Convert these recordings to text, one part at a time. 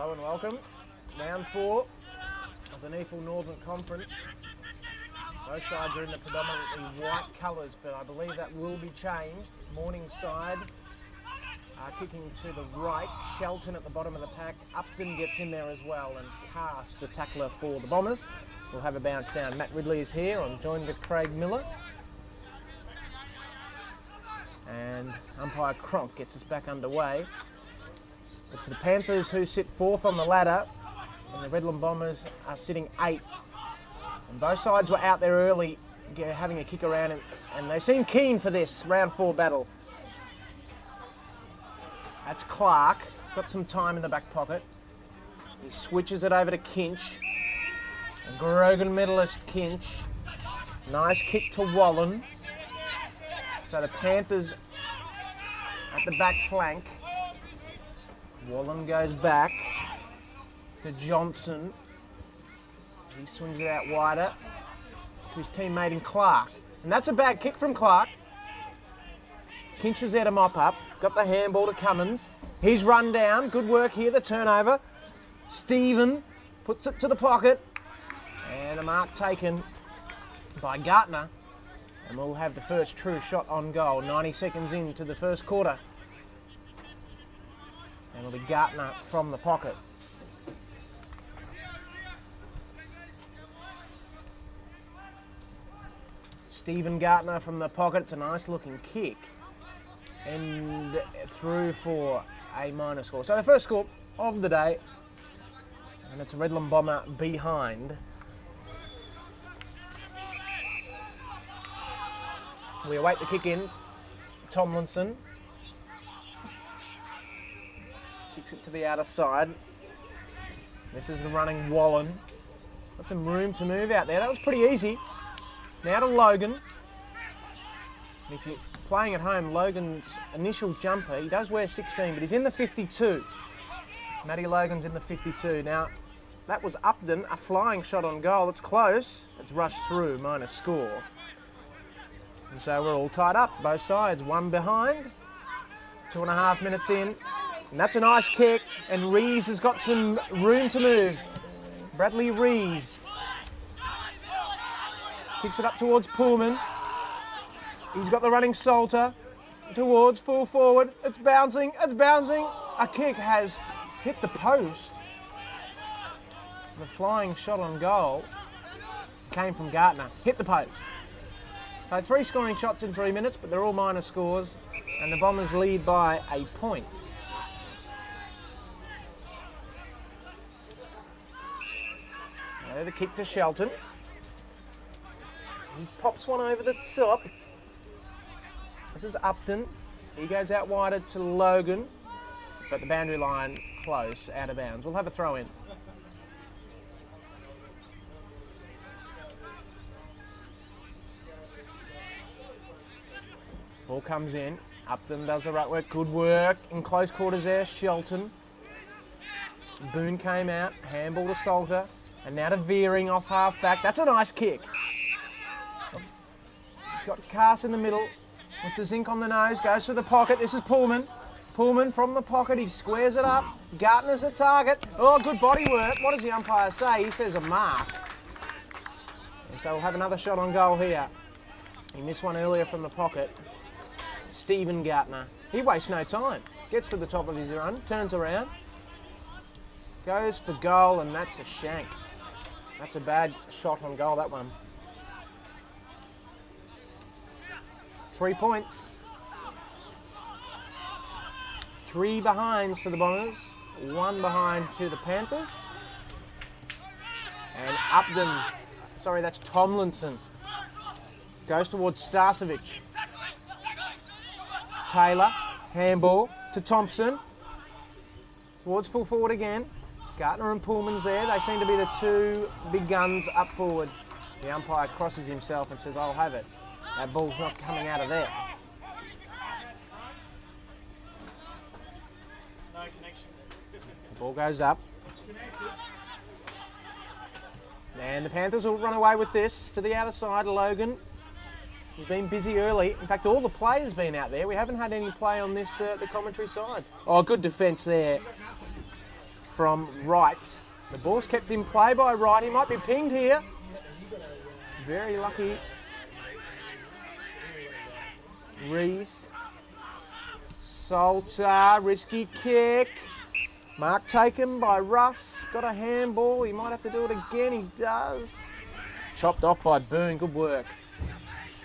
Hello and welcome. Round 4 of the NEAFL Northern Conference. Both sides are in the predominantly white colours, but I believe that will be changed. Morningside kicking to the right. Shelton at the bottom of the pack. Upton gets in there as well, and Cass, the tackler for the Bombers, will have a bounce down. Matt Ridley is here. I'm joined with Craig Miller. And umpire Cronk gets us back underway. It's the Panthers who sit 4th on the ladder, and the Redland Bombers are sitting 8th. And both sides were out there early, having a kick around, and they seem keen for this round 4 battle. That's Clark, got some time in the back pocket. He switches it over to Kinch. And Grogan medalist Kinch. Nice kick to Wallen. So the Panthers at the back flank. Wallen goes back to Johnson. He swings it out wider to his teammate in Clark. And that's a bad kick from Clark. Kinch is there to mop up. Got the handball to Cummins. He's run down. Good work here, the turnover. Stephen puts it to the pocket. And a mark taken by Gartner. And we'll have the first true shot on goal. 90 seconds into the first quarter. And it'll be Gartner from the pocket. Stephen Gartner from the pocket. It's a nice looking kick. And through for a minor score. So the first score of the day. And it's a Redland Bomber behind. We await the kick in. Tomlinson kicks it to the outer side. This is the running Wallen. Got some room to move out there. That was pretty easy. Now to Logan. And if you're playing at home, Logan's initial jumper, he does wear 16, but he's in the 52. Matty Logan's in the 52. Now, that was Upton, a flying shot on goal. It's close. It's rushed through, minor score. And so we're all tied up, both sides. One behind, 2.5 minutes in. And that's a nice kick, and Rees has got some room to move. Bradley Rees kicks it up towards Pullman. He's got the running Salter towards full forward. It's bouncing, it's bouncing. A kick has hit the post. The flying shot on goal came from Gartner. Hit the post. So 3 scoring shots in 3 minutes, but they're all minor scores. And the Bombers lead by a point. Now the kick to Shelton. He pops one over the top. This is Upton. He goes out wider to Logan, but the boundary line close, out of bounds. We'll have a throw in. Ball comes in. Upton does the right work. Good work in close quarters there. Shelton. Boone came out. Handball to Salter. And now to Veering off half back. That's a nice kick. He's got Cass in the middle with the zinc on the nose. Goes to the pocket. This is Pullman. Pullman from the pocket. He squares it up. Gartner's the target. Oh, good body work. What does the umpire say? He says a mark. And so we'll have another shot on goal here. He missed one earlier from the pocket. Stephen Gartner. He wastes no time. Gets to the top of his run. Turns around. Goes for goal, and that's a shank. That's a bad shot on goal, that one. 3 points. 3 behinds to the Bombers. 1 behind to the Panthers. And Upton, sorry, that's Tomlinson. Goes towards Starcevic. Taylor, handball to Thompson. Towards full forward again. Gartner and Pullman's there. They seem to be the 2 big guns up forward. The umpire crosses himself and says, I'll have it. That ball's not coming out of there. No connection. The ball goes up. And the Panthers will run away with this to the outer side. Logan. He's been busy early. In fact, all the players been out there. We haven't had any play on this the commentary side. Oh, good defence there from Wright. The ball's kept in play by Wright. He might be pinged here. Very lucky. Rees. Salter, risky kick. Mark taken by Russ. Got a handball. He might have to do it again. He does. Chopped off by Boone. Good work.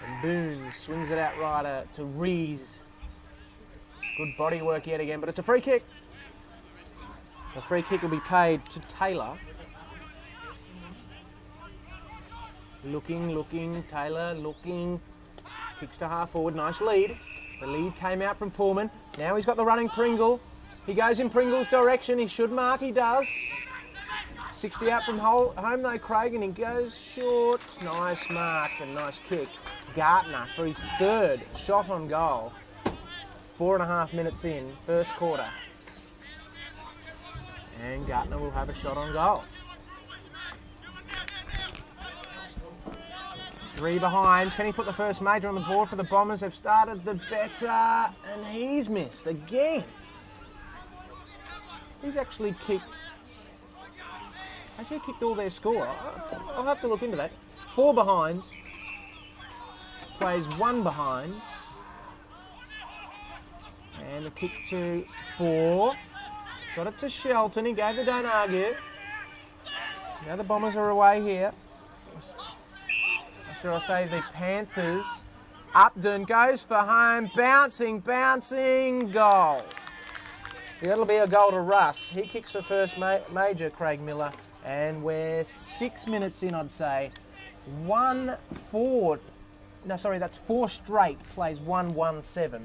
And Boone swings it out right to Rees. Good body work yet again, but it's a free kick. The free kick will be paid to Taylor. Looking, Taylor looking. Kicks to half forward, nice lead. The lead came out from Pullman. Now he's got the running Pringle. He goes in Pringle's direction. He should mark, he does. 60 out from home though, Craig, and he goes short. Nice mark and nice kick. Gartner for his third shot on goal. 4.5 minutes in, first quarter. And Gartner will have a shot on goal. 3 behind. Can he put the first major on the board for the Bombers? They've started the better, and he's missed again. He's actually kicked. Has he kicked all their score? I'll have to look into that. 4 behinds. Plays 1 behind. And the kick to 4. Got it to Shelton. He gave the don't argue. Now the Bombers are away here. Should I say the Panthers. Upton goes for home. Bouncing, goal. That'll be a goal to Russ. He kicks the first major, Craig Miller. And we're 6 minutes in, I'd say. 1-4. No, sorry, that's 4 straight. Plays 1-1-7.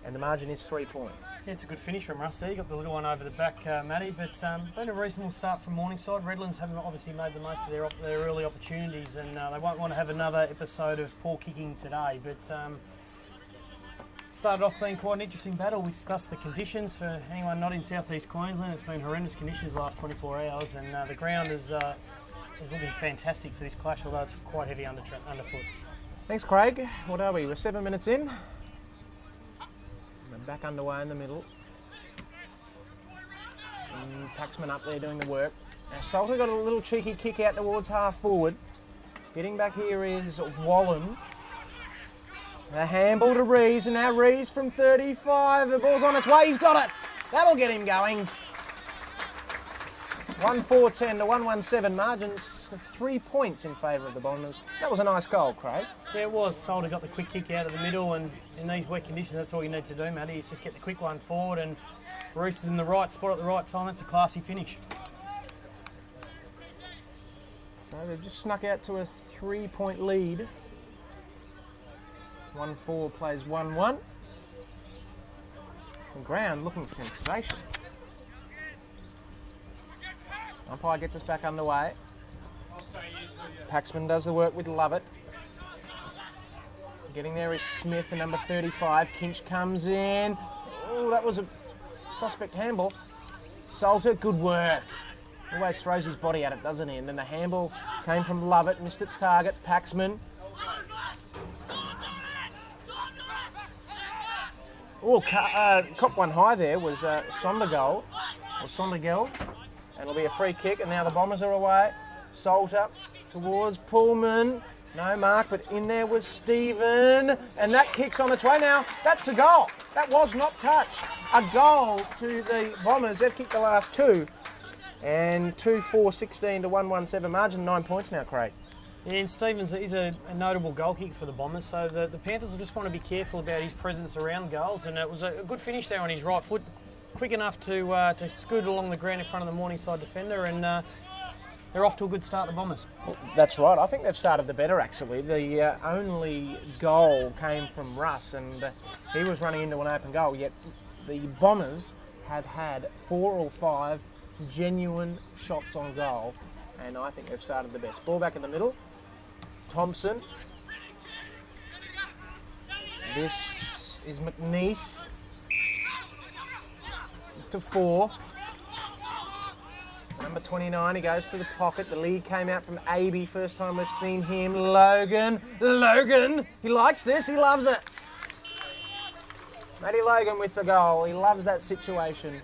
And the margin is 3 points. Yeah, it's a good finish from Russ there. You got the little one over the back, Matty, but been a reasonable start from Morningside. Redlands haven't obviously made the most of their early opportunities, and they won't want to have another episode of poor kicking today. But started off being quite an interesting battle. We discussed the conditions for anyone not in southeast Queensland. It's been horrendous conditions the last 24 hours, and the ground is looking fantastic for this clash, although it's quite heavy underfoot. Thanks, Craig. What are we? We're 7 minutes in. Back underway in the middle. And Paxman up there doing the work. Now Salter got a little cheeky kick out towards half forward. Getting back here is Wallen. A handball to Rees, and now Rees from 35. The ball's on its way. He's got it. That'll get him going. 1-4-10 to 1-1-7. Margins 3 points in favour of the Bombers. That was a nice goal, Craig. Yeah, it was. Salter got the quick kick out of the middle, and in these wet conditions, that's all you need to do, Matty, is just get the quick one forward, and Rees is in the right spot at the right time. It's a classy finish. So they've just snuck out to a 3-point lead. 1-4 plays 1-1. The ground looking sensational. Umpire gets us back underway. Paxman does the work with Lovett. Getting there is Smith, the number 35. Kinch comes in. Oh, that was a suspect handball. Salter, good work. Always throws his body at it, doesn't he? And then the handball came from Lovett, missed its target. Paxman. Oh, cop one high there was Sondergaard. And it'll be a free kick, and now the Bombers are away. Salter towards Pullman. No mark, but in there was Stephen. And that kicks on its way now. That's a goal. That was not touched. A goal to the Bombers. They've kicked the last 2. And 2-4-16 to 1-1-7 margin. 9 points now, Craig. Yeah, and Stevens is a notable goal kick for the Bombers, so the Panthers will just want to be careful about his presence around goals. And it was a good finish there on his right foot. Quick enough to scoot along the ground in front of the Morningside defender, and they're off to a good start, the Bombers. Well, that's right. I think they've started the better, actually. The only goal came from Russ, and he was running into an open goal, yet the Bombers have had 4 or 5 genuine shots on goal, and I think they've started the best. Ball back in the middle. Thompson. This is McNeese. To 4. Number 29, he goes to the pocket. The lead came out from Abbey. First time we've seen him. Logan, he likes this, he loves it. Matty Logan with the goal. He loves that situation.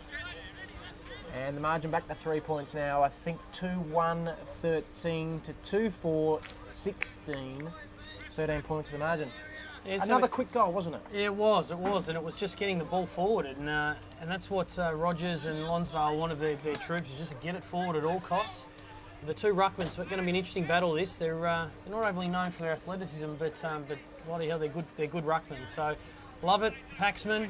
And the margin back to 3 points now. I think 2-1-13 to 2-4-16. 13 points to the margin. Yeah, so Another quick goal, wasn't it? It was, and it was just getting the ball forward, and that's what Rogers and Lonsdale wanted their troops, is just to get it forward at all costs. The two ruckmans, it's going to be an interesting battle. They're not overly known for their athleticism, but bloody hell, they're good ruckmen. So love it, Paxman.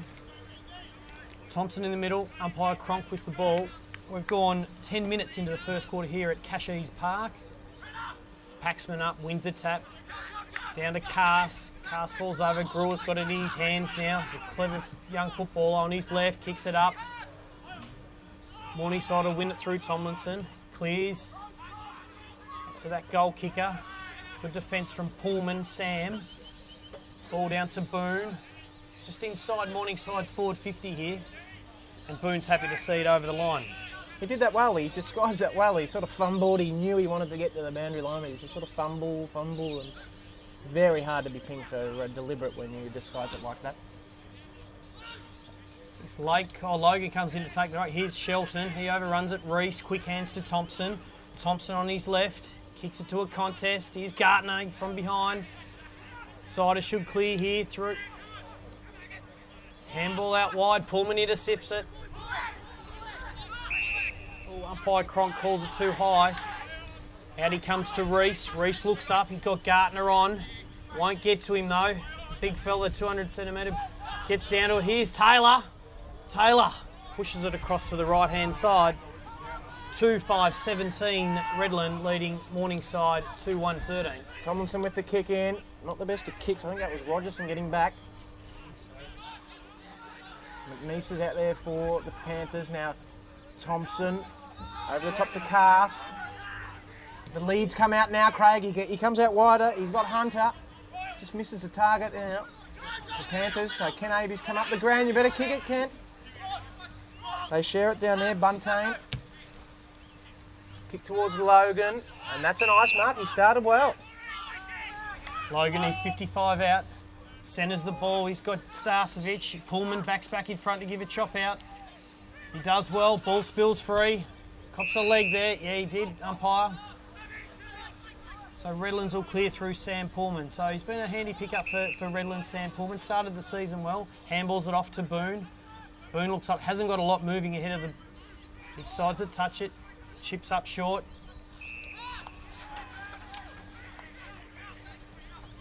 Thompson in the middle, umpire Cronk with the ball. We've gone 10 minutes into the first quarter here at Cashies Park. Paxman up, wins the tap. Down to Cass. Cass falls over. Brewer's got it in his hands now. He's a clever young footballer on his left. Kicks it up. Morningside will win it through Tomlinson. Clears to that goal kicker. Good defence from Pullman, Sam. Ball down to Boone. Just inside Morningside's forward 50 here. And Boone's happy to see it over the line. He did that well. He disguised that well. He sort of fumbled. He knew he wanted to get to the boundary line, but he just sort of fumble, and very hard to be pinged for deliberate when you disguise it like that. It's Logan comes in to take the right. Here's Shelton. He overruns it. Reese, quick hands to Thompson. Thompson on his left. Kicks it to a contest. Here's Gartner from behind. Sider should clear here through. Handball out wide. Pullman intercepts it. Umpire Cronk calls it too high. Out he comes to Reese. Reese looks up. He's got Gartner on. Won't get to him though. Big fella, 200 centimetre. Gets down to it. Here's Taylor. Taylor pushes it across to the right-hand side. 2-5-17. Redland leading Morningside 2-1-13. Tomlinson with the kick in. Not the best at kicks. I think that was Rogerson getting back. McNeese is out there for the Panthers. Now Thompson over the top to Cass. The leads come out now, Craig. He comes out wider. He's got Hunter. Just misses the target. Now the Panthers. So Ken Aby's come up the ground. You better kick it, Kent. They share it down there. Buntain. Kick towards Logan. And that's a nice mark. He started well. Logan, he's 55 out. Centres the ball. He's got Starcevic. Pullman backs back in front to give a chop out. He does well. Ball spills free. Cops a leg there. Yeah, he did, umpire. So Redlands will clear through Sam Pullman. So he's been a handy pickup for Redlands, Sam Pullman. Started the season well. Handballs it off to Boone. Boone looks up, hasn't got a lot moving ahead of the... He decides to touch it. Chips up short.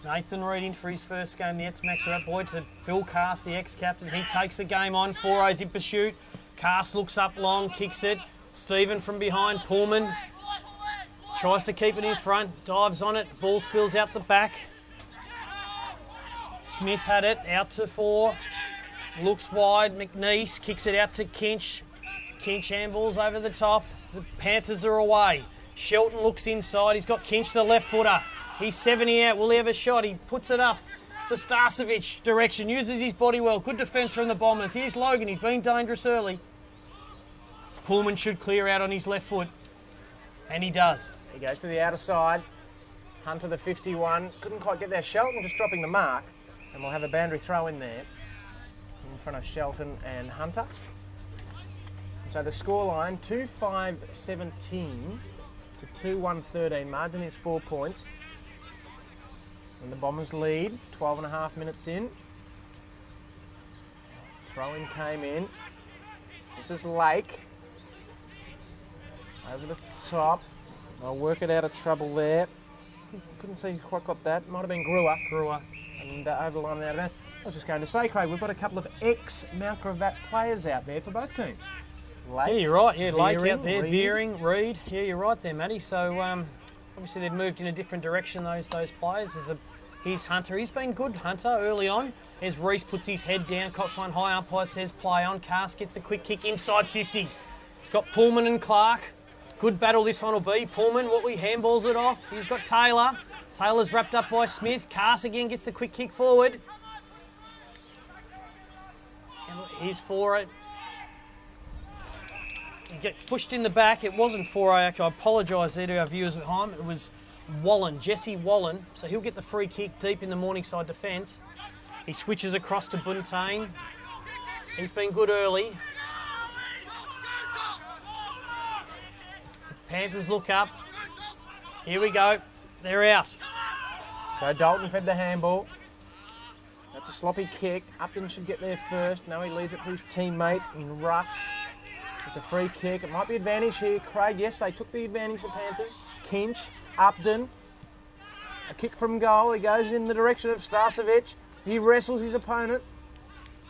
Nathan Reid in for his first game. The ex-Max Rat boy to Bill Cass, the ex-captain. He takes the game on. 4-0's in pursuit. Cass looks up long, kicks it. Stephen from behind. Pullman tries to keep it in front. Dives on it. Ball spills out the back. Smith had it. Out to 4. Looks wide. McNeese kicks it out to Kinch. Kinch handballs over the top. The Panthers are away. Shelton looks inside. He's got Kinch, the left footer. He's 70 out. Will he have a shot? He puts it up to Starcevic. Direction. Uses his body well. Good defence from the Bombers. Here's Logan. He's been dangerous early. Pullman should clear out on his left foot. And he does. He goes to the outer side. Hunter, the 51. Couldn't quite get there. Shelton just dropping the mark. And we'll have a boundary throw in there. In front of Shelton and Hunter. So the scoreline, 2-5-17 to 2-1-13. Margin is 4 points. And the Bombers lead, 12.5 minutes in. Throw-in came in. This is Lake. Over the top. They'll work it out of trouble there. Couldn't see who quite got that. Might have been Brewer. And over the line and out of bounds. I was just going to say, Craig, we've got a couple of ex-Mount Gravatt players out there for both teams. Lake, yeah, you're right. Yeah, Lake out there, Reed. Veering, Reed. Yeah, you're right there, Matty. So obviously they've moved in a different direction. Those players. Here's Hunter. He's been good, Hunter, early on. As Reese puts his head down, cops one high. Umpire says play on. Cass gets the quick kick inside 50. He's got Pullman and Clark. Good battle this one will be. Pullman, handballs it off. He's got Taylor. Taylor's wrapped up by Smith. Cass again gets the quick kick forward. And here's for it. You get pushed in the back. It wasn't 4-0 actually. I apologise there to our viewers at home. It was Wallen, Jesse Wallen. So he'll get the free kick deep in the Morningside defence. He switches across to Buntain. He's been good early. Panthers look up. Here we go. They're out. So Dalton fed the handball. That's a sloppy kick. Upton should get there first. No, he leaves it for his teammate in Russ. It's a free kick. It might be advantage here. Craig, yes, they took the advantage, the Panthers. Kinch, Upton. A kick from goal. He goes in the direction of Starcevic. He wrestles his opponent.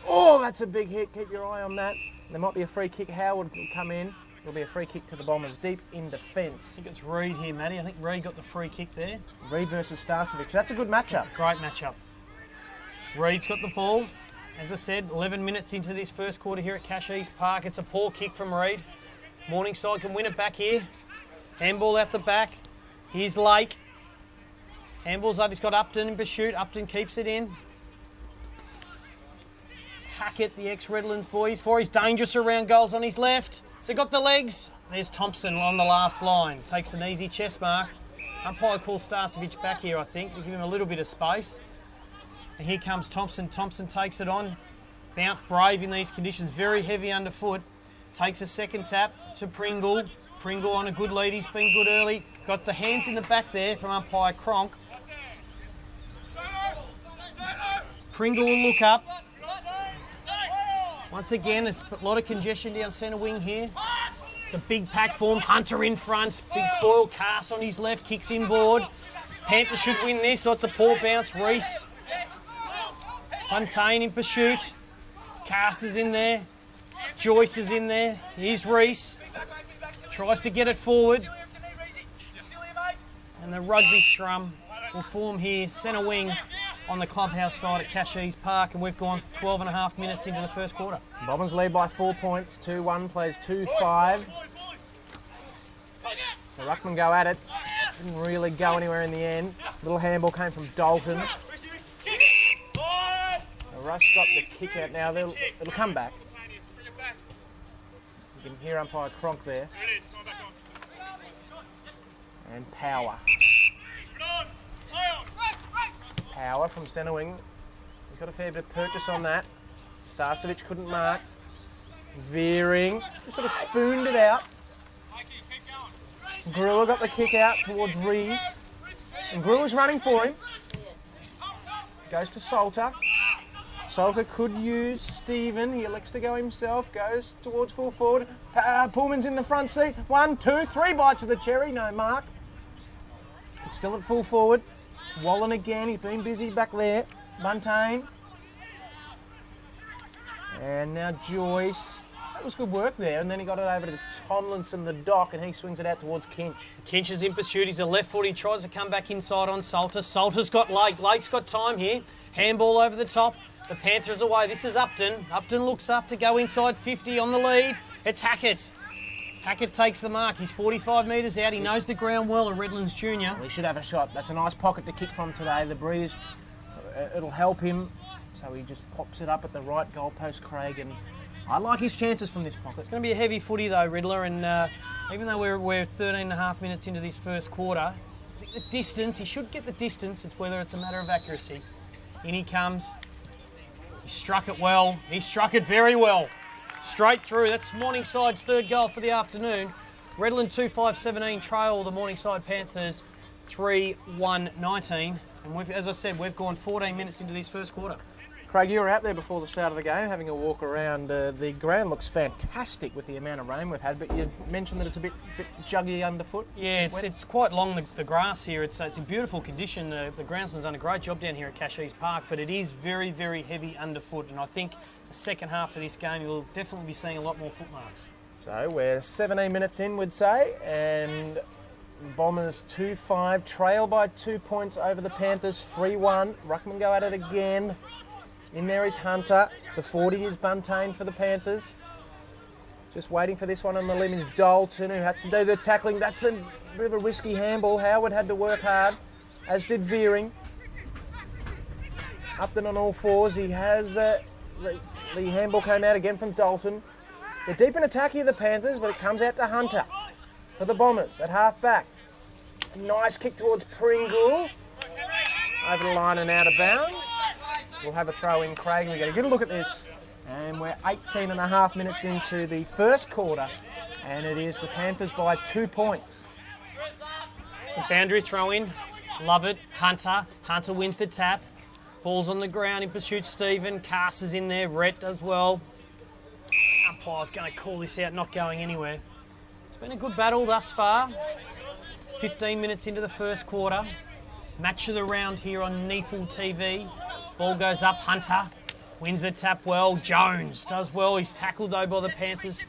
Oh, that's a big hit. Keep your eye on that. There might be a free kick. Howard will come in. There'll be a free kick to the Bombers, deep in defence. I think it's Reid here, Matty. I think Reid got the free kick there. Reid versus Starcevic. That's a good matchup. Great matchup. Reid's got the ball. As I said, 11 minutes into this first quarter here at Cashees Park. It's a poor kick from Reid. Morningside can win it back here. Handball out the back. Here's Lake. Handball's up. He's got Upton in pursuit. Upton keeps it in. It's Hackett, the ex-Redlands boys. He's dangerous around goals on his left. So got the legs. There's Thompson on the last line. Takes an easy chest mark. Umpire calls Starcevic back here, I think. We give him a little bit of space. And here comes Thompson. Thompson takes it on. Bounce brave in these conditions. Very heavy underfoot. Takes a second tap to Pringle. Pringle on a good lead. He's been good early. Got the hands in the back there from umpire Cronk. Pringle will look up. Once again, there's a lot of congestion down centre wing here. It's a big pack form. Hunter in front. Big spoil. Cass on his left. Kicks inboard. Panthers should win this. So it's a poor bounce. Reese. Fontaine in pursuit. Cass is in there. Joyce is in there. Here's Reese. Tries to get it forward. And the rugby scrum will form here. Centre wing on the clubhouse side at Cashees Park, and we've gone 12 and a half minutes into the first quarter. Bombers lead by 4 points, 2-1, plays 2-5. The Ruckman go at it, didn't really go anywhere in the end. Little handball came from Dalton. Russ got the kick out now, it'll come back. You can hear umpire Cronk there. And Power. Power from centre wing. He's got a fair bit of purchase on that. Starcevic couldn't mark. Veering. Just sort of spooned it out. Brewer got the kick out towards Rees. And Brewer's running for him. Goes to Salter. Salter could use Stephen. He elects to go himself. Goes towards full forward. Pullman's in the front seat. 1, 2, 3 bites of the cherry. No mark. It's still at full forward. Wallen again, he's been busy back there. Buntain. And now Joyce. That was good work there. And then he got it over to Tomlinson, the dock, and he swings it out towards Kinch. Kinch is in pursuit. He's a left foot. He tries to come back inside on Salter. Salter's got Lake. Lake's got time here. Handball over the top. The Panthers away. This is Upton. Upton looks up to go inside 50 on the lead. It's Hackett. Hackett takes the mark. He's 45 metres out. He knows the ground well, a Redlands junior. He should have a shot. That's a nice pocket to kick from today. The breeze, it'll help him. So he just pops it up at the right goalpost, Craig. And I like his chances from this pocket. It's going to be a heavy footy though, Riddler. And even though we're 13 and a half minutes into this first quarter, I think the distance, he should get the distance. It's whether it's a matter of accuracy. In he comes. He struck it well. He struck it very well. Straight through. That's Morningside's third goal for the afternoon. Redland 2-5-17 trail the Morningside Panthers 3-1-19. And as I said, we've gone 14 minutes into this first quarter. Craig, you were out there before the start of the game, having a walk around. The ground looks fantastic with the amount of rain we've had, but you mentioned that it's a bit juggy underfoot. Yeah, it's quite long, the grass here. It's in beautiful condition. The groundsman's done a great job down here at Cashees Park, but it is very, very heavy underfoot, and I think the second half of this game you'll definitely be seeing a lot more foot marks. So we're 17 minutes in, we'd say, and Bombers 2-5, trail by 2 points over the Panthers 3-1. Ruckman go at it again. In there is Hunter. The 40 is Buntain for the Panthers. Just waiting for this one on the limb is Dalton, who had to do the tackling. That's a bit of a risky handball. Howard had to work hard, as did Veering. Upton on all fours. He has the handball came out again from Dalton. They're deep in attack here, the Panthers, but it comes out to Hunter for the Bombers at half back. Nice kick towards Pringle. Over the line and out of bounds. We'll have a throw in, Craig. We're going to get a look at this. And we're 18 and a half minutes into the first quarter And it is the Panthers by 2 points. Some boundary throw in. Love it. Hunter. Hunter wins the tap. Ball's on the ground in pursuit. Stephen. Cass is in there. Rhett does well. Umpire's going to call this out, not going anywhere. It's been a good battle thus far. 15 minutes into the first quarter. Match of the round here on NEAFL TV. Ball goes up. Hunter wins the tap well. Jones does well. He's tackled though by the Panthers.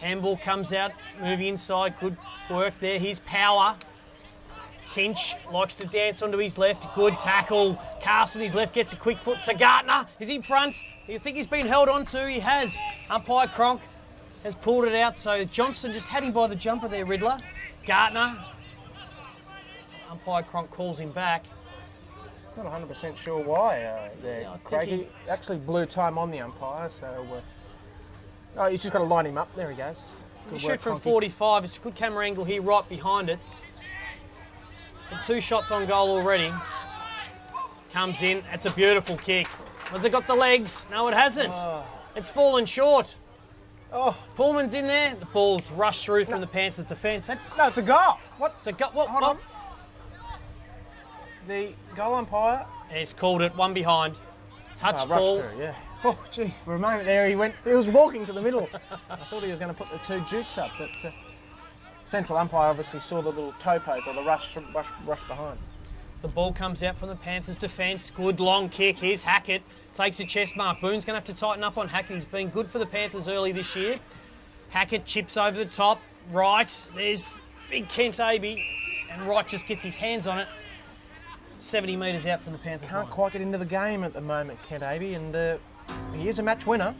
Handball comes out. Moving inside. Good work there. Here's Power. Kinch likes to dance onto his left. Good tackle. Cass on his left gets a quick foot to Gartner. Is he in front? You think he's been held on to? He has. Umpire Cronk has pulled it out. So Johnson just had him by the jumper there, Riddler. Gartner. Umpire Cronk calls him back. Not 100% sure why there, Yeah, Craig. He actually blew time on the umpire, so... oh, he's just got to line him up. There he goes. He Good shoot work, from Cronky. 45. It's a good camera angle here, right behind it. So 2 shots on goal already. Comes in. That's a beautiful kick. Has it got the legs? No, it hasn't. It's fallen short. Oh, Pullman's in there. The ball's rushed through from the Panthers' defence. no, it's a goal. What? It's a what? Hold on. The goal umpire... He's called it, one behind. Touch rushed ball. through, yeah. Oh, gee, for a moment there he was walking to the middle. I thought he was going to put the 2 jukes up, but central umpire obviously saw the little toe poke or the rush behind. So the ball comes out from the Panthers' defence. Good long kick. Here's Hackett. Takes a chest mark. Boone's going to have to tighten up on Hackett. He's been good for the Panthers early this year. Hackett chips over the top. Right. There's big Kent Abbey. And Wright just gets his hands on it. 70 metres out from the Panthers Can't line. quite get into the game at the moment, Kent Abbey, and he is a match winner.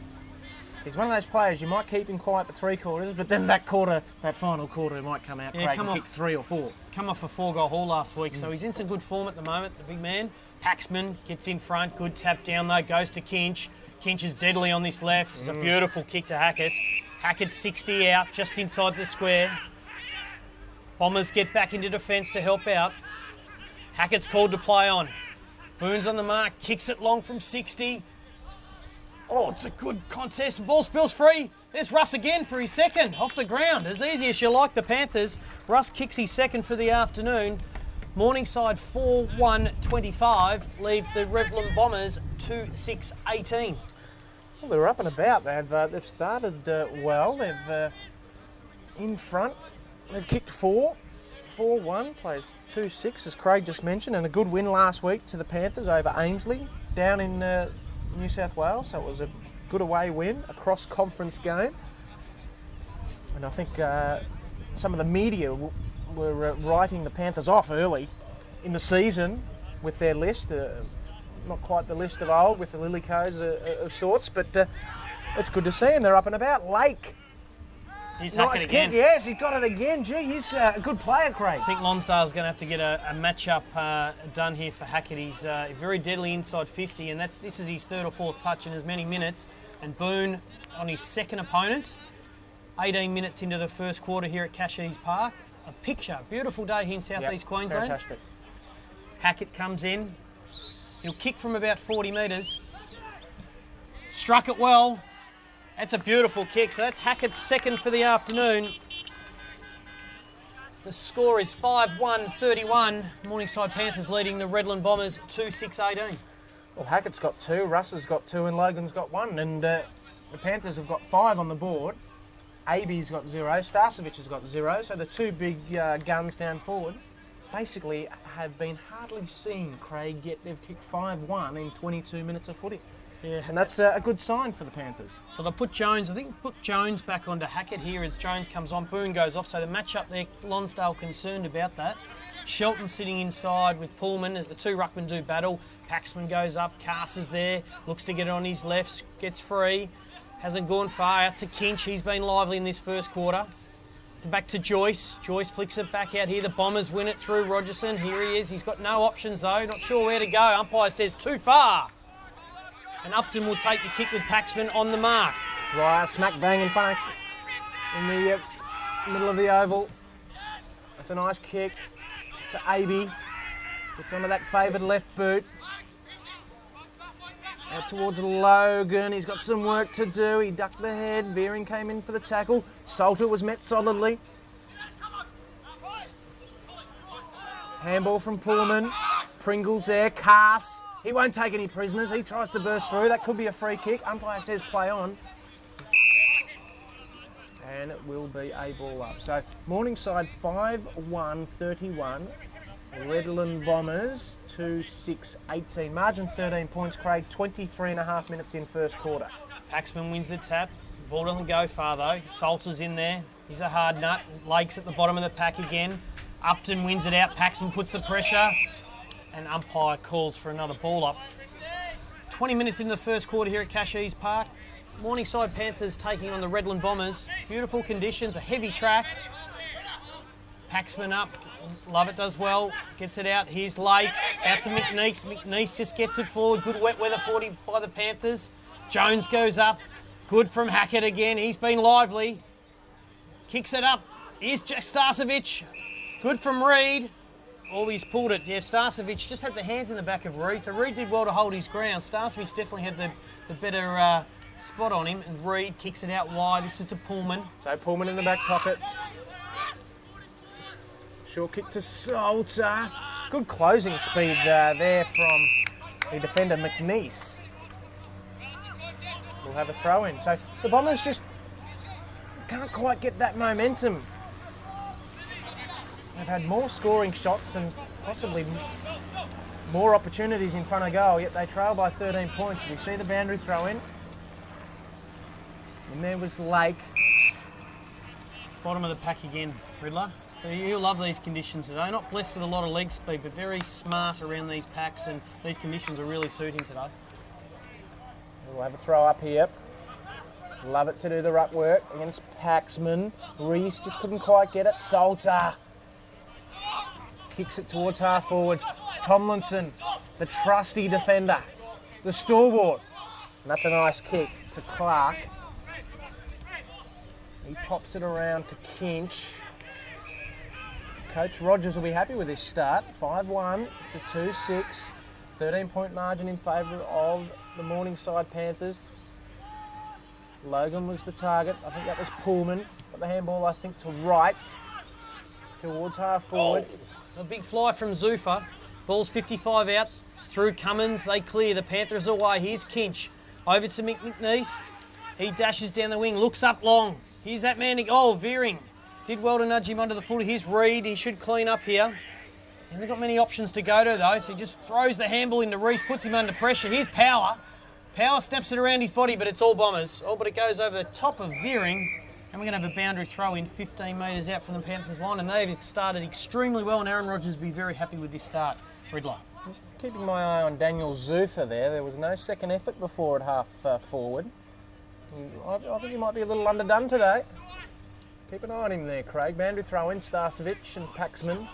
He's one of those players, you might keep him quiet for 3 quarters, but then that final quarter, he might come out Craig, and kick 3 or 4. Come off a 4-goal haul last week, so he's in some good form at the moment, the big man. Paxman gets in front, good tap down though, goes to Kinch. Kinch is deadly on this left. It's a beautiful kick to Hackett. Hackett 60 out, just inside the square. Bombers get back into defence to help out. Hackett's called to play on. Boone's on the mark, kicks it long from 60. Oh, it's a good contest. Ball spills free. There's Russ again for his second, off the ground. As easy as you like, the Panthers. Russ kicks his second for the afternoon. Morningside 4-1-25 leave the Redland Bombers 2-6-18. Well, they're up and about. They've started well. They've in front. They've kicked 4. 4-1, plays 2-6, as Craig just mentioned, and a good win last week to the Panthers over Ainsley down in New South Wales. So it was a good away win, a cross-conference game. And I think some of the media were writing the Panthers off early in the season with their list. Not quite the list of old with the Lillycoes of sorts, but it's good to see them. They're up and about. Lake. He's Nice Hackett kick, again. yes, he got it again. Gee, he's a good player, Craig. I think Lonsdale's going to have to get a match-up done here for Hackett. He's very deadly inside 50, and this is his 3rd or 4th touch in as many minutes. And Boone on his second opponent. 18 minutes into the first quarter here at Cashies Park. A picture, beautiful day here in South East Queensland. Fantastic. Hackett comes in. He'll kick from about 40 metres. Struck it well. That's a beautiful kick. So that's Hackett's second for the afternoon. The score is 5-1-31. Morningside Panthers leading the Redland Bombers 2-6-18. Well, Hackett's got 2, Russ has got 2, and Logan's got 1. And the Panthers have got 5 on the board. Aby's got 0, Starcevic has got 0. So the 2 big guns down forward basically have been hardly seen, Craig, yet they've kicked 5-1 in 22 minutes of footy. Yeah. And that's a good sign for the Panthers. So they'll put Jones, I think, put Jones back onto Hackett here as Jones comes on. Boone goes off. So the match-up there, Lonsdale concerned about that. Shelton sitting inside with Pullman as the 2 ruckmen do battle. Paxman goes up, Cass is there, looks to get it on his left, gets free. Hasn't gone far, out to Kinch. He's been lively in this first quarter. Back to Joyce. Joyce flicks it back out here. The Bombers win it through Rogerson. Here he is. He's got no options though. Not sure where to go. Umpire says too far. And Upton will take the kick with Paxman on the mark. Right, smack bang in front in the middle of the oval. That's a nice kick to Aby. Gets onto that favoured left boot. Out towards Logan. He's got some work to do. He ducked the head. Veering came in for the tackle. Salter was met solidly. Handball from Pullman. Pringle's there. Cass. He won't take any prisoners. He tries to burst through. That could be a free kick. Umpire says play on. And it will be a ball up. So Morningside 5-1-31. Redland Bombers 2-6-18. Margin 13 points, Craig. 23.5 minutes in first quarter. Paxman wins the tap. Ball doesn't go far though. Salter's in there. He's a hard nut. Lake's at the bottom of the pack again. Upton wins it out. Paxman puts the pressure. And umpire calls for another ball up. 20 minutes into the first quarter here at Cashies Park. Morningside Panthers taking on the Redland Bombers. Beautiful conditions, a heavy track. Paxman up. Lovett does well. Gets it out. Here's Lake. Out to McNeese. McNeese just gets it forward. Good wet weather 40 by the Panthers. Jones goes up. Good from Hackett again. He's been lively. Kicks it up. Here's Starcevic. Good from Reed. Oh, he's pulled it. Yeah, Starcevic just had the hands in the back of Reed. So Reed did well to hold his ground. Starcevic definitely had the better spot on him. And Reed kicks it out wide. This is to Pullman. So Pullman in the back pocket. Short kick to Salter. Good closing speed there from the defender McNeese. We'll have a throw in. So the Bombers just can't quite get that momentum. They've had more scoring shots and possibly more opportunities in front of goal, yet they trail by 13 points. We see the boundary throw in. And there was Lake. Bottom of the pack again, Riddler. So you'll love these conditions today. Not blessed with a lot of leg speed, but very smart around these packs, and these conditions are really suiting today. We'll have a throw up here. Love it to do the ruck work against Paxman. Reese just couldn't quite get it. Salter kicks it towards half forward. Tomlinson, the trusty defender, the stalwart. And that's a nice kick to Clark. He pops it around to Kinch. Coach Rogers will be happy with this start. 5-1 to 2-6. 13-point margin in favour of the Morningside Panthers. Logan was the target. I think that was Pullman. Got the handball, I think, to right. Towards half forward. A big fly from Zufa. Ball's 55 out. Through Cummins. They clear. The Panthers away. Here's Kinch. Over to McNeese. He dashes down the wing. Looks up long. Here's that man. Oh, Veering. Did well to nudge him under the foot. Here's Reed. He should clean up here. He hasn't got many options to go to, though, so he just throws the handball into Reese, puts him under pressure. Here's Power. Power snaps it around his body, but it's all Bombers. Oh, but it goes over the top of Veering, and we're going to have a boundary throw in 15 metres out from the Panthers line, and they've started extremely well, and Aaron Rogers will be very happy with this start. Riddler. Just keeping my eye on Daniel Zufa there. There was no second effort before at half forward. I think he might be a little underdone today. Keep an eye on him there, Craig. Boundary throw in, Starcevic and Paxman.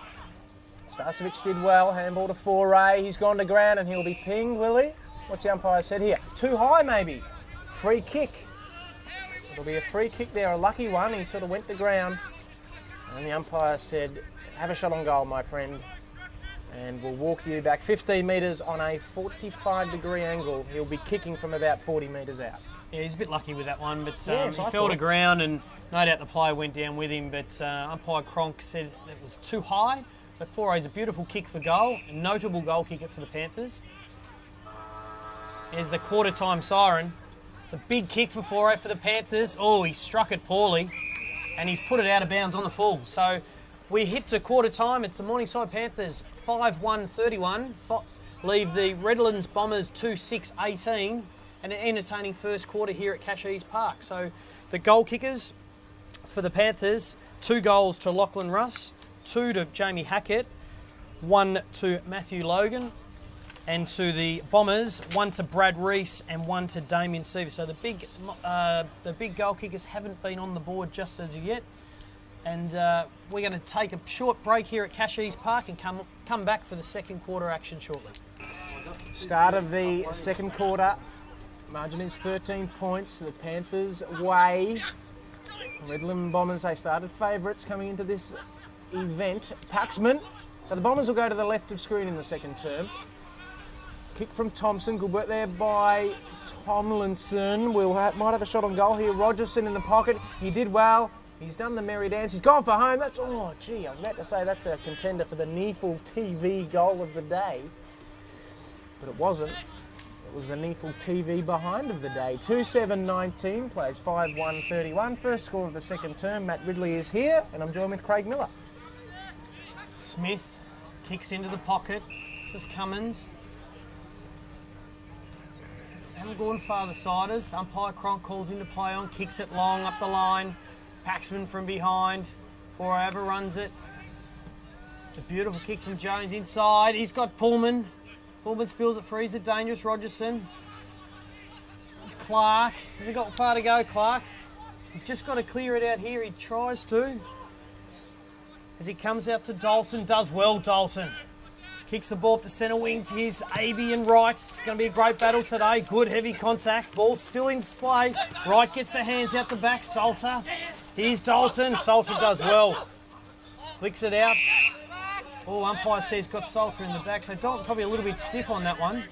Starcevic did well, handball to Foray. He's gone to ground and he'll be pinged, will he? What's the umpire said here? Too high, maybe. Free kick. It'll be a free kick there, a lucky one. He sort of went to ground. And the umpire said, have a shot on goal, my friend. And we'll walk you back 15 metres on a 45-degree angle. He'll be kicking from about 40 metres out. Yeah, he's a bit lucky with that one, but Yes, he I fell to thought. ground, and no doubt the player went down with him, but umpire Cronk said it was too high. So Foray's a beautiful kick for goal, a notable goal kicker for the Panthers. There's the quarter time siren. It's a big kick for Foray for the Panthers. Oh, he struck it poorly, and he's put it out of bounds on the full. So we hit to quarter time. It's the Morningside Panthers 5-1-31. Leave the Redlands Bombers 2-6-18. And an entertaining first quarter here at Cashies Park. So the goal kickers for the Panthers, 2 goals to Lachlan Russ, 2 to Jamie Hackett, 1 to Matthew Logan, and to the Bombers, 1 to Brad Reese and 1 to Damien Seaver. So the big goal kickers haven't been on the board just as of yet. And we're going to take a short break here at Cashies Park and come back for the second quarter action shortly. Start of the second quarter. Margin is 13 points. The Panthers way. Redland Bombers, they started favourites coming into this event. Paxman. So the Bombers will go to the left of screen in the second term. Kick from Thompson. Good work there by Tomlinson. Might have a shot on goal here. Rogerson in the pocket. He did well. He's done the merry dance. He's gone for home. I was about to say that's a contender for the NEAFL TV goal of the day. But it wasn't. It was the NEAFL TV behind of the day. 2-7-19, plays 5-1-31. First score of the second term. Matt Ridley is here, and I'm joined with Craig Miller. Smith kicks into the pocket. This is Cummins. Haven't gone farther-siders. Umpire Cronk calls into play on, kicks it long up the line. Paxman from behind. 4 overruns it. It's a beautiful kick from Jones inside. He's got Pullman. Pullman spills it free. He's a dangerous Rogerson. It's Clark. Hasn't got far to go, Clark. He's just got to clear it out here. He tries to. As he comes out to Dalton. Does well, Dalton. Kicks the ball up to centre wing to his AB and Wright. It's going to be a great battle today. Good heavy contact. Ball's still in display. Wright gets the hands out the back. Salter. Here's Dalton. Salter does well. Flicks it out. Oh, umpire says got Salter in the back. So Dalton probably a little bit stiff on that one.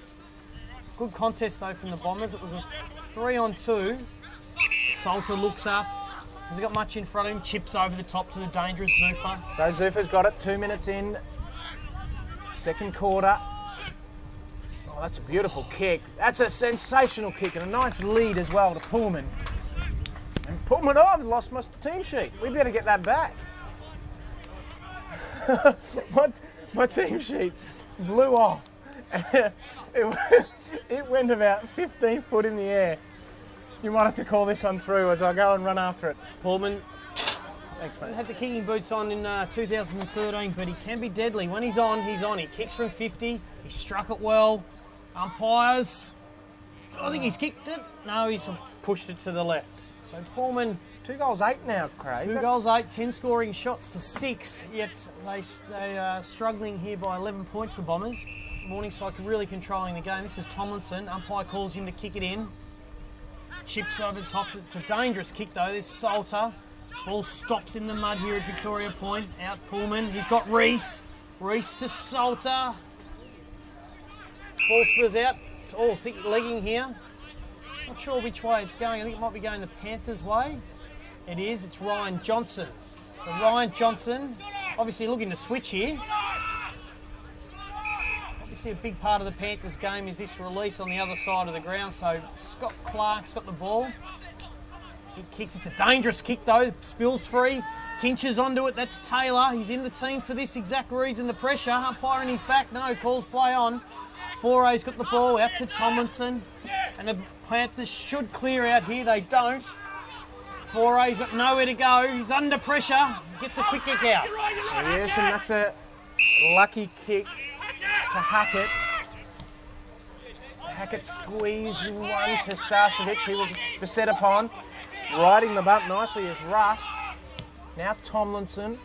Good contest though from the Bombers. It was a 3-on-2. Salter looks up. Hasn't got much in front of him. Chips over the top to the dangerous Zuffa. So Zuffa's got it. 2 minutes in. Second quarter. Oh, that's a beautiful kick. That's a sensational kick and a nice lead as well to Pullman. And Pullman, I've lost my team sheet. We better get that back. my team sheet blew off. It went about 15 foot in the air. You might have to call this one through as I go and run after it. Pullman. Thanks, mate. Didn't have the kicking boots on in 2013, but he can be deadly. When he's on, he's on. He kicks from 50. He struck it well. Umpires. I think he's kicked it. No, he's pushed it to the left. So Pullman. 2 goals 8 now, Craig. 2 goals 8, 10 scoring shots to 6. Yet they are struggling here by 11 points, the Bombers. Morningside really controlling the game. This is Tomlinson. Umpire calls him to kick it in. Chips over the top. It's a dangerous kick though. This is Salter. Ball stops in the mud here at Victoria Point. Out Pullman. He's got Reese. Reese to Salter. Ball spills out. It's all thick legging here. Not sure which way it's going. I think it might be going the Panthers' way. It is. It's Ryan Johnson. So Ryan Johnson, obviously looking to switch here. Obviously a big part of the Panthers' game is this release on the other side of the ground. So Scott Clark's got the ball. He kicks. It's a dangerous kick though. Spills free. Kinches onto it. That's Taylor. He's in the team for this exact reason. The pressure. Umpire in his back. No. Calls play on. 4A's got the ball out to Tomlinson. And the Panthers should clear out here. They don't. 4A's got nowhere to go. He's under pressure. Gets a quick kick out. Yes, and that's a lucky kick to Hackett. Hackett squeezed one to Starcevic. He was beset upon. Riding the bump nicely is Russ. Now Tomlinson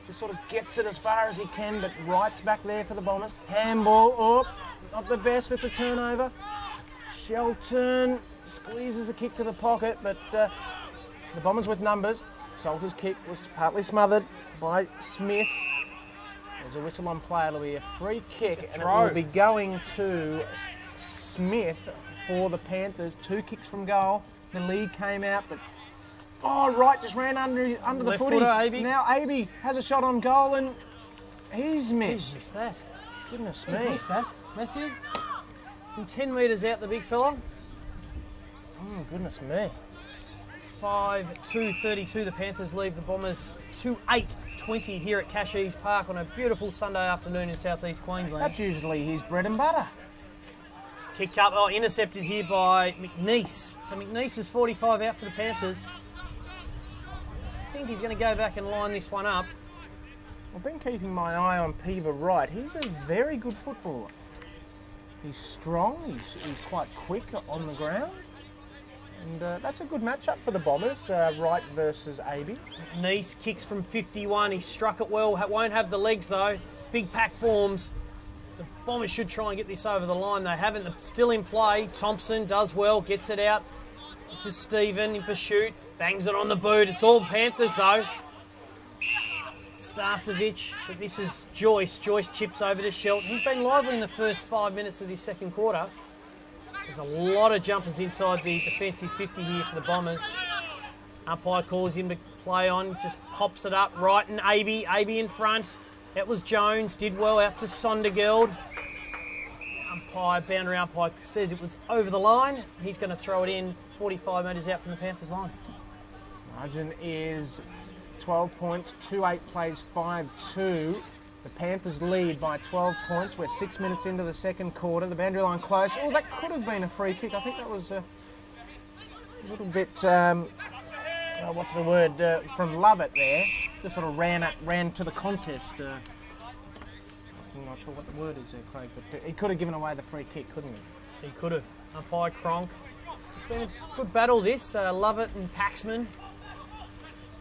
just sort of gets it as far as he can, but Wright's back there for the Bombers. Handball, oh, not the best, it's a turnover. Shelton squeezes a kick to the pocket, but the Bombers with numbers. Salter's kick was partly smothered by Smith. There's a whistle on play, it'll be a free kick, and it will be going to Smith for the Panthers. 2 kicks from goal. The lead came out, but Wright just ran under the footy. Now Aby has a shot on goal and he's missed. He's missed that. Goodness me. He's missed that, Matthew. From 10 metres out, the big fella. Goodness me. 5-2-32, the Panthers leave the Bombers 2-8-20 here at Cashees Park on a beautiful Sunday afternoon in southeast Queensland. That's usually his bread and butter. Kicked up, intercepted here by McNeese. So McNeese is 45 out for the Panthers. I think he's going to go back and line this one up. I've been keeping my eye on Pever Wright. He's a very good footballer. He's strong, he's quite quick on the ground. And that's a good matchup for the Bombers, Wright versus Aby. McNeese kicks from 51. He struck it well. Won't have the legs though. Big pack forms. The Bombers should try and get this over the line. They haven't. They're still in play. Thompson does well, gets it out. This is Stephen in pursuit. Bangs it on the boot. It's all Panthers though. Starcevic, but this is Joyce. Joyce chips over to Shelton. He's been lively in the first 5 minutes of this second quarter. There's a lot of jumpers inside the defensive 50 here for the Bombers. Umpire calls him to play on, just pops it up right, and Aby in front. That was Jones, did well out to Sondergeld. Boundary umpire says it was over the line. He's going to throw it in 45 metres out from the Panthers line. Margin is 12 points, 2-8 plays 5-2. The Panthers lead by 12 points. We're 6 minutes into the second quarter. The boundary line close. Oh, that could have been a free kick. I think that was a little bit, what's the word, from Lovett there. Just sort of ran to the contest. I'm not sure what the word is there, Craig, but he could have given away the free kick, couldn't he? He could have. Umpire Cronk. It's been a good battle this. Lovett and Paxman.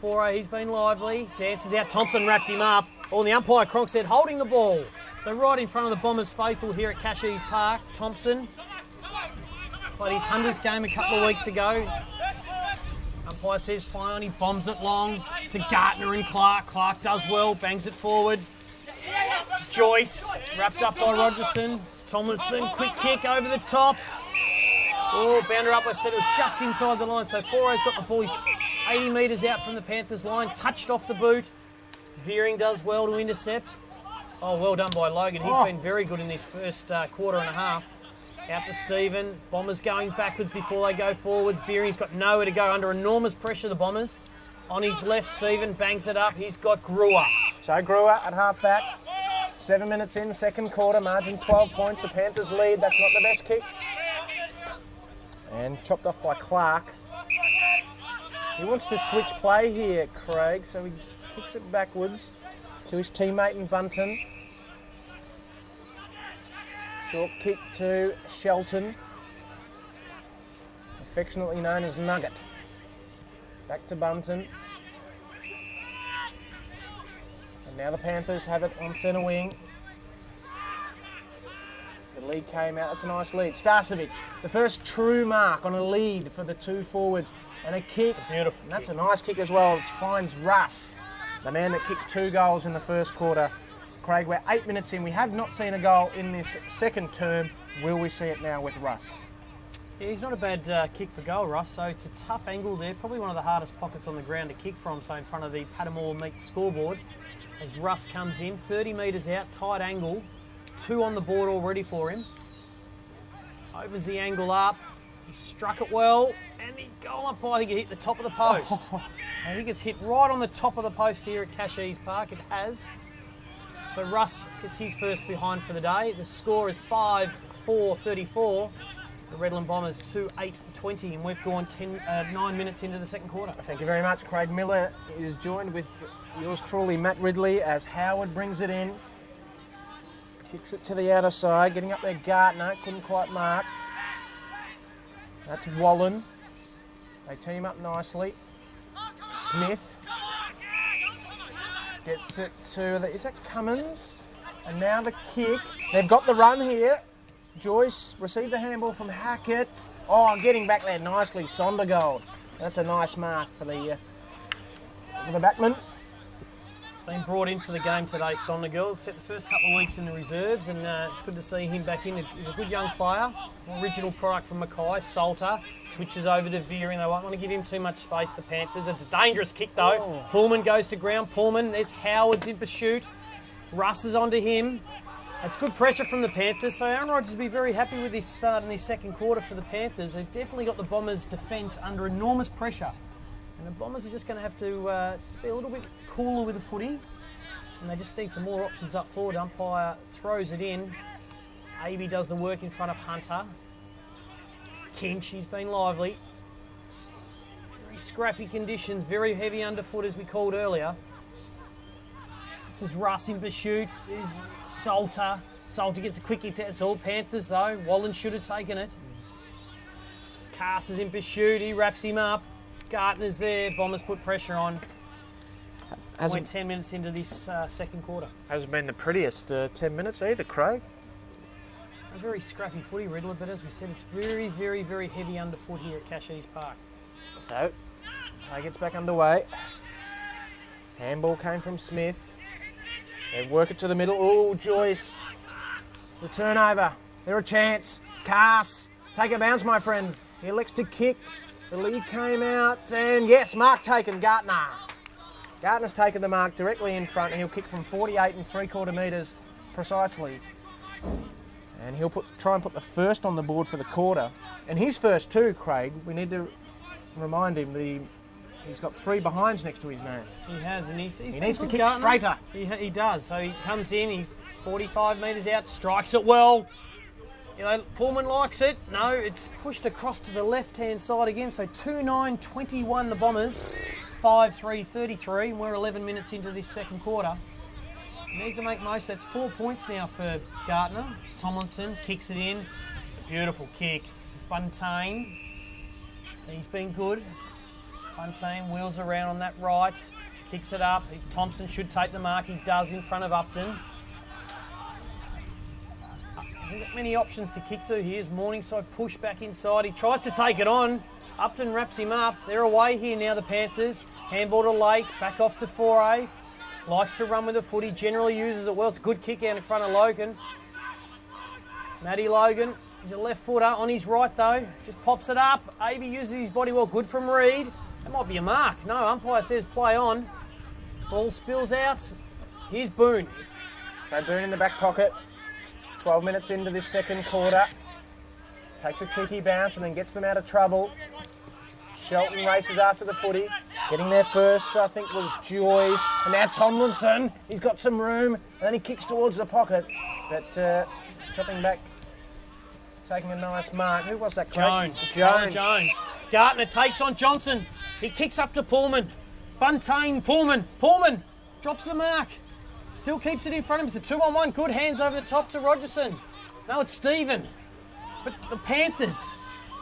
4A, he's been lively. Dances out. Thompson wrapped him up. Oh, the umpire Cronk said holding the ball. So right in front of the Bombers faithful here at Cashies Park. Thompson played his 100th game a couple of weeks ago. Umpire says play on. He bombs it long. It's a Gartner and Clark. Clark does well. Bangs it forward. Joyce, wrapped up by Rogerson. Tomlinson, quick kick over the top. Oh, boundary up, I said it was just inside the line. So 4A's got the ball. He's 80 metres out from the Panthers line. Touched off the boot. Veering does well to intercept. Oh, well done by Logan. He's been very good in this first quarter and a half. Out to Stephen. Bombers going backwards before they go forwards. Veering's got nowhere to go under enormous pressure, the Bombers. On his left, Stephen bangs it up. He's got Brewer. So Brewer at half back. 7 minutes in, second quarter, margin 12 points. The Panthers lead. That's not the best kick. And chopped off by Clark. He wants to switch play here, Craig, so he kicks it backwards to his teammate in Bunton. Short kick to Shelton, affectionately known as Nugget. Back to Bunton. And now the Panthers have it on centre wing. The lead came out. That's a nice lead. Starcevic, the first true mark on a lead for the two forwards. And a kick. That's a beautiful kick. That's a nice kick as well. It finds Russ, the man that kicked 2 goals in the first quarter. Craig, we're 8 minutes in. We have not seen a goal in this second term. Will we see it now with Russ? Yeah, he's not a bad kick for goal, Russ. So it's a tough angle there. Probably one of the hardest pockets on the ground to kick from. So in front of the Patamore Meets scoreboard. As Russ comes in, 30 metres out, tight angle. 2 on the board already for him. Opens the angle up. He struck it well. And the goal umpire, I think it hit the top of the post. I think it's hit right on the top of the post here at Cashies Park. It has. So Russ gets his first behind for the day. The score is 5-4-34. The Redland Bombers 2-8-20, and we've gone 9 minutes into the second quarter. Thank you very much. Craig Miller is joined with yours truly, Matt Ridley, as Howard brings it in. Kicks it to the outer side, getting up there Gartner, couldn't quite mark. That's Wallen. They team up nicely. Smith gets it to, is that Cummins? And now the kick. They've got the run here. Joyce received the handball from Hackett. Oh, getting back there nicely, Sondergold. That's a nice mark for the backman. Been brought in for the game today, Sondergaard. Spent the first couple of weeks in the reserves, and it's good to see him back in. He's a good young player. Original product from Mackay. Salter switches over to Veering. They won't want to give him too much space, the Panthers. It's a dangerous kick, though. Oh. Pullman goes to ground. Pullman, there's Howard's in pursuit. Russ is onto him. It's good pressure from the Panthers, so Aaron Rodgers will be very happy with this start in this second quarter for the Panthers. They've definitely got the Bombers' defence under enormous pressure. And the Bombers are just going to have to just be a little bit cooler with the footy. And they just need some more options up forward. Umpire throws it in. Aby does the work in front of Hunter. Kinch, he's been lively. Very scrappy conditions, very heavy underfoot as we called earlier. This is Russ in pursuit. There's Salter. Salter gets a quick hit. It's all Panthers though. Wallen should have taken it. Cass is in pursuit. He wraps him up. Gartner's there. Bombers put pressure on. We're 10 minutes into this second quarter. Hasn't been the prettiest 10 minutes either, Craig. A very scrappy footy, Riddler, but as we said, it's very, very, very heavy underfoot here at Cashies Park. So, play gets back underway. Handball came from Smith. They work it to the middle. Oh, Joyce. The turnover. They're a chance. Cass. Take a bounce, my friend. He elects to kick. The lead came out. And yes, mark taken. Gartner. Gartner's taken the mark directly in front. He'll kick from 48 and 3/4 metres precisely. And he'll try and put the first on the board for the quarter. And his first too, Craig. We need to remind him that he's got 3 behinds next to his name. He has, and he needs to kick straighter. He does. So he comes in, he's 45 metres out, strikes it well. You know, Pullman likes it. No, it's pushed across to the left-hand side again. So 2-9-21 the Bombers, 5-3-33, and we're 11 minutes into this second quarter. Need to make most. That's 4 points now for Gartner. Tomlinson kicks it in. It's a beautiful kick. Buntain, he's been good. Buntain wheels around on that right, kicks it up. Thompson should take the mark. He does in front of Upton. Hasn't got many options to kick to. Here's Morningside push back inside. He tries to take it on. Upton wraps him up. They're away here now, the Panthers. Handball to Lake, back off to 4A. Likes to run with the footy, generally uses it well. It's a good kick out in front of Logan. Matty Logan, he's a left footer on his right though. Just pops it up. Aby uses his body well. Good from Reed. That might be a mark. No, umpire says play on. Ball spills out. Here's Boone. So Boone in the back pocket. 12 minutes into this second quarter. Takes a cheeky bounce and then gets them out of trouble. Shelton races after the footy. Getting there first, I think, was Joyce. And now Tomlinson. He's got some room. And then he kicks towards the pocket. But dropping back, taking a nice mark. Who was that, Craig? Jones. Gartner takes on Johnson. He kicks up to Pullman. Buntain, Pullman. Pullman drops the mark. Still keeps it in front of him. It's a 2-on-1. Good hands over the top to Rogerson. No, it's Stephen. But the Panthers,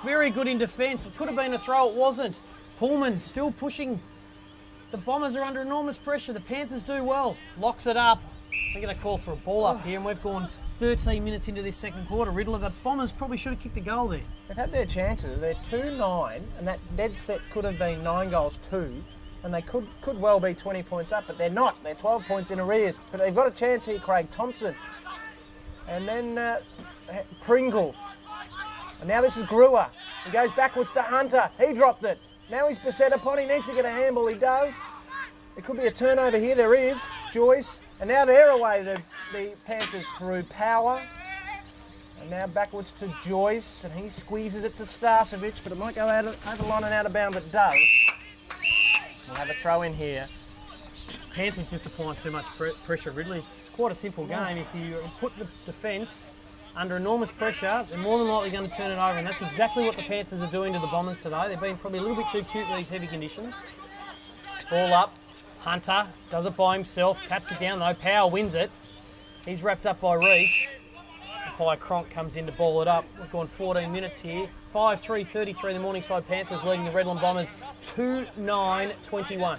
very good in defence. It could have been a throw, it wasn't. Pullman still pushing. The Bombers are under enormous pressure. The Panthers do well. Locks it up. They're going to call for a ball up here, and we've gone 13 minutes into this second quarter. Riddler, the Bombers probably should have kicked a goal there. They've had their chances. They're 2-9, and that dead set could have been 9 goals 2, and they could well be 20 points up, but they're not. They're 12 points in arrears. But they've got a chance here, Craig. Thompson. And then Pringle. And now this is Brewer. He goes backwards to Hunter. He dropped it. Now he's beset upon. He needs to get a handball. He does. There could be a turnover here. There is. Joyce. And now they're away, the Panthers, through Power. And now backwards to Joyce. And he squeezes it to Starcevic, but it might go over the line and out of bounds. It does. We'll have a throw in here. Panthers just applying too much pressure, Ridley. It's quite a simple game. If you put the defence under enormous pressure, they're more than likely going to turn it over, and that's exactly what the Panthers are doing to the Bombers today. They've been probably a little bit too cute with these heavy conditions. Ball up. Hunter does it by himself, taps it down though. Power wins it. He's wrapped up by Reese. Umpire Cronk comes in to ball it up. We've gone 14 minutes here. 5-3-33, the Morningside Panthers leading the Redland Bombers 2-9-21.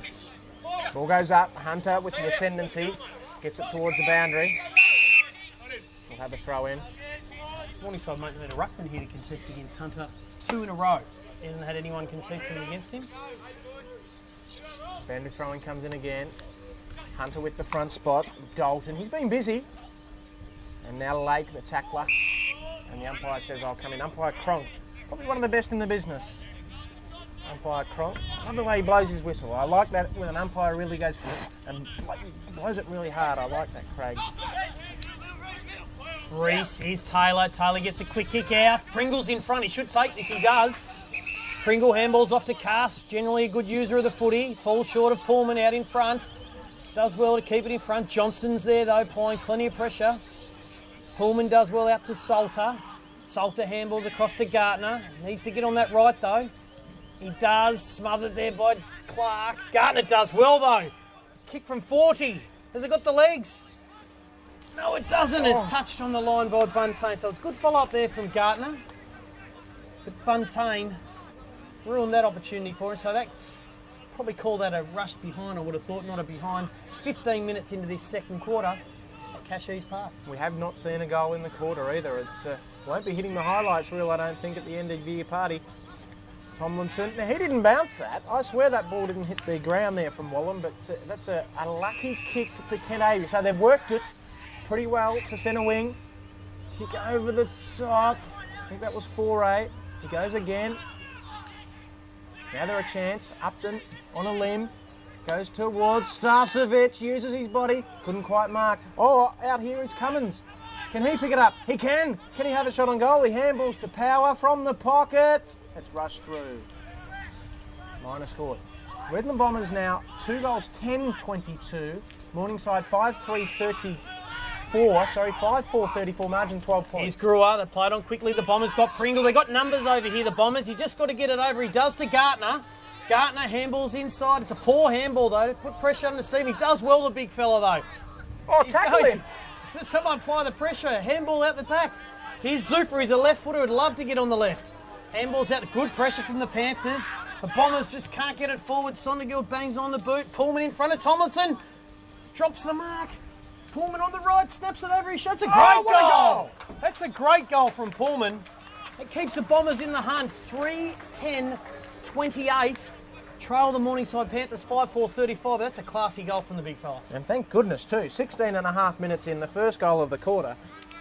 Ball goes up. Hunter with the ascendancy. Gets it towards the boundary. We'll have a throw in. Morningside might need a ruckman here to contest against Hunter. It's 2 in a row. He hasn't had anyone contesting against him. Boundary throwing comes in again. Hunter with the front spot. Dalton, he's been busy. And now Lake, the tackler. And the umpire says, I'll come in. Umpire Cronk, probably one of the best in the business. Umpire Cronk. Love the way he blows his whistle. I like that when an umpire really goes and blows it really hard. I like that, Craig. Reese, here's Taylor. Taylor gets a quick kick out. Pringle's in front. He should take this. He does. Pringle handballs off to Cass. Generally a good user of the footy. Falls short of Pullman out in front. Does well to keep it in front. Johnson's there though, applying plenty of pressure. Pullman does well out to Salter. Salter handballs across to Gartner. Needs to get on that right though. He does. Smothered there by Clark. Gartner does well though. Kick from 40. Has it got the legs? No, it doesn't. It's touched on the line by Buntain. So it's a good follow-up there from Gartner. But Buntain ruined that opportunity for him. So that's probably call that a rush behind, I would have thought, not a behind. 15 minutes into this second quarter at Cashees Park. We have not seen a goal in the quarter either. It won't be hitting the highlights reel, I don't think, at the end of the year party. Tomlinson. Now, he didn't bounce that. I swear that ball didn't hit the ground there from Wallen, but that's a lucky kick to Kent Avey. So they've worked it pretty well to centre wing. Kick over the top. I think that was 4-8. He goes again. Now they're a chance. Upton on a limb. Goes towards Starcevic. Uses his body. Couldn't quite mark. Oh, out here is Cummins. Can he pick it up? He can. Can he have a shot on goal? He handballs to Power from the pocket. It's rushed through. Minor scored. Redland Bombers now 2 goals, 10-22. Morningside 5-3-34. 5-4-34. Margin 12 points. Here's Brewer. They played on quickly. The Bombers got Pringle. They got numbers over here, the Bombers. He just got to get it over. He does to Gartner. Gartner handballs inside. It's a poor handball, though. Put pressure on the Steve. He does well, the big fella, though. Oh, tackle him. Someone apply the pressure. Handball out the back. Here's Zuffer. He's a left footer. Would love to get on the left. Handball's out. Good pressure from the Panthers. The Bombers just can't get it forward. Sondergill bangs on the boot. Pullman in front of Tomlinson. Drops the mark. Pullman on the right. Snaps it over his shot. It's a great goal. That's a great goal from Pullman. It keeps the Bombers in the hunt. 3-10-28. Trail the Morningside Panthers 5-4-35. That's a classy goal from the big fella. And thank goodness too. 16 and a half minutes in, the first goal of the quarter.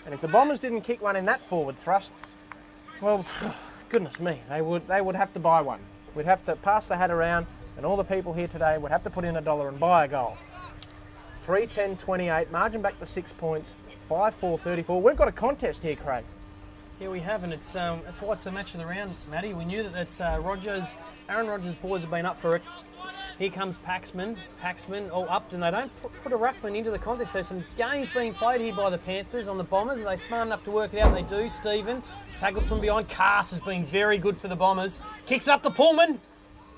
And if the Bombers didn't kick one in that forward thrust, well, goodness me, they would have to buy one. We'd have to pass the hat around, and all the people here today would have to put in $1 and buy a goal. 3-10-28, margin back to 6 points, 5-4-34. We've got a contest here, Craig. Yeah, we have, and it's why it's the match of the round, Matty. We knew that Aaron Rodgers' boys have been up for it. Here comes Paxman all up, and they don't put a ruckman into the contest. There's some games being played here by the Panthers on the Bombers. Are they smart enough to work it out? They do. Stephen, tackled from behind. Cass has been very good for the Bombers. Kicks it up to Pullman,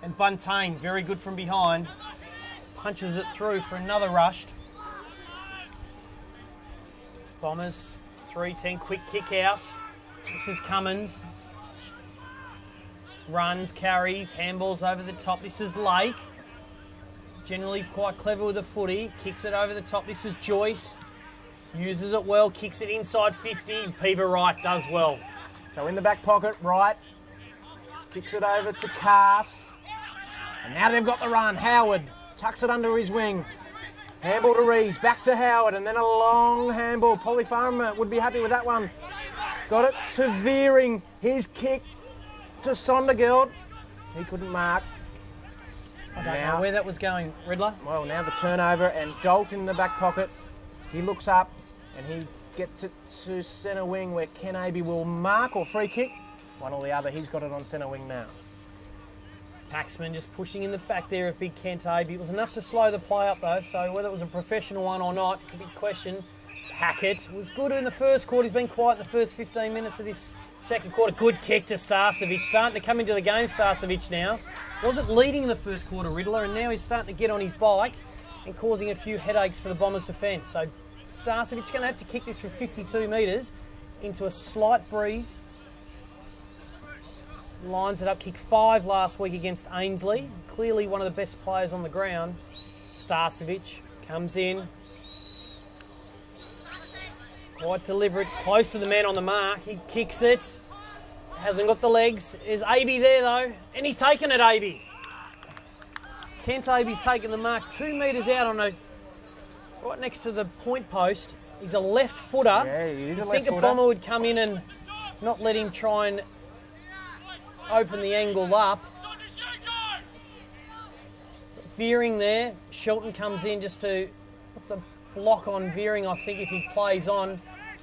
and Buntain, very good from behind. Punches it through for another rush. Bombers, 3-10, quick kick out. This is Cummins. Runs, carries, handballs over the top. This is Lake. Generally quite clever with the footy. Kicks it over the top. This is Joyce. Uses it well. Kicks it inside 50. Peever Wright does well. So in the back pocket, Wright. Kicks it over to Cass. And now they've got the run. Howard tucks it under his wing. Handball to Rees. Back to Howard. And then a long handball. Polly Farmer would be happy with that one. Got it to Veering. His kick to Sondergill. He couldn't mark. I don't know where that was going, Riddler. Well, now the turnover and Dolt in the back pocket. He looks up and he gets it to centre wing where Ken Avey will mark or free kick. One or the other. He's got it on centre wing now. Paxman just pushing in the back there of big Kent Avey. It was enough to slow the play up though, so whether it was a professional one or not could be questioned. Hackett was good in the first quarter. He's been quiet in the first 15 minutes of this second quarter. Good kick to Starcevic. Starting to come into the game, Starcevic now. Wasn't leading in the first quarter, Riddler, and now he's starting to get on his bike and causing a few headaches for the Bombers' defence. So Starcevic's going to have to kick this from 52 metres into a slight breeze. Lines it up. Kick 5 last week against Ainsley. Clearly one of the best players on the ground. Starcevic comes in. Quite deliberate, close to the man on the mark. He kicks it. Hasn't got the legs. There's Avey there though, and he's taken it, Avey. Kent Avey's taken the mark 2 metres out on right next to the point post. He's a left footer. Yeah, he is a left footer. I think a Bomber would come in and not let him try and open the angle up. Veering there. Shelton comes in just to put the block on Veering. I think if he plays on,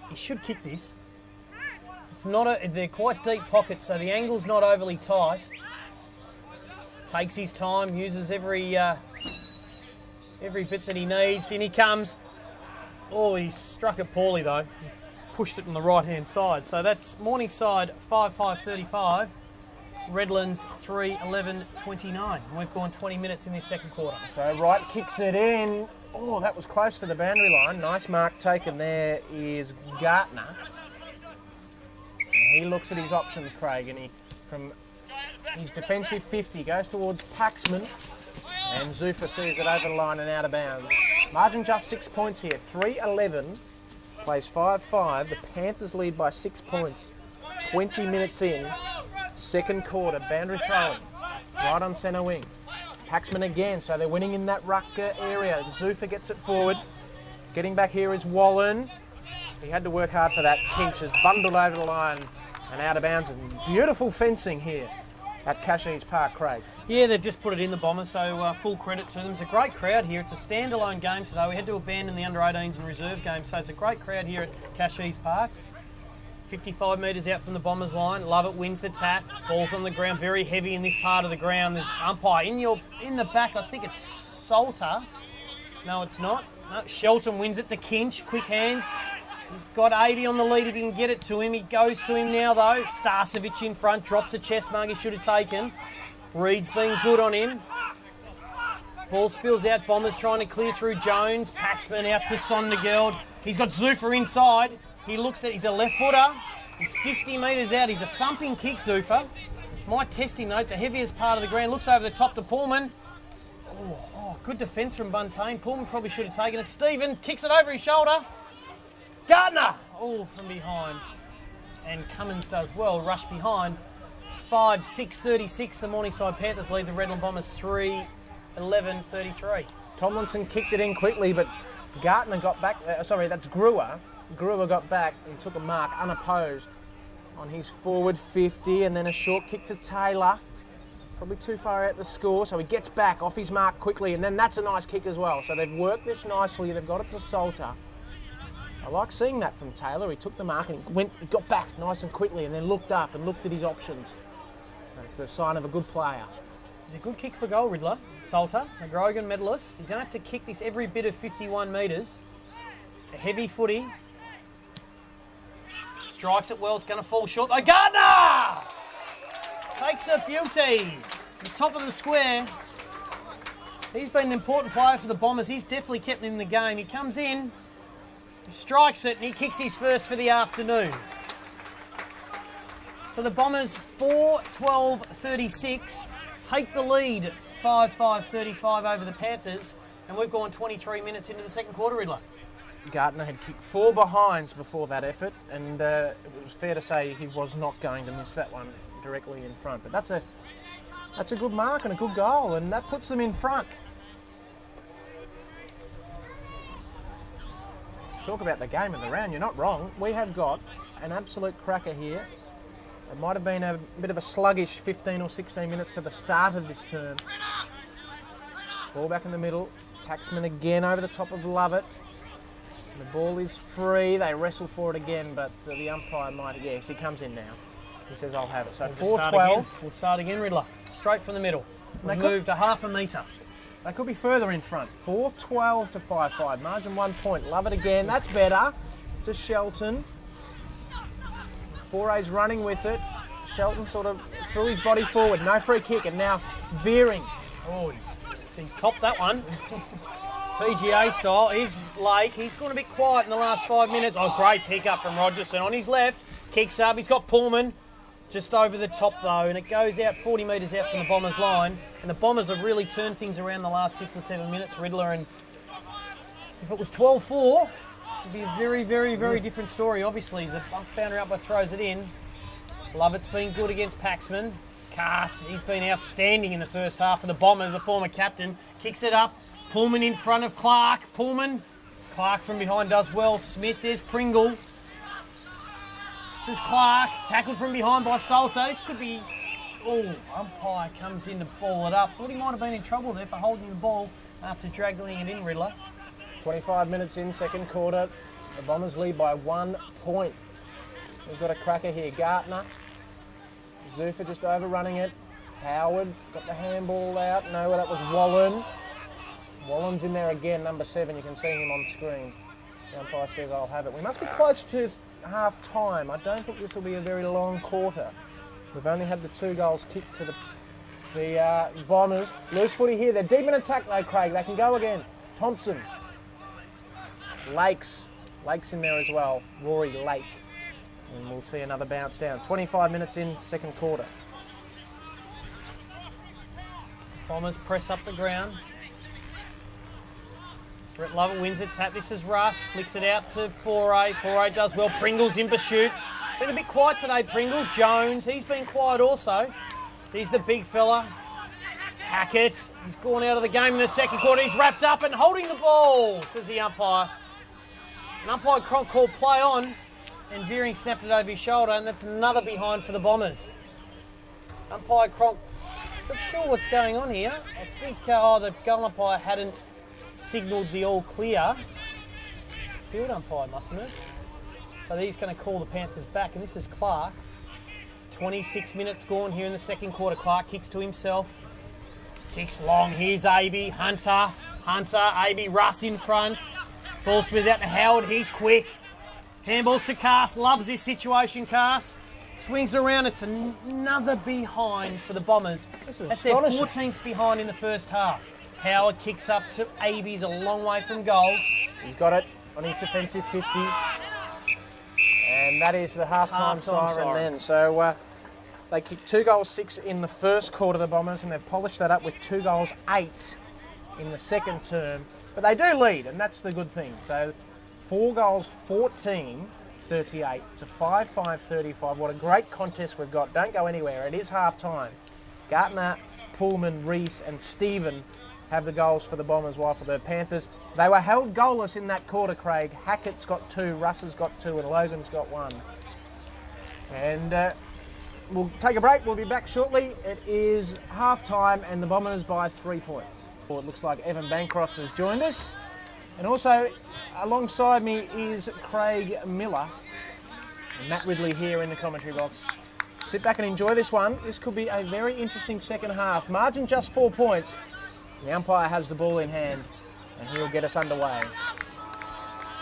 he should kick this. It's not they're quite deep pockets, so the angle's not overly tight. Takes his time, uses every bit that he needs. In he comes. Oh, he struck it poorly though. He pushed it on the right-hand side. So that's Morningside 5-5-35. Redlands 3-11-29. We've gone 20 minutes in this second quarter. So Wright kicks it in. Oh, that was close to the boundary line. Nice mark taken there is Gartner. He looks at his options, Craig, and he, from his defensive 50, goes towards Paxman, and Zuffer sees it over the line and out of bounds. Margin just 6 points here. 3-11, plays 5-5. The Panthers lead by 6 points. 20 minutes in. Second quarter, boundary throwing, right on centre wing. Paxman again, so they're winning in that ruck area. Zufa gets it forward. Getting back here is Wallen. He had to work hard for that. Kinch is bundled over the line and out of bounds. And beautiful fencing here at Cashees Park, Craig. Yeah, they've just put it in the Bombers, so full credit to them. It's a great crowd here. It's a standalone game today. We had to abandon the under-18s and reserve game, so it's a great crowd here at Cashees Park. 55 metres out from the Bombers line. Lovett wins the tap. Ball's on the ground, very heavy in this part of the ground. There's umpire in the back. I think it's Salter. No, it's not. No, Shelton wins it to Kinch. Quick hands. He's got 80 on the lead if he can get it to him. He goes to him now, though. Starcevic in front, drops a chest mark he should have taken. Reed's been good on him. Ball spills out. Bombers trying to clear through Jones. Paxman out to Sondergeld. He's got Zufa inside. He looks at, he's a left footer. He's 50 metres out. He's a thumping kick, Zufa. Might test him though. It's the heaviest part of the ground. Looks over the top to Pullman. Oh, good defence from Buntain. Pullman probably should have taken it. Stephen kicks it over his shoulder. Gardner. Oh, from behind. And Cummins does well. Rush behind. 5-6-36. The Morningside Panthers lead the Redland Bombers 3-11-33. Tomlinson kicked it in quickly, but Gardner got back. That's Brewer. Brewer got back and took a mark unopposed on his forward 50, and then a short kick to Taylor. Probably too far out the score, so he gets back off his mark quickly, and then that's a nice kick as well. So they've worked this nicely. They've got it to Salter. I like seeing that from Taylor. He took the mark and he got back nice and quickly, and then looked up and looked at his options. It's a sign of a good player. It's a good kick for goal, Riddler. Salter, the Grogan medalist. He's going to have to kick this every bit of 51 metres. A heavy footy. Strikes it well, it's going to fall short. Oh, Gardner! Takes a beauty. The top of the square. He's been an important player for the Bombers. He's definitely kept them in the game. He comes in, he strikes it, and he kicks his first for the afternoon. So the Bombers 4-12-36 take the lead 5-5-35 over the Panthers, and we've gone 23 minutes into the second quarter, Riddler. Gardner had kicked 4 behinds before that effort, and it was fair to say he was not going to miss that one directly in front. But that's a good mark and a good goal, and that puts them in front. Talk about the game of the round, you're not wrong. We have got an absolute cracker here. It might have been a bit of a sluggish 15 or 16 minutes to the start of this term. Ball back in the middle. Paxman again over the top of Lovett. The ball is free. They wrestle for it again, but the umpire might. Yes, he comes in now. He says, "I'll have it." So 4-12. We'll start again, Riddler. Straight from the middle. They moved a half a metre. They could be further in front. 4-12 to 5-5. Margin 1 point. Love it again. That's better. To Shelton. Foray's running with it. Shelton sort of threw his body forward. No free kick, and now veering. Oh, he's topped that one. PGA style. Here's Lake. He's gone a bit quiet in the last 5 minutes. Oh, great pick up from Rogerson on his left. Kicks up. He's got Pullman just over the top, though, and it goes out 40 metres out from the Bombers' line. And the Bombers have really turned things around the last 6 or 7 minutes, Riddler. And if it was 12-4, it'd be a very, very, very different story, obviously. As the boundary umpire throws it in. Lovett's been good against Paxman. Cass, he's been outstanding in the first half for the Bombers, a former captain. Kicks it up. Pullman in front of Clark. Clark from behind does well. Smith, there's Pringle. This is Clark, tackled from behind by Salter. This could be... Oh, umpire comes in to ball it up. Thought he might have been in trouble there for holding the ball after dragging it in, Riddler. 25 minutes in, second quarter. The Bombers lead by 1 point. We've got a cracker here. Gartner. Zufa just overrunning it. Howard got the handball out. No, that was Wallen. Wallen's in there again, number 7. You can see him on screen. The umpire says, "I'll have it." We must be close to half time. I don't think this will be a very long quarter. We've only had the 2 goals kicked to the Bombers. Loose footy here. They're deep in attack though, Craig. They can go again. Thompson. Lake's in there as well. Rory Lake. And we'll see another bounce down. 25 minutes in, second quarter. Bombers press up the ground. Brett Lovett wins the tap. This is Russ. Flicks it out to Foray. Foray does well. Pringle's in pursuit. Been a bit quiet today, Pringle. Jones, he's been quiet also. He's the big fella. Hackett, he's gone out of the game in the second quarter. He's wrapped up and holding the ball, says the umpire. And umpire Cronk called play on, and Veering snapped it over his shoulder, and that's another behind for the Bombers. Umpire Cronk, not sure what's going on here. I think the goal umpire hadn't signalled the all clear. Field umpire mustn't have. So he's going to call the Panthers back, and this is Clark. 26 minutes gone here in the second quarter. Clark kicks to himself. Kicks long. Here's Aby. Hunter, Aby, Russ in front. Ball spins out to Howard. He's quick. Handballs to Cass. Loves this situation, Cass. Swings around. It's another behind for the Bombers. This is That's their astonishing. 14th behind in the first half. Howard kicks up to Aby's a long way from goals. He's got it on his defensive 50. And that is the halftime siren then. So they kicked 2 goals 6 in the first quarter, the Bombers, and they've polished that up with 2 goals 8 in the second term. But they do lead, and that's the good thing. So 4 goals 14, 38 to 5-5, 35. What a great contest we've got. Don't go anywhere. It is halftime. Gartner, Pullman, Reese and Stephen have the goals for the Bombers, while for the Panthers, they were held goalless in that quarter, Craig. Hackett's got 2, Russ has got 2 and Logan's got 1. And we'll take a break. We'll be back shortly. It is half-time and the Bombers by 3 points. Well, it looks like Evan Bancroft has joined us. And also alongside me is Craig Miller and Matt Ridley here in the commentary box. Sit back and enjoy this one. This could be a very interesting second half. Margin just 4 points. The umpire has the ball in hand and he'll get us underway.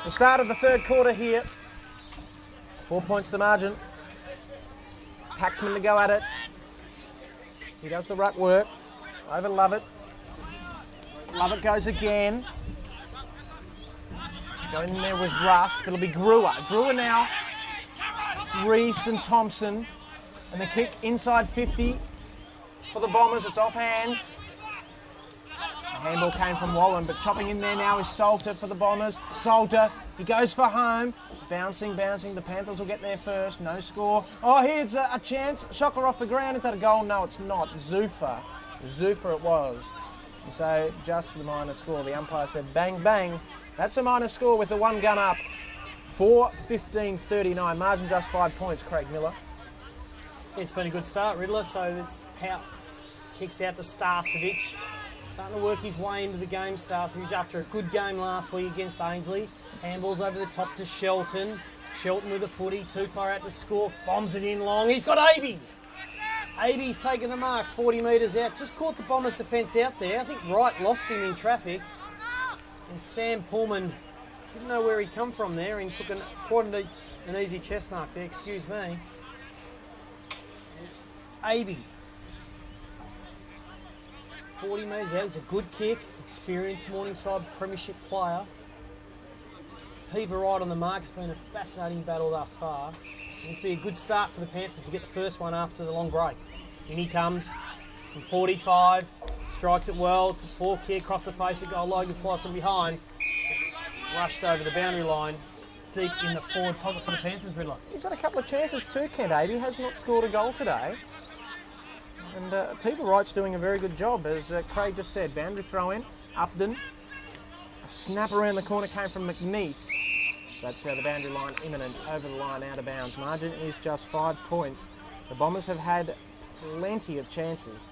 The start of the third quarter here. 4 points the margin. Paxman to go at it. He does the ruck work. Over Lovett. Lovett goes again. Going in there was Russ, but it'll be Brewer. Brewer now. Reese and Thompson. And the kick inside 50 for the Bombers. It's off hands. The handball came from Wallen, but chopping in there now is Salter for the Bombers. Salter, he goes for home. Bouncing. The Panthers will get there first. No score. Oh, here's a chance. Shocker off the ground. Is that a goal? No, it's not. Zuffa it was. And so just the minor score. The umpire said bang, bang. That's a minor score with the 1 gun up. 4-15-39. Margin just 5 points, Craig Miller. It's been a good start, Riddler. So it's Pout kicks out to Starcevic. Starting to work his way into the game, Starcevic, after a good game last week against Ainsley. Handballs over the top to Shelton. Shelton with a footy, too far out to score. Bombs it in long. He's got Aby. Aby's taken the mark, 40 metres out. Just caught the Bombers' defence out there. I think Wright lost him in traffic. And Sam Pullman didn't know where he come from there and took an easy chest mark there, excuse me. Aby. 40 metres out. It's a good kick. Experienced Morningside premiership player. Pever right on the mark. It's been a fascinating battle thus far. It's been a good start for the Panthers to get the first one after the long break. In he comes from 45. Strikes it well. It's a poor kick across the face of goal. Logan flies from behind. It's rushed over the boundary line. Deep in the forward pocket for the Panthers, Riddler. He's had a couple of chances too, Kent Aby. Has not scored a goal today. And People Wright's doing a very good job, as Craig just said. Boundary throw in, Upton. A snap around the corner came from McNeese. But the boundary line imminent, over the line, out of bounds. Margin is just 5 points. The Bombers have had plenty of chances.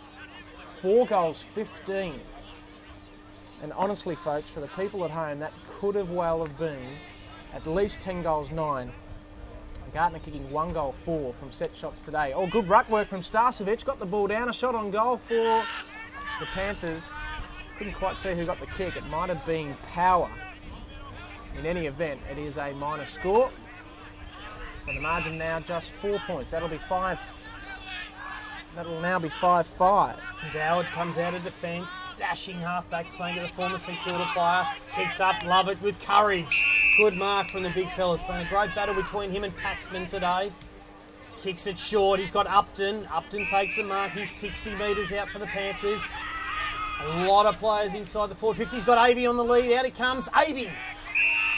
4 goals, 15. And honestly, folks, for the people at home, that could have well have been at least 10 goals, 9. Gartner kicking 1 goal, 4 from set shots today. Oh, good ruck work from Starcevic. Got the ball down. A shot on goal for the Panthers. Couldn't quite see who got the kick. It might have been Power. In any event, it is a minor score. So the margin now just 4 points. That'll be 5. That'll now be 5-5. As Howard comes out of defence, dashing half-back flank of the former St Kilda player. Kicks up, Lovett with courage. Good mark from the big fella. It's been a great battle between him and Paxman today. Kicks it short. He's got Upton. Upton takes the mark. He's 60 metres out for the Panthers. A lot of players inside the 450. He's got Aby on the lead. Out he comes. Aby.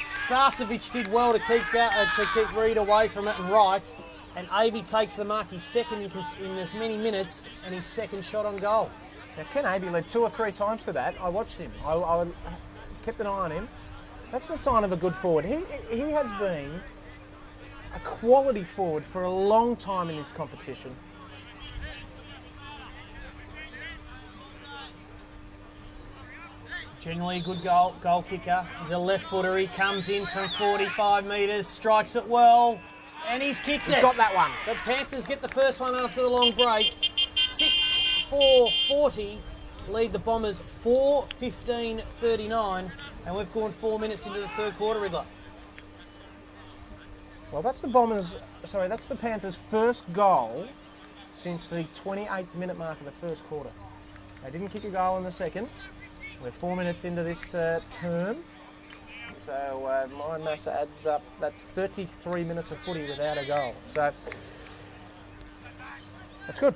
Starcevic did well to keep Reed away from it and right. And Avey takes the mark. He's second in as many minutes, and his second shot on goal. Now, Ken Avey led 2 or 3 times to that. I watched him. I kept an eye on him. That's the sign of a good forward. He has been a quality forward for a long time in this competition. Generally a good goal kicker. He's a left footer. He comes in from 45 metres, strikes it well, and he's kicked it. Got that one. The Panthers get the first one after the long break. 6-4-40, lead the Bombers 4-15-39, and we've gone 4 minutes into the third quarter, Riddler. Well, that's the Panthers' first goal since the 28th minute mark of the first quarter. They didn't kick a goal in the second. We're 4 minutes into this term. So my mass adds up. That's 33 minutes of footy without a goal. So that's good.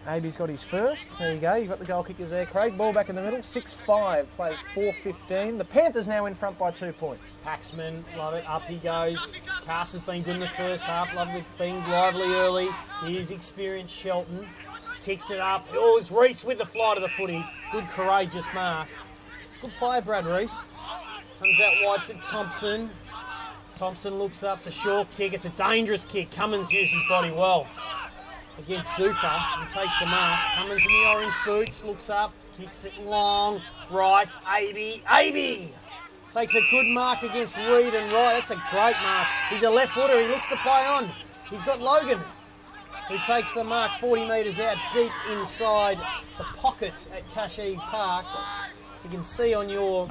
Avey's got his first. There you go. You've got the goal kickers there. Craig, ball back in the middle. 6-5, plays 4-15. The Panthers now in front by 2 points. Paxman, love it. Up he goes. Cass has been good in the first half. Love it being lively early. Here's experienced Shelton. Kicks it up. Oh, it's Reese with the fly to the footy. Good, courageous mark. It's a good player, Brad Reese. Comes out wide to Thompson. Thompson looks up. It's a short kick. It's a dangerous kick. Cummins used his body well against Zufa and takes the mark. Cummins in the orange boots. Looks up. Kicks it long. Right. Avey. Takes a good mark against Reed and Wright. That's a great mark. He's a left footer. He looks to play on. He's got Logan. He takes the mark 40 metres out, deep inside the pockets at Cashies Park. So you can see on your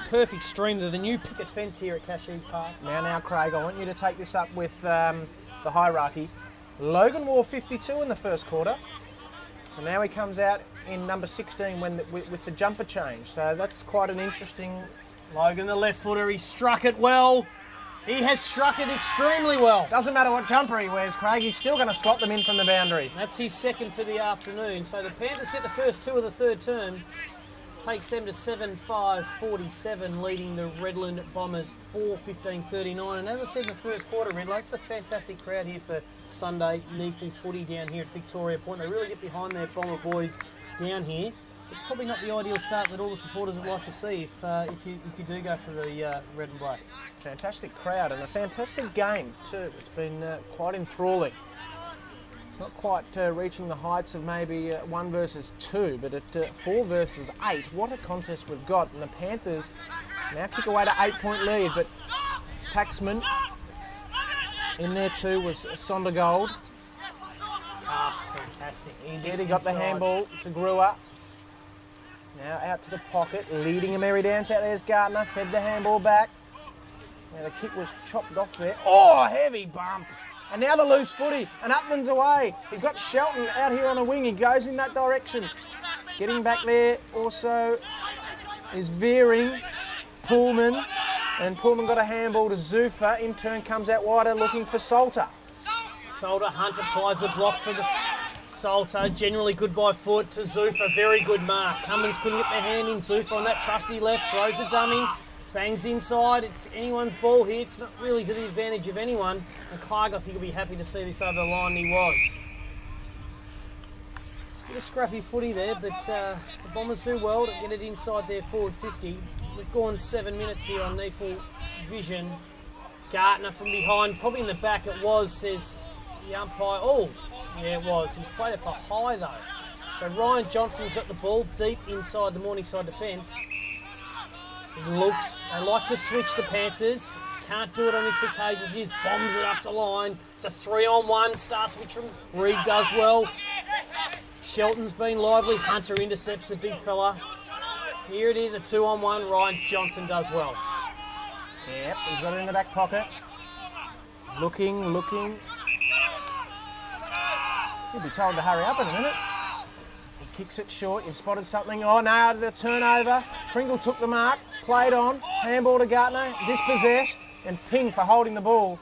perfect stream the new picket fence here at Cashies Park. Now, Craig, I want you to take this up with the hierarchy. Logan wore 52 in the first quarter, and now he comes out in number 16 with the jumper change. So that's quite an interesting... Logan, the left footer, he struck it well. He has struck it extremely well. Doesn't matter what jumper he wears, Craig, he's still going to slot them in from the boundary. That's his second for the afternoon. So the Panthers get the first 2 of the third term. Takes them to 7-5-47, leading the Redland Bombers 4-15-39. And as I said in the first quarter, Redland, it's a fantastic crowd here for Sunday NEAFL footy down here at Victoria Point. They really get behind their Bomber boys down here. But probably not the ideal start that all the supporters would like to see if you do go for the red and black. Fantastic crowd and a fantastic game too. It's been quite enthralling. Not quite reaching the heights of maybe 1 versus 2, but at 4 versus 8, what a contest we've got. And the Panthers now kick away to 8-point lead, but Paxman in there too was Sondergold. Cass, fantastic. He got the handball to Brewer. Now out to the pocket, leading a merry dance out there's Gardner, fed the handball back. Now the kick was chopped off there. Oh, heavy bump. And now the loose footy, and Upman's away. He's got Shelton out here on a wing. He goes in that direction. Getting back there also is veering Pullman. And Pullman got a handball to Zufa. In turn comes out wider looking for Salter. Salter, Hunt applies the block for the Salter. Generally good by foot to Zufa. Very good mark. Cummins couldn't get their hand in. Zufa on that trusty left. Throws the dummy. Bangs inside. It's anyone's ball here. It's not really to the advantage of anyone. And Clark, I think, will be happy to see this over the line. He was. It's a bit of scrappy footy there, but the Bombers do well to get it inside their forward 50. We've gone 7 minutes here on NEAFL Vision. Gartner from behind, probably in the back it was, says the umpire. Oh, yeah, it was. He's played it for high, though. So Ryan Johnson's got the ball deep inside the Morningside defence. He looks, they like to switch the Panthers. Can't do it on this occasion. He just bombs it up the line. It's a 3-on-1. Star switch from Reed does well. Shelton's been lively. Hunter intercepts the big fella. Here it is, a 2-on-1. Ryan Johnson does well. Yep, he's got it in the back pocket. Looking. He'll be told to hurry up in a minute. He kicks it short. You've spotted something. Oh, no, the turnover. Pringle took the mark. Played on. Handball to Gartner. Dispossessed. And ping for holding the ball.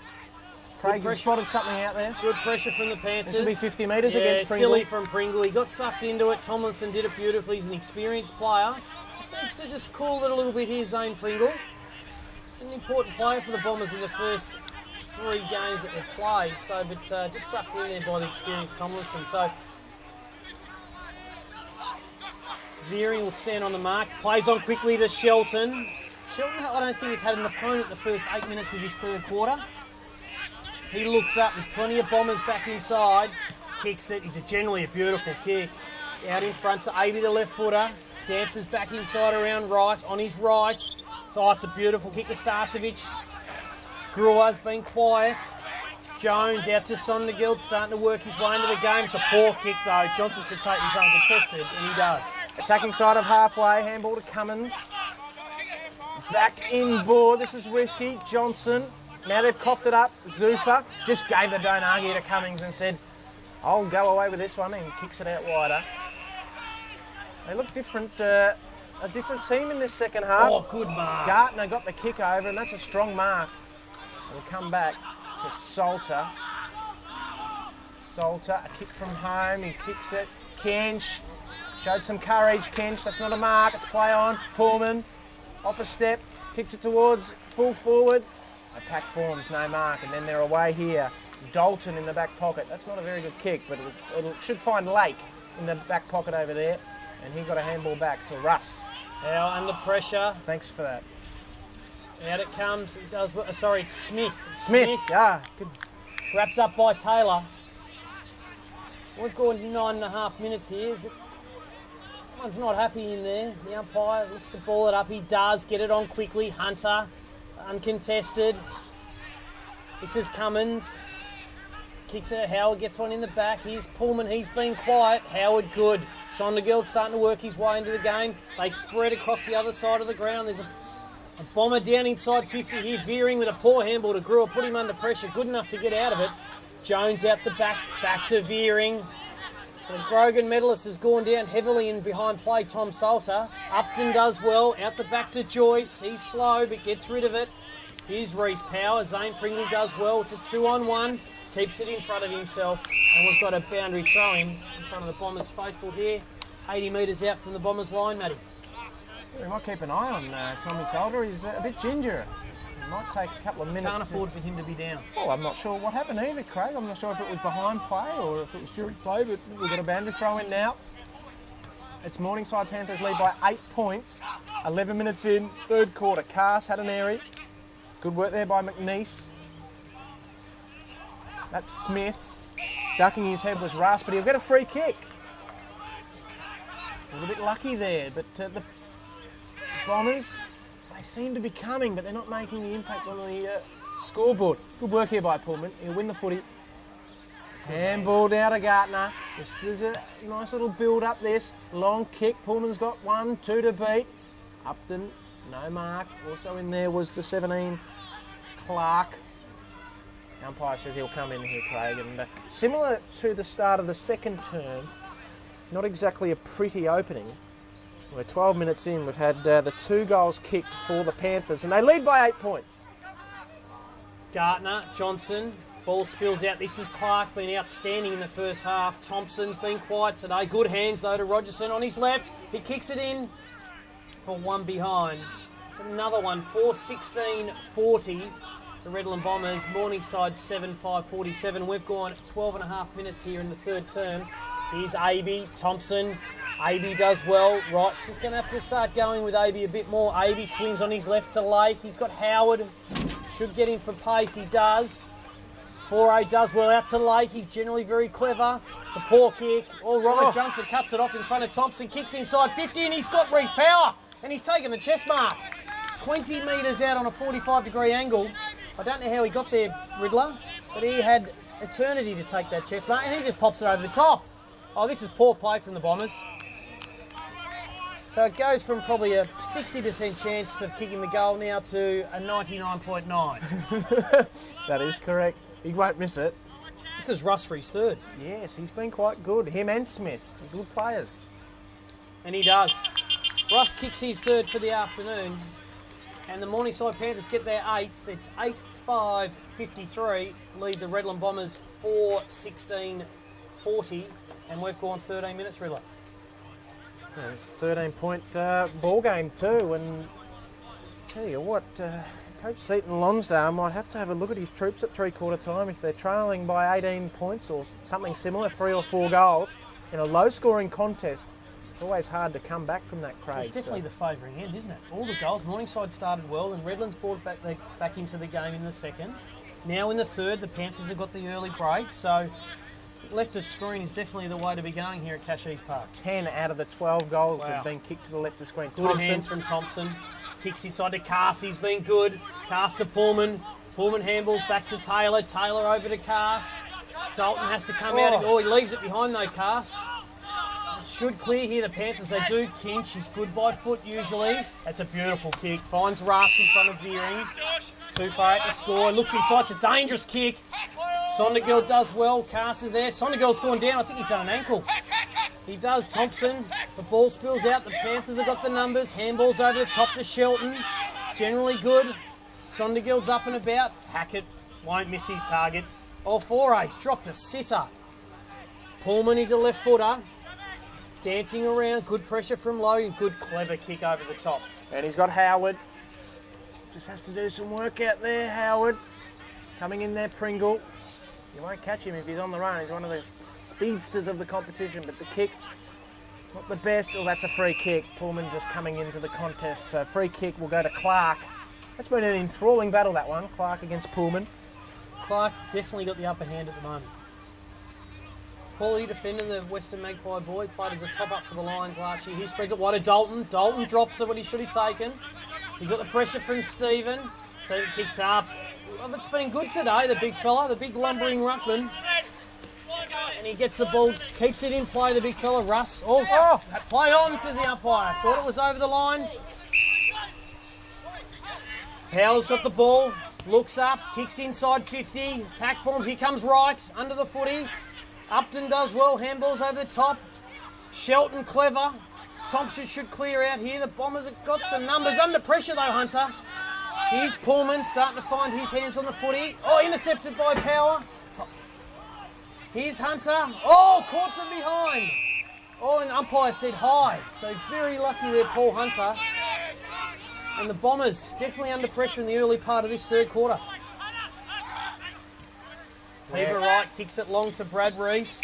Craig, you've spotted something out there. Good pressure from the Panthers. This will be 50 metres against Pringle. Silly from Pringle. He got sucked into it. Tomlinson did it beautifully. He's an experienced player. Just needs to just cool it a little bit here, Zane Pringle. An important player for the Bombers in the first 3 games that they've played, so but just sucked in there by the experienced Tomlinson. So Veering will stand on the mark, plays on quickly to Shelton. Shelton, I don't think, has had an opponent the first 8 minutes of his third quarter. He looks up, there's plenty of Bombers back inside, kicks it, it's generally a beautiful kick. Out in front to Avey, the left footer, dances back inside around right, on his right. Oh, it's a beautiful kick to Starcevic. Gruer's been quiet. Jones out to Sondergild, starting to work his way into the game. It's a poor kick though. Johnson should take this uncontested, and he does. Attacking side of halfway, handball to Cummins. Back inboard, this is risky. Johnson, now they've coughed it up. Zufa just gave the don't argue to Cummings and said, I'll go away with this one, and kicks it out wider. They look different, a different team in this second half. Oh, good mark. Gartner got the kick over, and that's a strong mark. We'll come back to Salter. Salter, a kick from home, he kicks it. Kench, showed some courage, Kench, that's not a mark, it's play on. Pullman, off a step, kicks it towards full forward. A pack forms, no mark, and then they're away here. Dalton in the back pocket, that's not a very good kick, but it should find Lake in the back pocket over there. And he got a handball back to Russ. Now under pressure. Thanks for that. Out it comes. It does. Sorry, it's Smith. Smith. Yeah, good. Wrapped up by Taylor. We've gone 9.5 minutes here. Someone's not happy in there. The umpire looks to ball it up. He does get it on quickly. Hunter, uncontested. This is Cummins. Kicks it at Howard, gets one in the back. Here's Pullman, he's been quiet. Howard good. Sondergild starting to work his way into the game. They spread across the other side of the ground. There's a Bomber down inside 50 here. Veering with a poor handball to Gruer. Put him under pressure. Good enough to get out of it. Jones out the back. Back to Veering. So the Grogan medalist has gone down heavily in behind play. Tom Salter. Upton does well. Out the back to Joyce. He's slow but gets rid of it. Here's Reece Power. Zane Pringle does well. It's a 2-on-1. Keeps it in front of himself, and we've got a boundary throw-in in front of the Bombers faithful here. 80 metres out from the Bombers line, Matty. We might keep an eye on Tommy Salter. He's a bit ginger. It might take a couple of minutes. Can't afford for him to be down. Well, I'm not sure what happened either, Craig. I'm not sure if it was behind play or if it was during play, but we've got a boundary throw-in now. It's Morningside Panthers lead by 8 points. 11 minutes in, third quarter. Cass had an airy. Good work there by McNeese. That's Smith. Ducking his head was Russ, but he'll get a free kick. A little bit lucky there, but the Bombers, they seem to be coming, but they're not making the impact on the scoreboard. Good work here by Pullman. He'll win the footy. Handball down to Gartner. This is a nice little build up this. Long kick. Pullman's got 1, 2 to beat. Upton, no mark. Also in there was the 17, Clark. The umpire says he'll come in here, Craig, and similar to the start of the second term, not exactly a pretty opening. We're 12 minutes in, we've had the 2 goals kicked for the Panthers, and they lead by 8 points. Gartner, Johnson, ball spills out. This is Clark, been outstanding in the first half. Thompson's been quiet today. Good hands, though, to Rogerson on his left. He kicks it in for one behind. It's another one, 4:16:40. The Redland Bombers, Morningside 7:5:47. We've gone 12.5 minutes here in the third term. Here's Abey, Thompson. Abey does well. Wright's just going to have to start going with Abey a bit more. Abey swings on his left to Lake. He's got Howard. Should get him for pace. He does. 4A does well out to Lake. He's generally very clever. It's a poor kick. Oh, Robert Johnson cuts it off in front of Thompson. Kicks inside 50 and he's got Reece Power. And he's taken the chest mark. 20 metres out on a 45-degree angle. I don't know how he got there, Riddler, but he had eternity to take that chest mark, and he just pops it over the top. Oh, this is poor play from the Bombers. So it goes from probably a 60% chance of kicking the goal now to a 99.9. That is correct. He won't miss it. This is Russ for his third. Yes, he's been quite good. Him and Smith, good players. And he does. Russ kicks his third for the afternoon. And the Morningside Panthers get their 8th. It's 8:5:53. Lead the Redland Bombers 4:16:40. And we've gone 13 minutes, Riddler. Yeah, it's a 13-point ball game too. And tell you what, Coach Seaton Lonsdale might have to have a look at his troops at three-quarter time. If they're trailing by 18 points or something similar, 3 or 4 goals, in a low-scoring contest, it's always hard to come back from that, Craig. It's definitely the favouring end, isn't it? All the goals. Morningside started well, and Redland's brought back into the game in the second. Now in the third, the Panthers have got the early break, so left of screen is definitely the way to be going here at Cashies Park. 10 out of the 12 goals have been kicked to the left of screen. Good hands from Thompson. Kicks inside to Cass, he's been good. Cass to Pullman. Pullman handballs back to Taylor. Taylor over to Cass. Dalton has to come out. He leaves it behind though, Cass. Should clear here, the Panthers. They do kinch. He's good by foot usually. That's a beautiful kick. Finds Russ in front of Veering. Too far out to score. Looks inside. It's a dangerous kick. Sondergaard does well. Cass is there. Sondergaard's gone down. I think he's done an ankle. He does. Thompson. The ball spills out. The Panthers have got the numbers. Handballs over the top to Shelton. Generally good. Sondergaard's up and about. Hackett won't miss his target. Oh, 4-ace. Dropped a sitter. Pullman is a left footer. Dancing around. Good pressure from low and good clever kick over the top. And he's got Howard. Just has to do some work out there, Howard. Coming in there, Pringle. You won't catch him if he's on the run. He's one of the speedsters of the competition, but the kick, not the best. Oh, that's a free kick. Pullman just coming into the contest. So free kick will go to Clark. That's been an enthralling battle, that one. Clark against Pullman. Clark definitely got the upper hand at the moment. Quality defender, the Western Magpie boy. Played as a top-up for the Lions last year. He spreads it wide to Dalton. Dalton drops it when he should have taken. He's got the pressure from Stephen. Stephen kicks up. Well, it's been good today, the big fella, the big lumbering ruckman. And he gets the ball, keeps it in play, the big fella, Russ. Oh, play on, says the umpire. Thought it was over the line. Powell's got the ball, looks up, kicks inside 50. Pack forms, here comes Wright, under the footy. Upton does well, handballs over the top. Shelton clever. Thompson should clear out here. The Bombers have got some numbers. Under pressure though, Hunter. Here's Pullman starting to find his hands on the footy. Oh, intercepted by Power. Here's Hunter. Oh, caught from behind. Oh, and the umpire said high. So very lucky there, Paul Hunter. And the Bombers definitely under pressure in the early part of this third quarter. Peter Wright kicks it long to Brad Reese.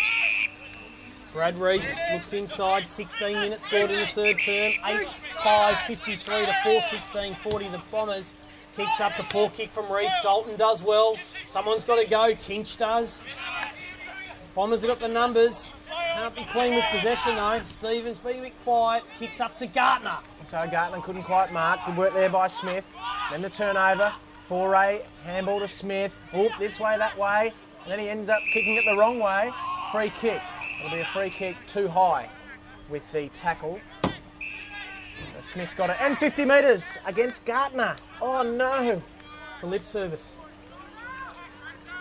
Brad Reese looks inside, 16 minutes scored in the third term, 8-5-53 to 4-16-40. The Bombers kicks up to poor kick from Reese. Dalton does well. Someone's got to go. Kinch does. Bombers have got the numbers. Can't be clean with possession though. Stevens being a bit quiet. Kicks up to Gartner. So Gartner couldn't quite mark. Good work there by Smith. Then the turnover. Foray, handball to Smith. Oop, this way, that way. And then he ends up kicking it the wrong way. Free kick. It'll be a free kick too high with the tackle. So Smith's got it. And 50 metres against Gartner. Oh no. The lip service.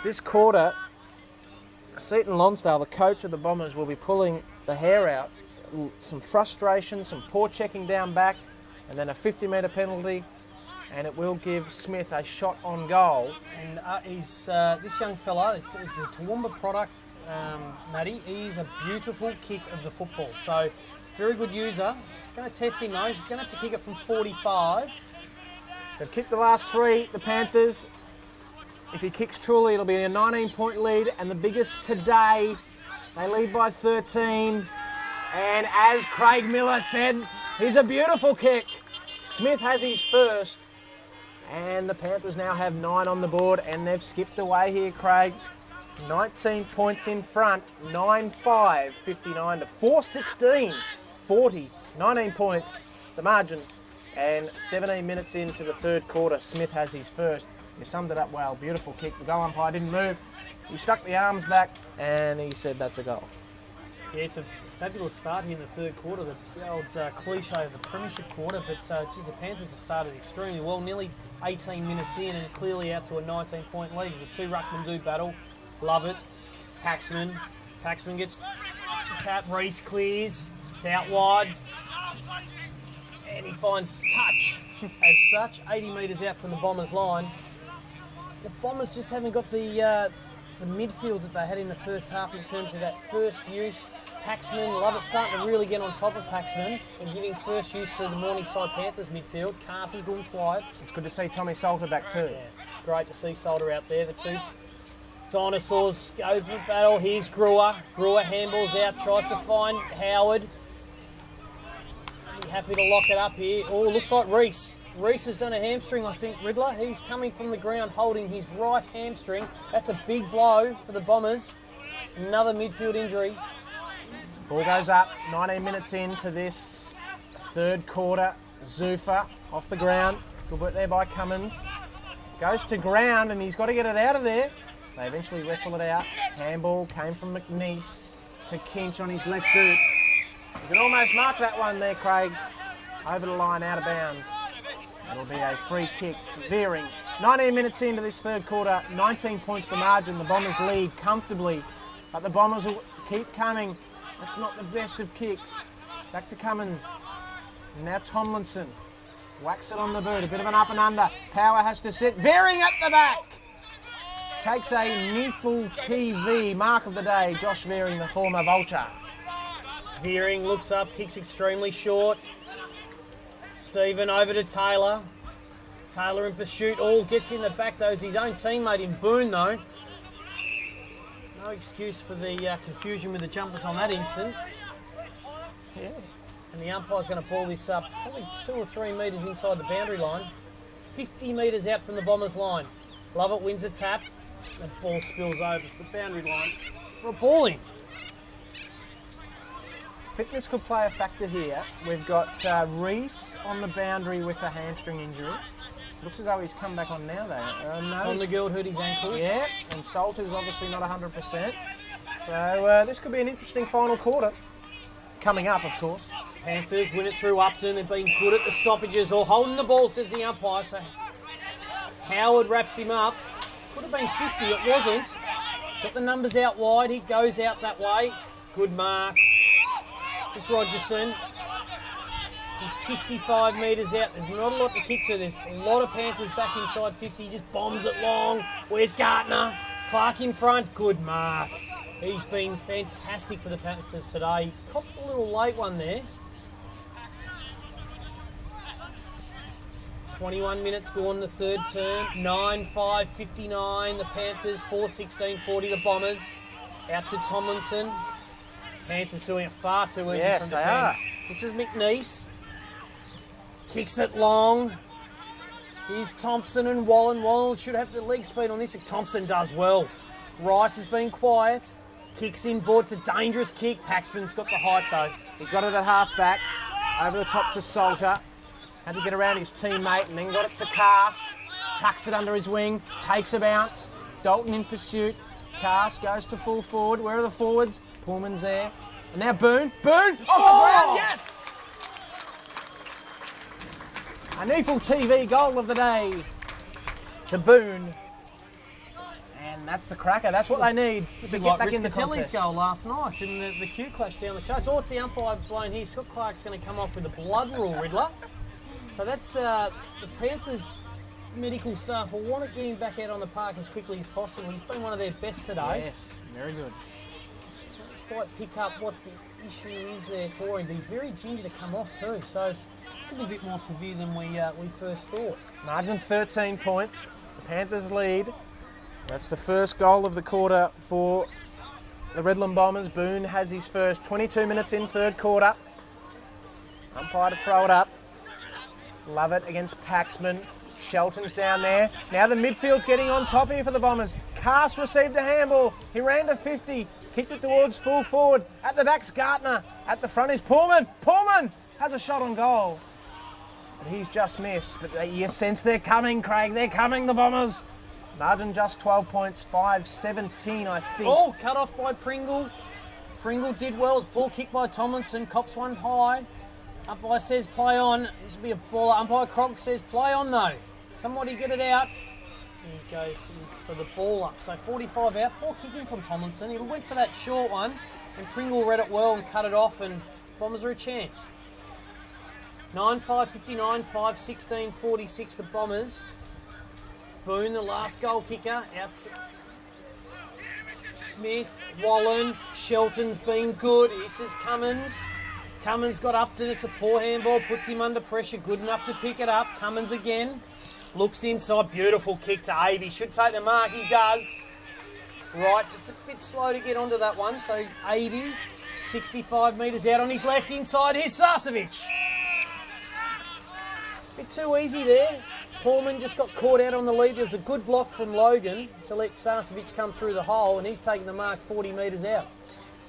This quarter, Seaton Lonsdale, the coach of the Bombers, will be pulling the hair out. Some frustration, some poor checking down back, and then a 50-metre penalty. And it will give Smith a shot on goal. And he's this young fella, it's a Toowoomba product, Matty. He's a beautiful kick of the football. So, very good user. He's going to test him though. He's going to have to kick it from 45. They've kicked the last three, the Panthers. If he kicks truly, it'll be a 19-point lead, and the biggest today. They lead by 13. And as Craig Miller said, he's a beautiful kick. Smith has his first. And the Panthers now have 9 on the board, and they've skipped away here, Craig. 19 points in front, 9-5, 59 to 4-16, 40, 19 points, the margin. And 17 minutes into the third quarter, Smith has his first. You summed it up well, beautiful kick. The goal umpire didn't move. He stuck the arms back, and he said that's a goal. Yeah, it's a fabulous start here in the third quarter, the old cliche of the premiership quarter, but geez, the Panthers have started extremely well, nearly 18 minutes in and clearly out to a 19-point lead. The two ruckmen do battle, love it. Paxman gets tap, Reese clears, it's out wide, and he finds touch as such, 80 metres out from the Bombers' line. The Bombers just haven't got the midfield that they had in the first half in terms of that first use. Paxman, Lovett starting to really get on top of Paxman and giving first use to the Morningside Panthers midfield. Cars has gone quiet. It's good to see Tommy Salter back too. Yeah, great to see Salter out there. The two dinosaurs go for battle. Here's Brewer. Brewer handballs out, tries to find Howard. Be happy to lock it up here. Oh, looks like Reese. Reese has done a hamstring, I think, Riddler. He's coming from the ground holding his right hamstring. That's a big blow for the Bombers. Another midfield injury. Ball goes up, 19 minutes into this third quarter. Zufa off the ground. Good work there by Cummins. Goes to ground and he's got to get it out of there. They eventually wrestle it out. Handball came from McNeese to Kinch on his left boot. You can almost mark that one there, Craig. Over the line, out of bounds. It'll be a free kick to Veering. 19 minutes into this third quarter, 19 points to margin. The Bombers lead comfortably, but the Bombers will keep coming. That's not the best of kicks. Back to Cummins. Now Tomlinson. Whacks it on the boot. A bit of an up and under. Power has to sit. Veering at the back. Takes a NEAFL TV mark of the day. Josh Veering, the former Vulture. Veering looks up, kicks extremely short. Stephen over to Taylor. Taylor in pursuit. All gets in the back, though. It's his own teammate in Boone, though. No excuse for the confusion with the jumpers on that instant. Yeah. And the umpire's going to pull this up probably 2 or 3 metres inside the boundary line. 50 metres out from the Bombers' line. Lovett wins the tap. The ball spills over the boundary line for a ball in. Fitness could play a factor here. We've got Reese on the boundary with a hamstring injury. Looks as though he's come back on now, though. Sondergaard hurt his ankle. Yeah, and Salter's obviously not 100%. So this could be an interesting final quarter. Coming up, of course. Panthers win it through Upton. They've been good at the stoppages or holding the ball, says the umpire. So Howard wraps him up. Could have been 50, it wasn't. Got the numbers out wide. He goes out that way. Good mark. This is Rogerson. He's 55 metres out. There's not a lot to kick to. There's a lot of Panthers back inside 50. He just bombs it long. Where's Gartner? Clark in front. Good mark. He's been fantastic for the Panthers today. Copped a little late one there. 21 minutes gone the third term. 9-5, 59. The Panthers, 4-16, 40 the Bombers. Out to Tomlinson. Panthers doing it far too easy from defence. This is McNeese. Kicks it long. Here's Thompson and Wallen. Wallen should have the leg speed on this. Thompson does well. Wright has been quiet. Kicks in board. It's a dangerous kick. Paxman's got the height though. He's got it at half back. Over the top to Salter. Had to get around his teammate and then got it to Cass. Tucks it under his wing. Takes a bounce. Dalton in pursuit. Cass goes to full forward. Where are the forwards? Pullman's there. And now Boone. Boone! Off the ground! Yes! A NEAFL TV goal of the day to Boone. And that's a cracker. That's what they need to get back in the contest. goal last night in the Q clash down the coast. Oh, it's the umpire blown here. Scott Clark's going to come off with a blood rule, Riddler. So that's the Panthers medical staff will want to get him back out on the park as quickly as possible. He's been one of their best today. Yes, very good. Can't quite pick up what the issue is there for him, but he's very ginger to come off too. So it's going to be a bit more severe than we first thought. Margin 13 points. The Panthers lead. That's the first goal of the quarter for the Redland Bombers. Boone has his first. 22 minutes in third quarter. Umpire to throw it up. Lovett against Paxman. Shelton's down there. Now the midfield's getting on top here for the Bombers. Cass received a handball. He ran to 50. Kicked it towards full forward. At the back's Gartner. At the front is Pullman. Pullman has a shot on goal. But he's just missed. But you sense they're coming, Craig. They're coming, the Bombers. Margin just 12 points. 5-17, I think. Oh, cut off by Pringle. Pringle did well. It's ball kicked by Tomlinson. Cops one high. Umpire says play on. This will be a ball. Umpire Krog says play on though. Somebody get it out. He goes for the ball up. So 45 out. Ball kicking from Tomlinson. He went for that short one. And Pringle read it well and cut it off. And Bombers are a chance. 9-5, 59, 5-16, 46 the Bombers. Boone, the last goal kicker. Out. Smith, Wallen, Shelton's been good. This is Cummins. Cummins got Upton. It's a poor handball. Puts him under pressure. Good enough to pick it up. Cummins again. Looks inside. Beautiful kick to Avey. Should take the mark. He does. Right, just a bit slow to get onto that one. So Avey, 65 metres out on his left inside. Here's Sarcevic. Bit too easy there. Pullman just got caught out on the lead. There was a good block from Logan to let Starcevic come through the hole, and he's taking the mark 40 metres out.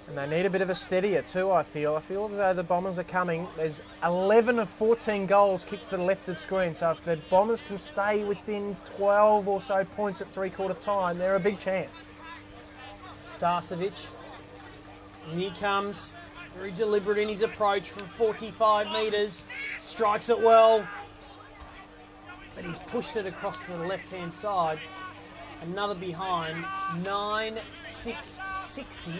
And they need a bit of a steadier too, I feel. I feel as though the Bombers are coming. There's 11 of 14 goals kicked to the left of screen, so if the Bombers can stay within 12 or so points at three-quarter time, they're a big chance. Starcevic, in he comes. Very deliberate in his approach from 45 metres. Strikes it well. But he's pushed it across to the left-hand side. Another behind, 9-6-60 to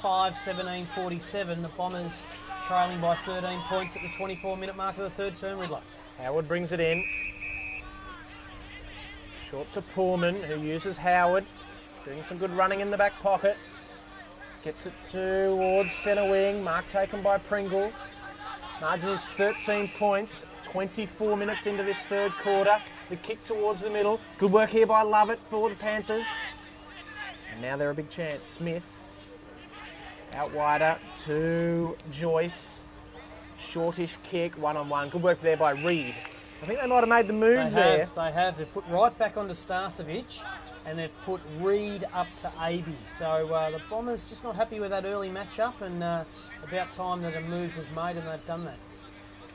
5-17-47. The Bombers trailing by 13 points at the 24-minute mark of the third term, Riddler. Howard brings it in. Short to Pullman, who uses Howard. Doing some good running in the back pocket. Gets it towards centre wing. Mark taken by Pringle. Margin is 13 points. 24 minutes into this third quarter. The kick towards the middle. Good work here by Lovett for the Panthers. And now they're a big chance. Smith out wider to Joyce. Shortish kick, one-on-one. Good work there by Reed. I think they might have made the move there. They have. They've put right back onto Starcevic, and they've put Reed up to Avey. So the Bombers just not happy with that early matchup, and about time that a move was made, and they've done that.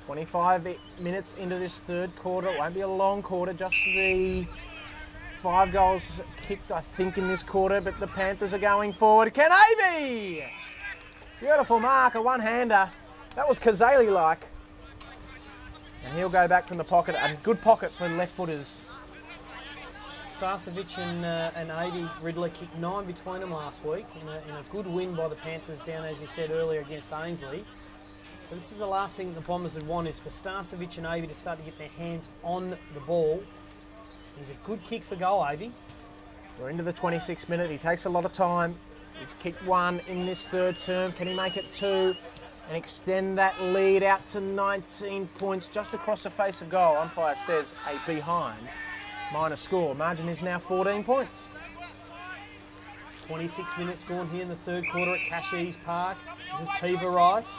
25 minutes into this third quarter. It won't be a long quarter, just the 5 goals kicked, I think, in this quarter, but the Panthers are going forward. Can Avey! Beautiful mark, a one-hander. That was Kazali-like. And he'll go back from the pocket. A good pocket for left-footers. Starcevic and Avey, Riddler kicked 9 between them last week in a good win by the Panthers down, as you said earlier, against Ainsley. So this is the last thing the Bombers would want, is for Starcevic and Avey to start to get their hands on the ball. He's a good kick for goal, Avey. We're into the 26th minute. He takes a lot of time. He's kicked 1 in this third term. Can he make it 2 and extend that lead out to 19 points just across the face of goal? Umpire says a behind. Minor score. Margin is now 14 points. 26 minutes gone here in the third quarter at Cashies Park. This is Peaver right.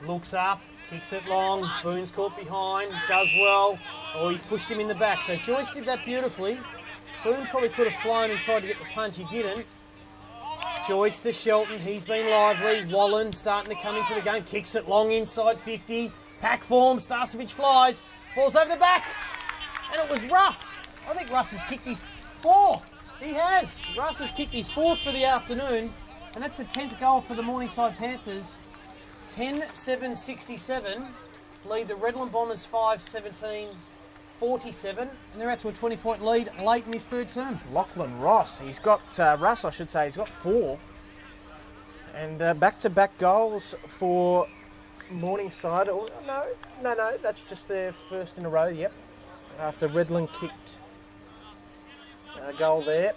Looks up, kicks it long. Boone's caught behind, does well. Oh, he's pushed him in the back. So Joyce did that beautifully. Boone probably could have flown and tried to get the punch. He didn't. Joyce to Shelton. He's been lively. Wallen starting to come into the game. Kicks it long inside 50. Pack form. Starcevic flies. Falls over the back. And it was Russ. I think Russ has kicked his 4th. He has. Russ has kicked his 4th for the afternoon. And that's the 10th goal for the Morningside Panthers. 10-7-67. Lead the Redland Bombers 5-17-47. And they're out to a 20-point lead late in this third term. Lachlan Ross. He's got, Russ I should say, he's got 4. And back-to-back goals for Morningside. Oh, no, that's just their first in a row, yep. After Redland kicked a goal there.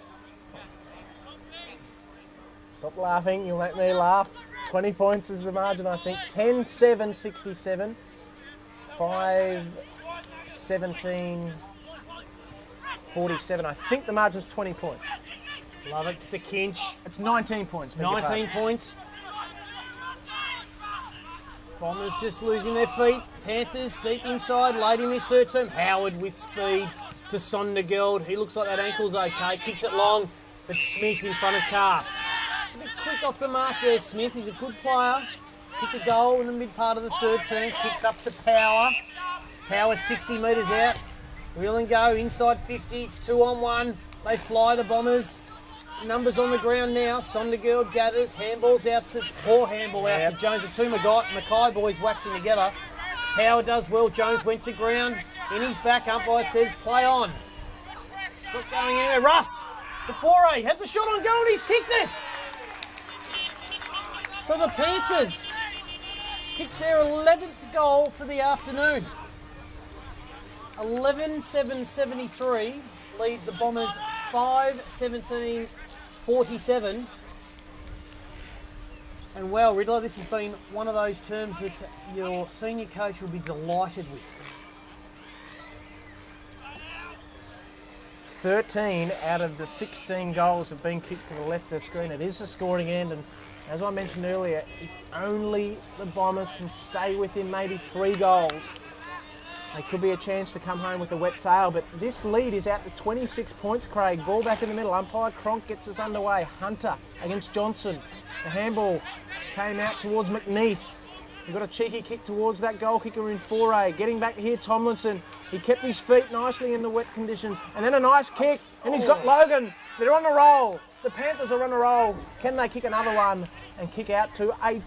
Stop laughing, you'll make me laugh. 20 points is the margin, I think. 10-7-67. 5-17-47. I think the margin's 20 points. Love it to Kinch. It's 19 points. 19 points. Bombers just losing their feet. Panthers deep inside, late in this third term. Howard with speed to Sondergaard. He looks like that ankle's okay. Kicks it long, but Smith in front of Cass. It's a bit quick off the mark there, Smith. He's a good player. Kicked a goal in the mid part of the third term. Kicks up to Power. Power 60 metres out. Wheel and go inside 50. It's 2-on-1. They fly the Bombers. Numbers on the ground now. Sondergaard gathers. Handballs out to, it's poor handball out to Jones. The two Mackay boys waxing together. Power does well. Jones went to ground. In his back, umpire says play on. It's not going anywhere. Russ, the foray, has a shot on goal and he's kicked it. So the Panthers kicked their 11th goal for the afternoon. 11-7-73 lead the Bombers 5-17-47 47. And well, Riddler, this has been one of those terms that your senior coach will be delighted with. 13 out of the 16 goals have been kicked to the left of screen. It is a scoring end, and as I mentioned earlier, if only the Bombers can stay within maybe 3 goals, they could be a chance to come home with a wet sail. But this lead is out to 26 points, Craig. Ball back in the middle. Umpire Cronk gets us underway. Hunter against Johnson. The handball came out towards McNeese. He got a cheeky kick towards that goal kicker in 4A. Getting back here, Tomlinson. He kept his feet nicely in the wet conditions. And then a nice kick, and he's got Logan. They're on a roll. The Panthers are on a roll. Can they kick another one and kick out to a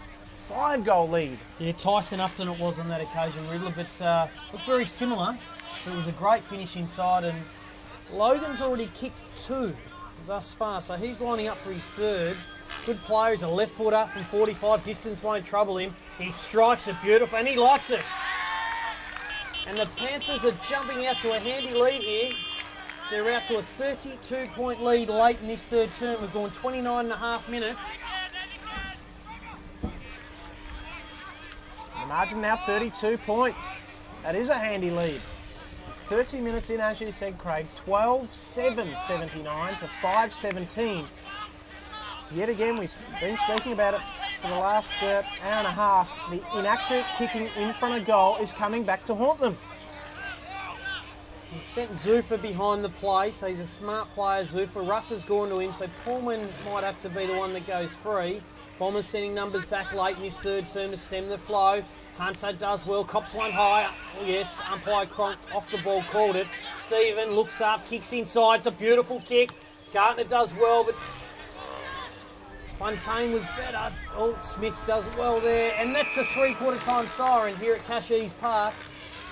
5-goal lead? Yeah, Tyson Upton it was on that occasion, Riddler, but looked very similar. But it was a great finish inside, and Logan's already kicked 2 thus far, so he's lining up for his 3rd. Good player, he's a left footer from 45, distance won't trouble him. He strikes it beautiful, and he likes it. And the Panthers are jumping out to a handy lead here. They're out to a 32-point lead late in this 3rd term. We've gone 29 and a half minutes. The margin now 32 points. That is a handy lead. 30 minutes in, as you said, Craig. 12-7-79 to 5-17. Yet again, we've been speaking about it for the last hour and a half. The inaccurate kicking in front of goal is coming back to haunt them. He sent Zuffa behind the play, so he's a smart player, Zuffa. Russ has gone to him, so Pullman might have to be the one that goes free. Bombers sending numbers back late in his 3rd term to stem the flow. Hunter does well, cops one high. Oh yes, umpire Cronk off the ball called it. Stephen looks up, kicks inside. It's a beautiful kick. Gartner does well, but Fontaine was better. Oh, Smith does well there. And that's a 3/4 time siren here at Cashies Park.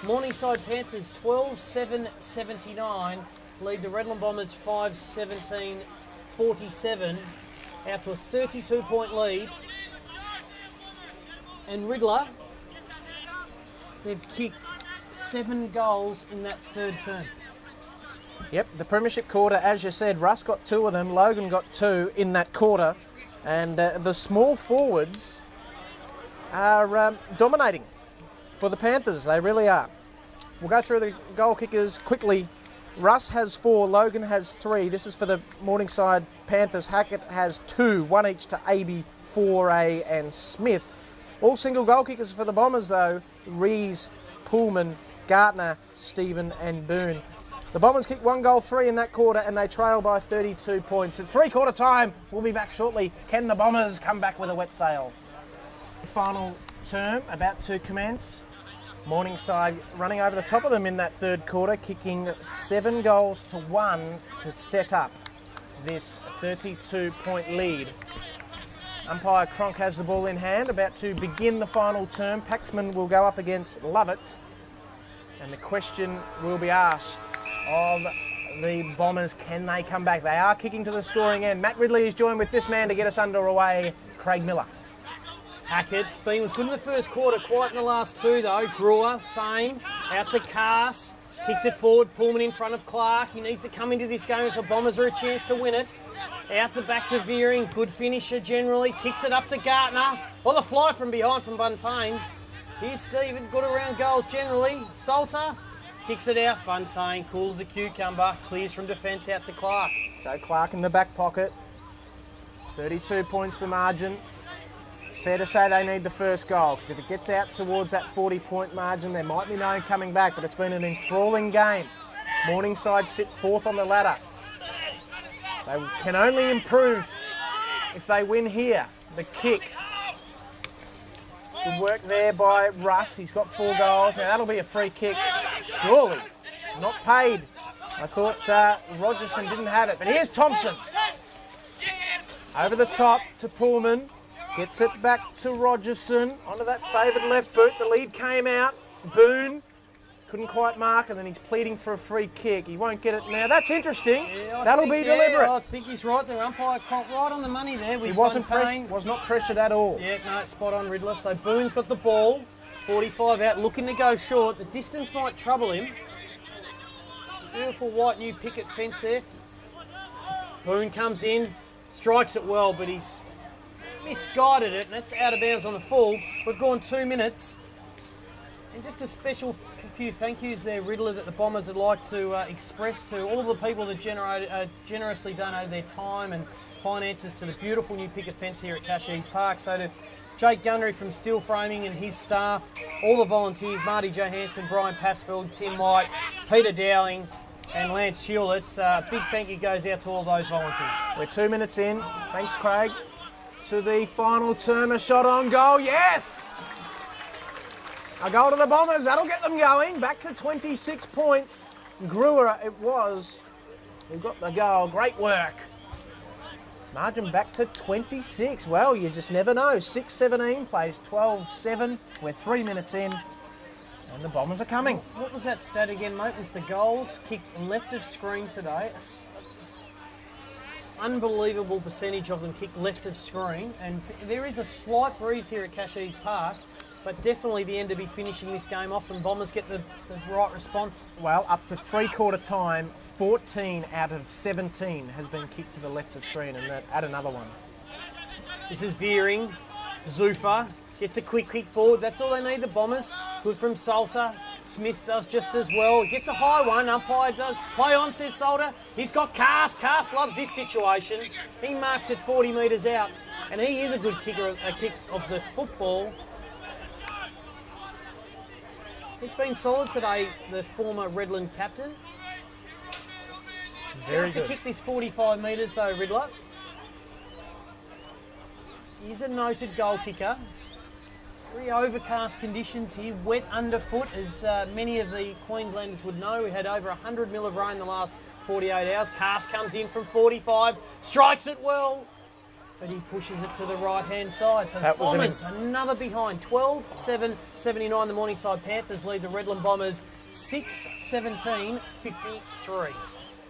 Morningside Panthers 12-7-79 lead the Redland Bombers 5-17-47 out to a 32-point lead. And Riddler, they've kicked 7 goals in that 3rd term. Yep, the premiership quarter, as you said, Russ got 2 of them, Logan got 2 in that quarter, and the small forwards are dominating for the Panthers. They really are. We'll go through the goal kickers quickly. Russ has 4, Logan has 3. This is for the Morningside Panthers. Hackett has 2, 1 each to AB, 4A and Smith. All single goal kickers for the Bombers though. Rees, Pullman, Gartner, Stephen and Boone. The Bombers kick 1 goal, 3 in that quarter, and they trail by 32 points. At 3/4 time, we'll be back shortly. Can the Bombers come back with a wet sail? Final term about to commence. Morningside running over the top of them in that 3rd quarter, kicking 7 goals to 1 to set up this 32-point lead. Umpire Cronk has the ball in hand, about to begin the final term. Paxman will go up against Lovett, and the question will be asked of the Bombers, can they come back? They are kicking to the scoring end. Matt Ridley is joined with this man to get us underway, Craig Miller. Hackett's been was good in the 1st quarter, quiet in the last 2 though. Brewer, same. Out to Cass, kicks it forward, Pullman in front of Clark. He needs to come into this game if the Bombers are a chance to win it. Out the back to Veering, good finisher generally. Kicks it up to Gartner. Well, the fly from behind from Buntain. Here's Stephen, good around goals generally. Salter kicks it out. Buntain cools a cucumber, clears from defence out to Clark. So Clark in the back pocket. 32 points for margin. It's fair to say they need the 1st goal, because if it gets out towards that 40-point margin, there might be no coming back, but it's been an enthralling game. Morningside sit 4th on the ladder. They can only improve if they win here. The kick. Good work there by Russ. He's got 4 goals. Now that'll be a free kick. Surely. Not paid. I thought Rogerson didn't have it, but here's Thompson. Over the top to Pullman. Gets it back to Rogerson. Onto that favoured left boot. The lead came out. Boone couldn't quite mark, and then he's pleading for a free kick. He won't get it now. That's interesting. Yeah, That'll be deliberate. I think he's right there. Umpire Cronk right on the money there. With He was not pressured at all. Yeah, no, it's spot on, Riddler. So Boone's got the ball. 45 out, looking to go short. The distance might trouble him. Beautiful white new picket fence there. Boone comes in. Strikes it well, but he's misguided it, and that's out of bounds on the full. We've gone 2 minutes. And just a special few thank yous there, Riddler, that the Bombers would like to express to all the people that generously donated their time and finances to the beautiful new picket fence here at Cashies Park. So to Jake Gunnery from Steel Framing and his staff, all the volunteers, Marty Johansson, Brian Passfield, Tim White, Peter Dowling and Lance Hewlett, a big thank you goes out to all those volunteers. We're 2 minutes in. Thanks, Craig. To the final term, a shot on goal. Yes! A goal to the Bombers. That'll get them going. Back to 26 points. Brewer, it was. Who got the goal. Great work. Margin back to 26. Well, you just never know. 6-17 plays 12-7. We're 3 minutes in. And the Bombers are coming. What was that stat again, mate, with the goals kicked left of screen today? Unbelievable percentage of them kicked left of screen. And there is a slight breeze here at Cashies Park. But definitely the end to be finishing this game off, and Bombers get the right response. Well, up to three-quarter time, 14 out of 17 has been kicked to the left of screen, and add another one. This is veering. Zufa gets a quick kick forward. That's all they need, the Bombers. Good from Salter. Smith does just as well. Gets a high one. Umpire does play on, says Salter. He's got Cast. Cast loves this situation. He marks it 40 metres out, and he is a good kicker, a kick of the football. He's been solid today, the former Redland captain. He's going to kick this 45 metres though, Riddler. He's a noted goal kicker. Very overcast conditions here, wet underfoot, as many of the Queenslanders would know. We had over 100 mil of rain the last 48 hours. Cast comes in from 45, strikes it well, but he pushes it to the right-hand side. So the Bombers, another behind. 12-7-79. The Morningside Panthers lead the Redland Bombers 6-17-53.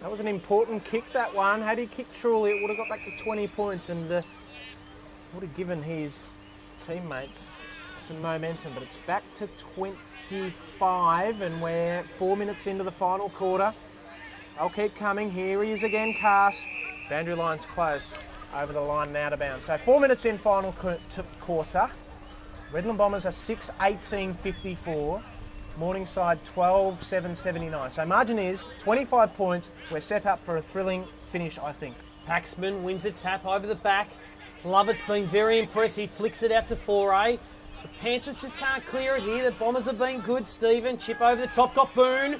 That was an important kick, that one. Had he kicked truly, it would have got back to 20 points and would have given his teammates some momentum. But it's back to 25, and we're 4 minutes into the final quarter. I'll keep coming. Here he is again, Cast. Boundary line's close. Over the line and out of bounds. So 4 minutes in, final quarter. Redland Bombers are 6-18-54. Morningside 12-7-79. So margin is 25 points. We're set up for a thrilling finish, I think. Paxman wins a tap over the back. Lovett's been very impressive. Flicks it out to 4A. The Panthers just can't clear it here. The Bombers have been good. Stephen, chip over the top. Got Boone.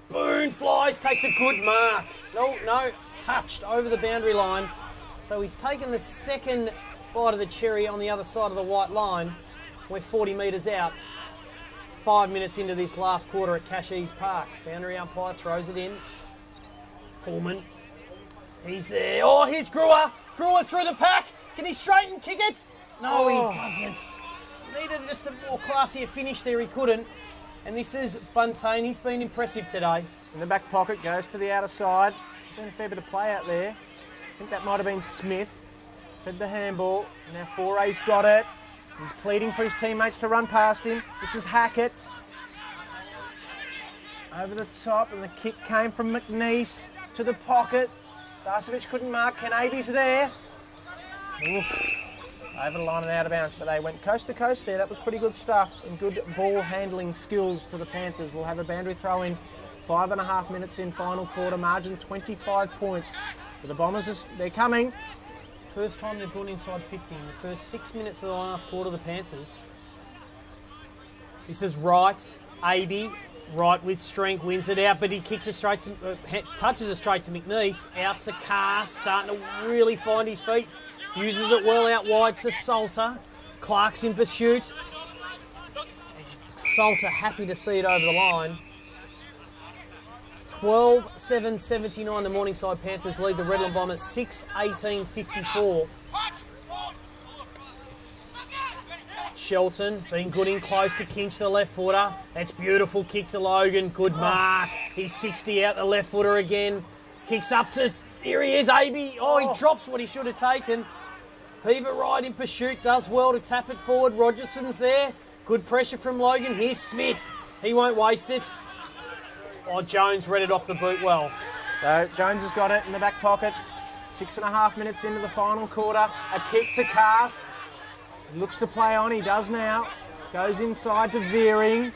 Boone flies, takes a good mark. No, touched over the boundary line. So he's taken the second bite of the cherry on the other side of the white line. We're 40 metres out. 5 minutes into this last quarter at Cashies Park. Boundary umpire throws it in. Pullman. He's there. Oh, here's Brewer. Brewer through the pack. Can he straighten kick it? No, he doesn't. Needed just a more classier finish there. He couldn't. And this is Buntain. He's been impressive today. In the back pocket, goes to the outer side. Been a fair bit of play out there. I think that might have been Smith. Fed the handball. Now 4A's got it. He's pleading for his teammates to run past him. This is Hackett. Over the top, and the kick came from McNeese to the pocket. Starcevic couldn't mark. Kenabe's there. Oof. Over the line and out of bounds, but they went coast to coast there. That was pretty good stuff and good ball handling skills to the Panthers. We'll have a boundary throw in. 5.5 minutes in, final quarter. Margin 25 points. The Bombers, they're coming. First time they've gone inside 50 in the first 6 minutes of the last quarter, the Panthers. This is Wright, Aby. Wright with strength, wins it out, but he kicks it straight to, touches it straight to McNeese. Out to Carr, starting to really find his feet. Uses it well out wide to Salter. Clark's in pursuit. Salter happy to see it over the line. 12-7-79, the Morningside Panthers lead the Redland Bombers 6-18-54. Shelton being good in close to Kinch, the left footer. That's beautiful kick to Logan. Good mark. He's 60 out the left footer again. Kicks up to, here he is, Aby. Oh, he drops what he should have taken. Peaver right in pursuit, does well to tap it forward. Rogerson's there. Good pressure from Logan. Here's Smith. He won't waste it. Oh, Jones read it off the boot well. So Jones has got it in the back pocket. 6.5 minutes into the final quarter. A kick to Cass. He looks to play on. He does now. Goes inside to Veering.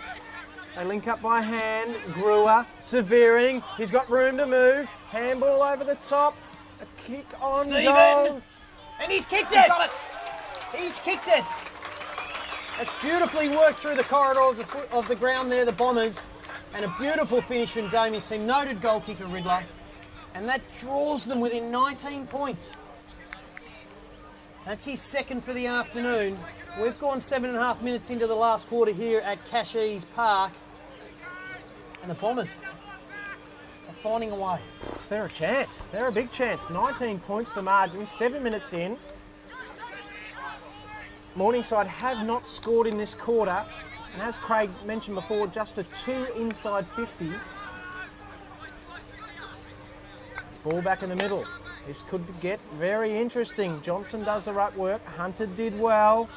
They link up by hand. Brewer to Veering. He's got room to move. Handball over the top. A kick on goal. And he's kicked it. He's kicked it. It's beautifully worked through the corridor of the ground there, the Bombers. And a beautiful finish from Damien Seam, noted goal kicker Riddler. And that draws them within 19 points. That's his second for the afternoon. We've gone 7.5 minutes into the last quarter here at Cashies Park. And the Bombers are finding a way. They're a chance. They're a big chance. 19 points the margin, 7 minutes in. Morningside have not scored in this quarter. And as Craig mentioned before, just the 2 inside 50s. Ball back in the middle. This could get very interesting. Johnson does the right work. Hunter did well.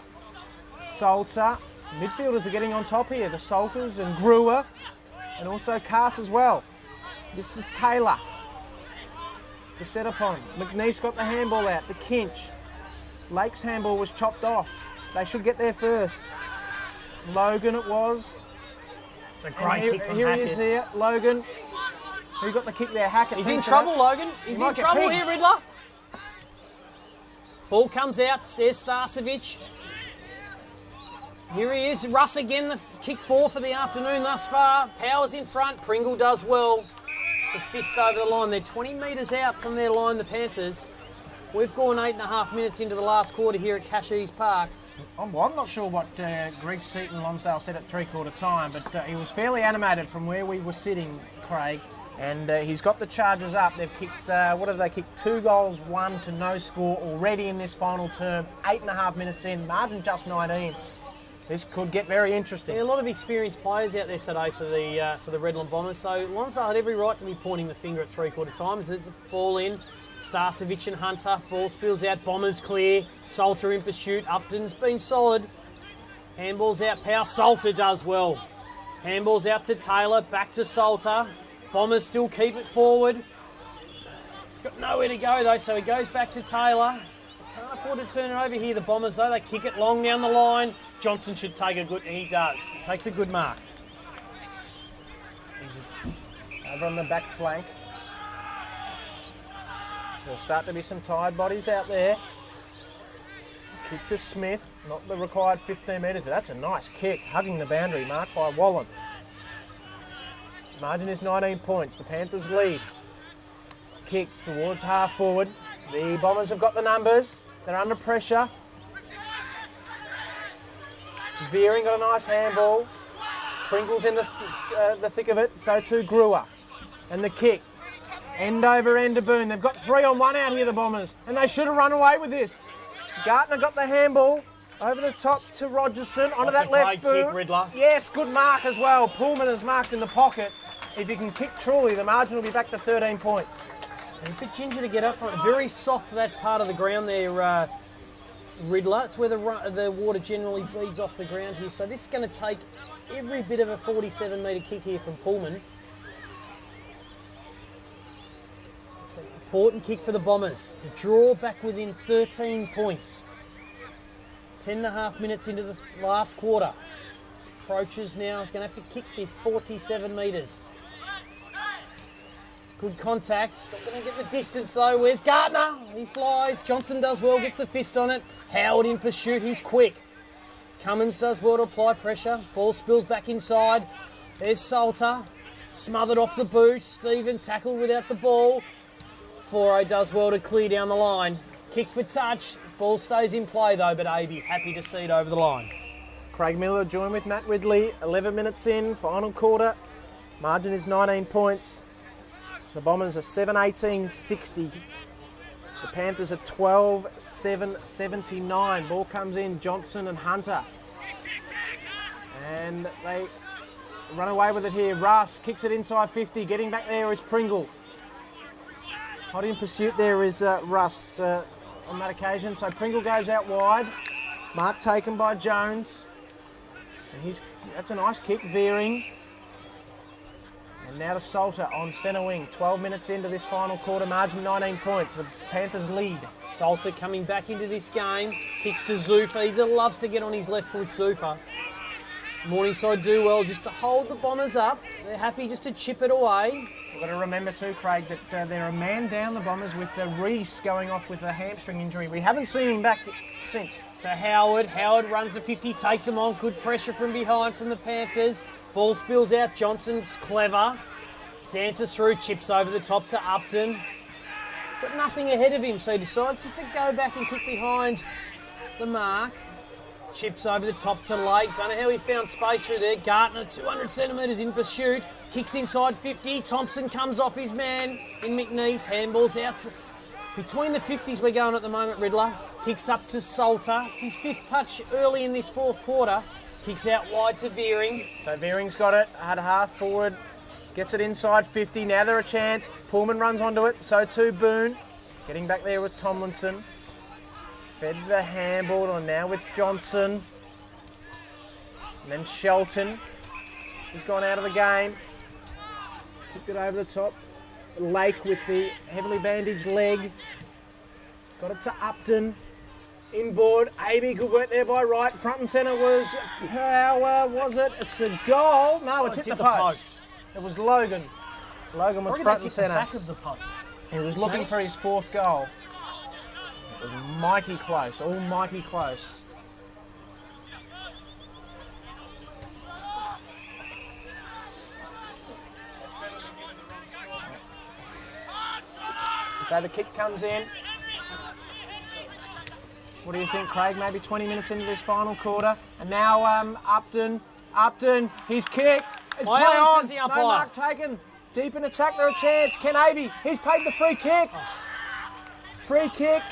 Salter. Midfielders are getting on top here. The Salters and Brewer. And also Cass as well. This is Taylor. The set upon. McNeef's got the handball out to Kinch. Lake's handball was chopped off. They should get there first. Logan it was. It's a great kick from Here Hackett. he is here. Logan. Who got the kick there? Hackett. He's in trouble, Logan. He's in trouble here, Riddler. Ball comes out. There's Starcevic. Here he is. Russ again, the kick 4 for the afternoon thus far. Powers in front. Pringle does well. It's a fist over the line. They're 20 metres out from their line, the Panthers. We've gone 8.5 minutes into the last quarter here at Cashies Park. I'm not sure what Greg Seaton Lonsdale said at three-quarter time, but he was fairly animated from where we were sitting, Craig. And he's got the Chargers up. They've kicked, what have they kicked? 2 goals, 1 to no score already in this final term. 8.5 minutes in, margin just 19. This could get very interesting. Yeah, a lot of experienced players out there today for the Redland Bombers. So Lonsdale had every right to be pointing the finger at three-quarter times. There's the ball in. Starcevic and Hunter. Ball spills out. Bombers clear. Salter in pursuit. Upton's been solid. Handball's out. Power. Salter does well. Handball's out to Taylor. Back to Salter. Bombers still keep it forward. He's got nowhere to go though, so he goes back to Taylor. Can't afford to turn it over here, the Bombers though. They kick it long down the line. Johnson should take a good, and he does. Takes a good mark. He's over on the back flank. There'll start to be some tired bodies out there. Kick to Smith, not the required 15 metres, but that's a nice kick, hugging the boundary, marked by Wallen. Margin is 19 points, the Panthers lead. Kick towards half forward. The Bombers have got the numbers, they're under pressure. Veering got a nice handball. Pringle's in the thick of it, so too Brewer. And the kick. End over end to Boone. They've got 3-on-1 out here, the Bombers, and they should have run away with this. Gartner got the handball over the top to Rogerson, onto that left boot. Kick, Riddler. Yes, good mark as well. Pullman is marked in the pocket. If you can kick truly, the margin will be back to 13 points. And a bit ginger to get up front. Very soft that part of the ground there, Riddler. It's where the water generally beads off the ground here. So this is going to take every bit of a 47-metre kick here from Pullman. It's an important kick for the Bombers to draw back within 13 points. 10.5 minutes into the last quarter. Approaches now. He's going to have to kick this 47 metres. It's good contact. Not going to get the distance though. Where's Gartner? He flies. Johnson does well, gets the fist on it. Howard in pursuit. He's quick. Cummins does well to apply pressure. Ball spills back inside. There's Salter. Smothered off the boot. Stevens tackled without the ball. Foro does well to clear down the line. Kick for touch. Ball stays in play though, but Aby happy to see it over the line. Craig Miller joined with Matt Ridley. 11 minutes in, final quarter. Margin is 19 points. The Bombers are 7-18-60. The Panthers are 12-7-79. Ball comes in, Johnson and Hunter. And they run away with it here. Russ kicks it inside 50. Getting back there is Pringle. Hot in pursuit there is Russ on that occasion. So Pringle goes out wide. Mark taken by Jones. And that's a nice kick, Veering. And now to Salter on centre wing. 12 minutes into this final quarter, margin 19 points. The Panthers lead. Salter coming back into this game. Kicks to Zufa. He loves to get on his left foot, Zufa. Morningside do well just to hold the Bombers up. They're happy just to chip it away. We've got to remember too, Craig, that they're a man down the Bombers with Reese going off with a hamstring injury. We haven't seen him back since. So Howard runs to 50, takes him on. Good pressure from behind from the Panthers. Ball spills out. Johnson's clever. Dances through, chips over the top to Upton. He's got nothing ahead of him, so he decides just to go back and kick behind the mark. Chips over the top to Lake. Don't know how he found space through there. Gartner, 200 centimetres in pursuit. Kicks inside 50. Thompson comes off his man in McNeese. Handballs out. Between the 50s we're going at the moment, Riddler. Kicks up to Salter. It's his 5th touch early in this 4th quarter. Kicks out wide to Veering. So Veering's got it at half forward. Gets it inside 50. Now they're a chance. Pullman runs onto it. So too Boone. Getting back there with Tomlinson. Fed the handball on now with Johnson. And then Shelton. He's gone out of the game. Kicked it over the top. Lake with the heavily bandaged leg. Got it to Upton. Inboard. AB, good work there by Wright. Front and centre was Power, was it? It's a goal. No, it's hit the post. It was Logan. Logan was front and centre. Back of the post. He was looking for his 4th goal. It was mighty close, almighty close. So the kick comes in. What do you think, Craig? Maybe 20 minutes into this final quarter. And now Upton, his kick. It's play on. No mark taken. Deep in attack, they're a chance. Ken Aby, he's paid the free kick. Free kick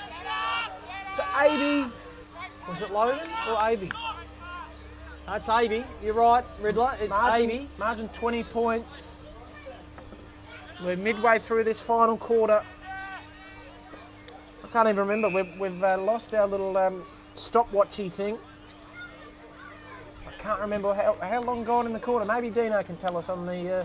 to Aby. Was it Logan or Aby? No, it's Aby. You're right, Riddler. It's Aby. Margin 20 points. We're midway through this final quarter. I can't even remember. We've lost our little stopwatchy thing. I can't remember how long gone in the quarter. Maybe Dino can tell us on the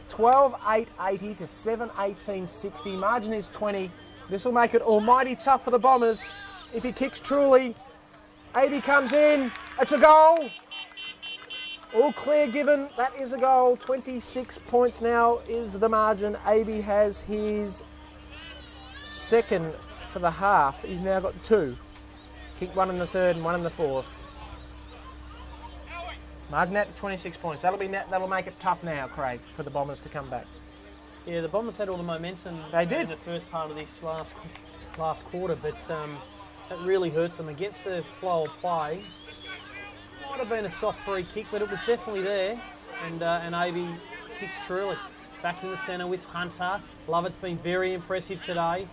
12-8-80 to 7-18-60. Margin is 20. This will make it almighty tough for the Bombers. If he kicks truly, AB comes in. It's a goal. All clear given. That is a goal. 26 points now is the margin. AB has his 2nd for the half. He's now got 2. Kicked 1 in the 3rd and 1 in the 4th. Margin out to 26 points. That'll make it tough now, Craig, for the Bombers to come back. Yeah, the Bombers had all the momentum in the first part of this last quarter, but that really hurts them against the flow of play. Might have been a soft free kick, but it was definitely there. And AB kicks truly. Back in the centre with Hunter. Lovett's been very impressive today.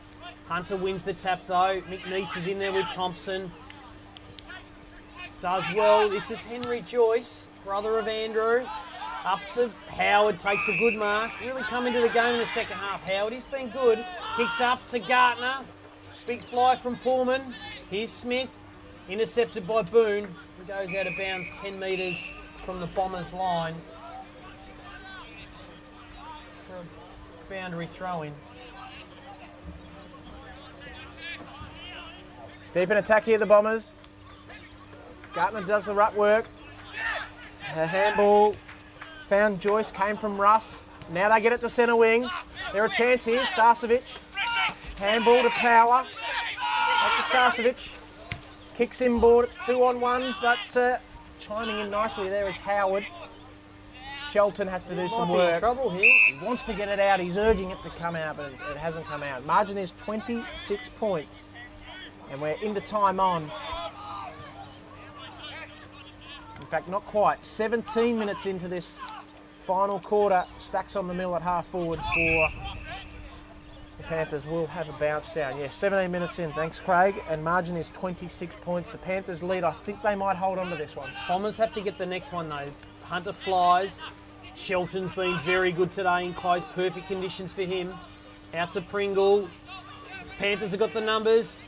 Hunter wins the tap though. McNeese is in there with Thompson. Does well. This is Henry Joyce, brother of Andrew. Up to Howard, takes a good mark. Really come into the game in the second half. Howard, he's been good. Kicks up to Gartner. Big fly from Pullman. Here's Smith. Intercepted by Boone. He goes out of bounds 10 metres from the Bombers' line. For a boundary throw-in. Deep in attack here, the Bombers. Gartner does the ruck work. A handball found Joyce, came from Russ. Now they get it to centre wing. There a chance here, Starcevic. Handball to Power. Back to Starcevic. Kicks inboard, it's 2-on-1, but chiming in nicely there is Howard. Shelton has to do some work. Might be in trouble here. He wants to get it out, he's urging it to come out, but it hasn't come out. Margin is 26 points, and we're into time on. In fact, not quite. 17 minutes into this final quarter. Stacks on the mill at half forward for the Panthers. Will have a bounce down. Yeah, 17 minutes in. Thanks, Craig. And margin is 26 points. The Panthers lead. I think they might hold on to this one. Bombers have to get the next one, though. Hunter flies. Shelton's been very good today in close. Perfect conditions for him. Out to Pringle. The Panthers have got the numbers.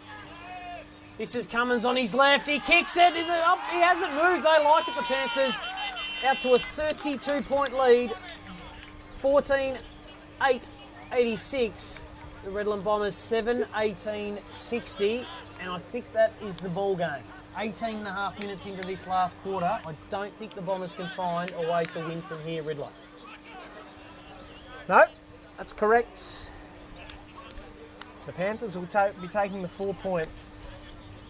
This is Cummins on his left. He kicks it. He hasn't moved. They like it, the Panthers. Out to a 32-point lead 14-8-86. The Redland Bombers 7-18-60. And I think that is the ball game. 18 and a half minutes into this last quarter. I don't think the Bombers can find a way to win from here, Riddler. No, that's correct. The Panthers will be taking the 4 points.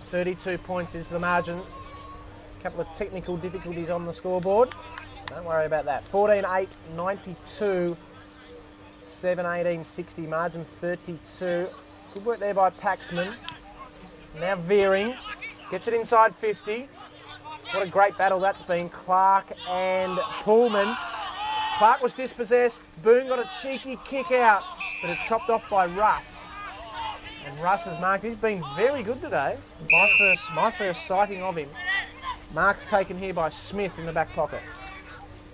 32 points is the margin. A couple of technical difficulties on the scoreboard. Don't worry about that. 14-8-92. 7-18-60, margin 32. Good work there by Paxman. Now veering. Gets it inside 50. What a great battle that's been. Clark and Pullman. Clark was dispossessed. Boone got a cheeky kick out, but it's chopped off by Russ. And Russ has marked. He's been very good today. My first sighting of him. Mark's taken here by Smith in the back pocket.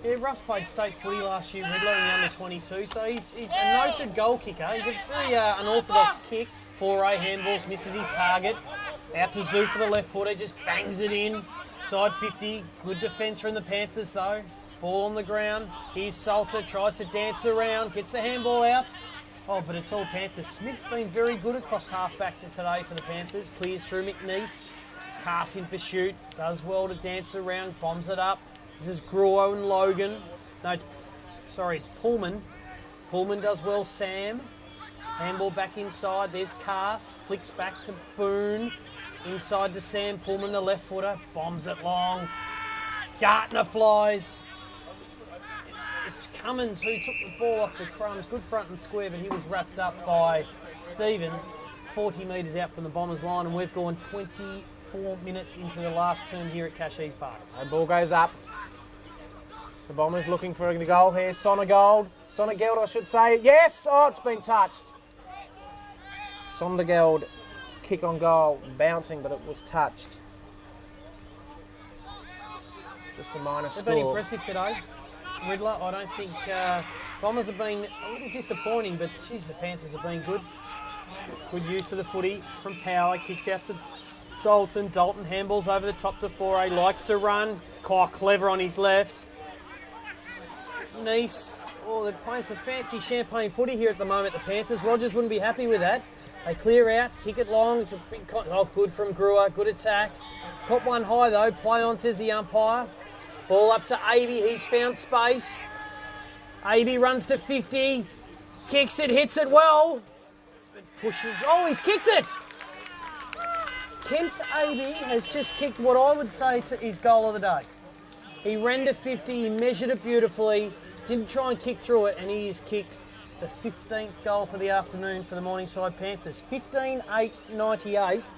Yeah, Russ played state footy last year, Riddler, in the under-22, so he's a noted goal kicker. He's a very unorthodox kick. 4A handballs, misses his target. Out to Zoo for the left footer, just bangs it in. Side 50, good defence from the Panthers though. Ball on the ground. Here's Salter, tries to dance around, gets the handball out. Oh, but it's all Panthers. Smith's been very good across half-back today for the Panthers. Clears through McNeese. Casts in pursuit, does well to dance around, bombs it up. This is Gruo and Logan. No, it's Pullman. Pullman does well, Sam. Handball back inside, there's Cass. Flicks back to Boone. Inside to Sam, Pullman, the left footer. Bombs it long. Gartner flies. It's Cummins who took the ball off the crumbs. Good front and square, but he was wrapped up by Stephen. 40 metres out from the Bombers line, and we've gone 24 minutes into the last term here at Cashies Park. So ball goes up. The Bombers looking for a goal here. Sondergaard, I should say. Yes! Oh, it's been touched. Sondergaard, kick on goal, bouncing, but it was touched. Just a minor score. They've been impressive today, Riddler. I don't think Bombers have been a little disappointing, but geez, the Panthers have been good. Good use of the footy from Power. Kicks out to Dalton. Dalton handballs over the top to 4A. Likes to run. Clever on his left. Nice. Oh, they're playing some fancy champagne footy here at the moment, the Panthers. Rogers wouldn't be happy with that. They clear out, kick it long. It's a big good from Brewer. Good attack. Caught one high though. Play on, says the umpire. Ball up to Avey. He's found space. Avey runs to 50. Kicks it, hits it well. It pushes. Oh, he's kicked it. Kent Avey has just kicked what I would say to his goal of the day. He ran to 50. He measured it beautifully. Didn't try and kick through it, and he has kicked the 15th goal for the afternoon for the Morningside Panthers. 15-8-98.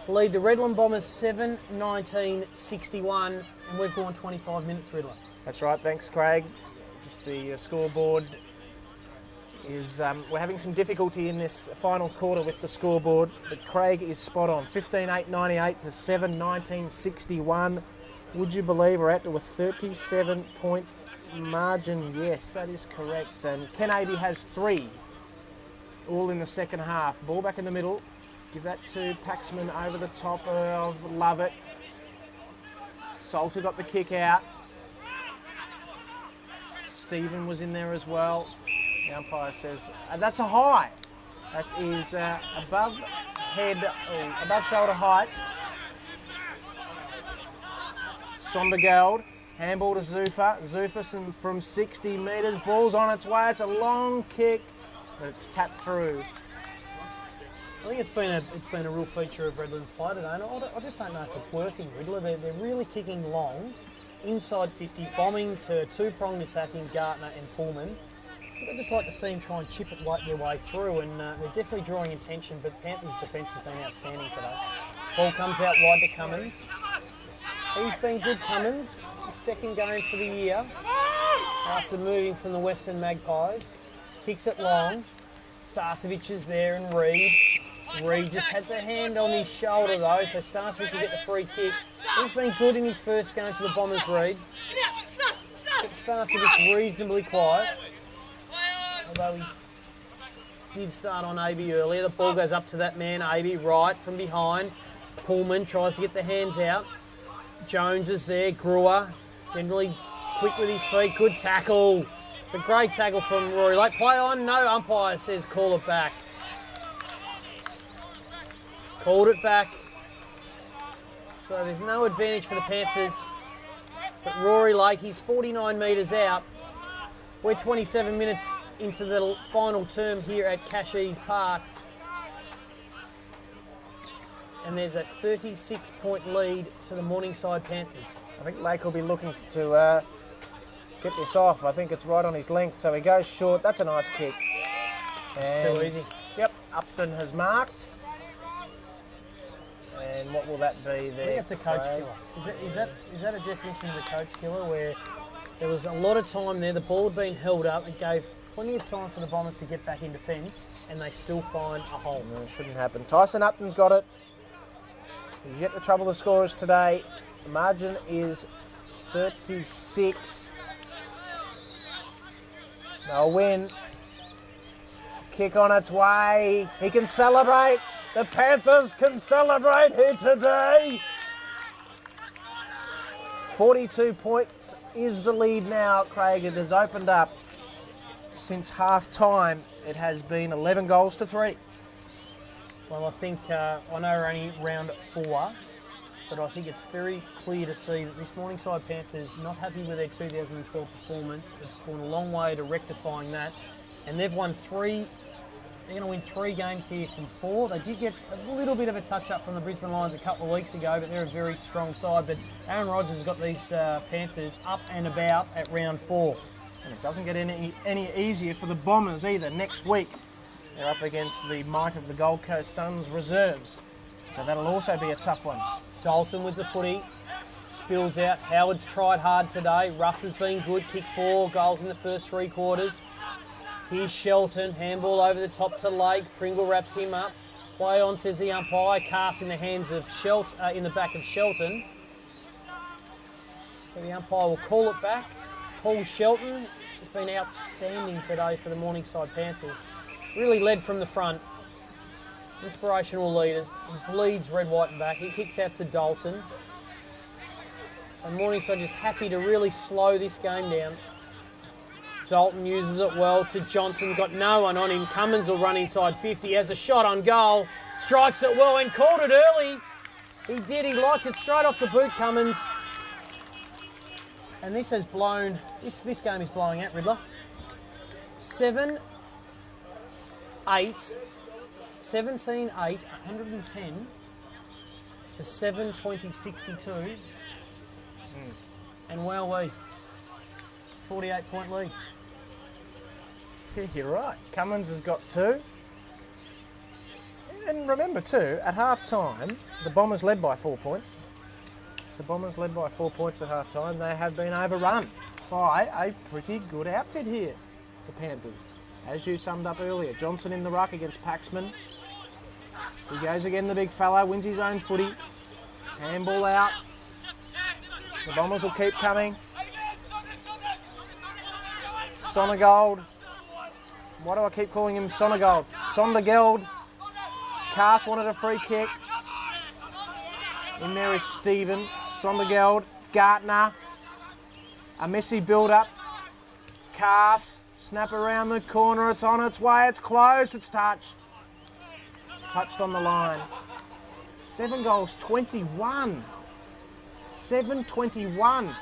Lead the Redland Bombers 7-19-61, and we've gone 25 minutes, Riddler. That's right, thanks Craig. Just the scoreboard is, we're having some difficulty in this final quarter with the scoreboard, but Craig is spot on. 15-8-98 to 7-19-61. Would you believe we're out to a 37-point margin? Yes, that is correct. And Ken Avey has 3, all in the second half. Ball back in the middle. Give that to Paxman over the top of Lovett. Salter got the kick out. Stephen was in there as well. The umpire says that's a high. That is above shoulder height. Sondergaard, handball to Zufa. Zufa from 60 metres, ball's on its way. It's a long kick, but it's tapped through. I think it's been a real feature of Redland's play today, and I just don't know if it's working, Riddler. They're really kicking long, inside 50, bombing to two-pronged attacking Gartner and Pullman. I just like to see him try and chip it their way through, and they're definitely drawing attention, but Panthers' defence has been outstanding today. Ball comes out wide to Cummins. He's been good, Cummins. His second game for the year after moving from the Western Magpies. Kicks it long. Starcevic is there and Reid. Reid just had the hand on his shoulder though, so Starcevic will get the free kick. He's been good in his first game for the Bombers, Reid. Kept Starcevic reasonably quiet. Although he did start on Avey earlier. The ball goes up to that man, Avey, right from behind. Pullman tries to get the hands out. Jones is there, Brewer, generally quick with his feet, good tackle. It's a great tackle from Rory Lake. Play on. No, umpire says call it back. Called it back. So there's no advantage for the Panthers. But Rory Lake, he's 49 metres out. We're 27 minutes into the final term here at Cashies Park. And there's a 36-point lead to the Morningside Panthers. I think Lake will be looking to get this off. I think it's right on his length, so he goes short. That's a nice kick. It's too easy. Yep, Upton has marked. And what will that be there? I think it's a coach killer. Is that a definition of a coach killer where there was a lot of time there, the ball had been held up, it gave plenty of time for the Bombers to get back in defence, and they still find a hole. No, it shouldn't happen. Tyson Upton's got it. He's yet to trouble the scorers today. The margin is 36. They'll win. Kick on its way. He can celebrate. The Panthers can celebrate here today. 42 points is the lead now, Craig. It has opened up since half time. It has been 11 goals to 3. Well, I think, I know we're only round 4, but I think it's very clear to see that this Morningside Panthers not happy with their 2012 performance. It's gone a long way to rectifying that. And they've won 3. They're going to win 3 games here from 4. They did get a little bit of a touch-up from the Brisbane Lions a couple of weeks ago, but they're a very strong side. But Aaron Rodgers has got these Panthers up and about at round 4. And it doesn't get any easier for the Bombers either. Next week, they're up against the might of the Gold Coast Suns reserves. So that'll also be a tough one. Dalton with the footy. Spills out. Howard's tried hard today. Russ has been good. Kicked 4 goals in the first 3 quarters. Here's Shelton, handball over the top to Lake. Pringle wraps him up. Play on, says the umpire. Cast in the hands of in the back of Shelton. So the umpire will call it back. Paul Shelton has been outstanding today for the Morningside Panthers. Really led from the front. Inspirational leaders. He bleeds red, white and back. He kicks out to Dalton. So Morningside just happy to really slow this game down. Dalton uses it well to Johnson. Got no one on him. Cummins will run inside 50. Has a shot on goal. Strikes it well and called it early. He did. He liked it straight off the boot, Cummins. And this has blown... This game is blowing out, Riddler. 17-8, 110 to 7-20-62. And wowee, 48-point lead. Yeah, you're right. Cummins has got 2. And remember too, at half time, the Bombers led by 4 points. The Bombers led by 4 points at half time. They have been overrun by a pretty good outfit here, the Panthers. As you summed up earlier, Johnson in the ruck against Paxman. He goes again, the big fella, wins his own footy. Handball out. The Bombers will keep coming. Sonnegold. Why do I keep calling him Sonnegold? Sondergeld. Cast wanted a free kick. In there is Stephen. Sondergeld. Gartner. A messy build-up. Cast. Snap around the corner. It's on its way. It's close. It's touched. Touched on the line. 7 goals, 21. 7-21.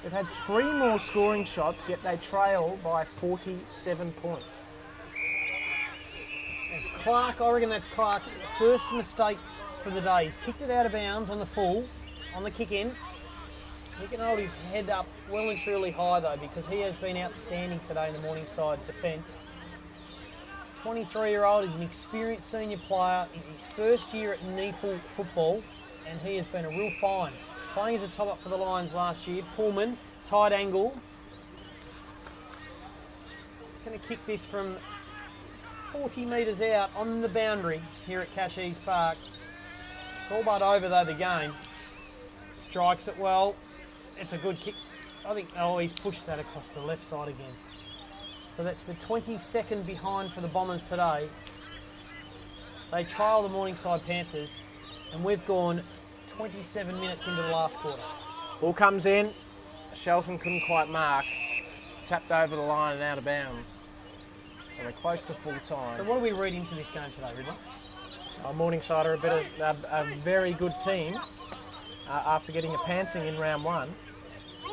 They've had 3 more scoring shots, yet they trail by 47 points. As Clark, I reckon that's Clark's first mistake for the day. He's kicked it out of bounds on the full, on the kick in. He can hold his head up well and truly high though, because he has been outstanding today in the Morningside defence. 23-year-old, he's an experienced senior player. He's his first year at NEAFL football, and he has been a real find. Playing as a top-up for the Lions last year. Pullman, tight angle. He's going to kick this from 40 metres out on the boundary here at Cashies Park. It's all but over though, the game. Strikes it well. It's a good kick. I think, he's pushed that across the left side again. So that's the 22nd behind for the Bombers today. They trail the Morningside Panthers, and we've gone 27 minutes into the last quarter. Ball comes in. Shelton couldn't quite mark. tapped over the line and out of bounds. And we're close to full time. So what do we read into this game today, Riddler? Morningside are a very good team after getting a pantsing in round one.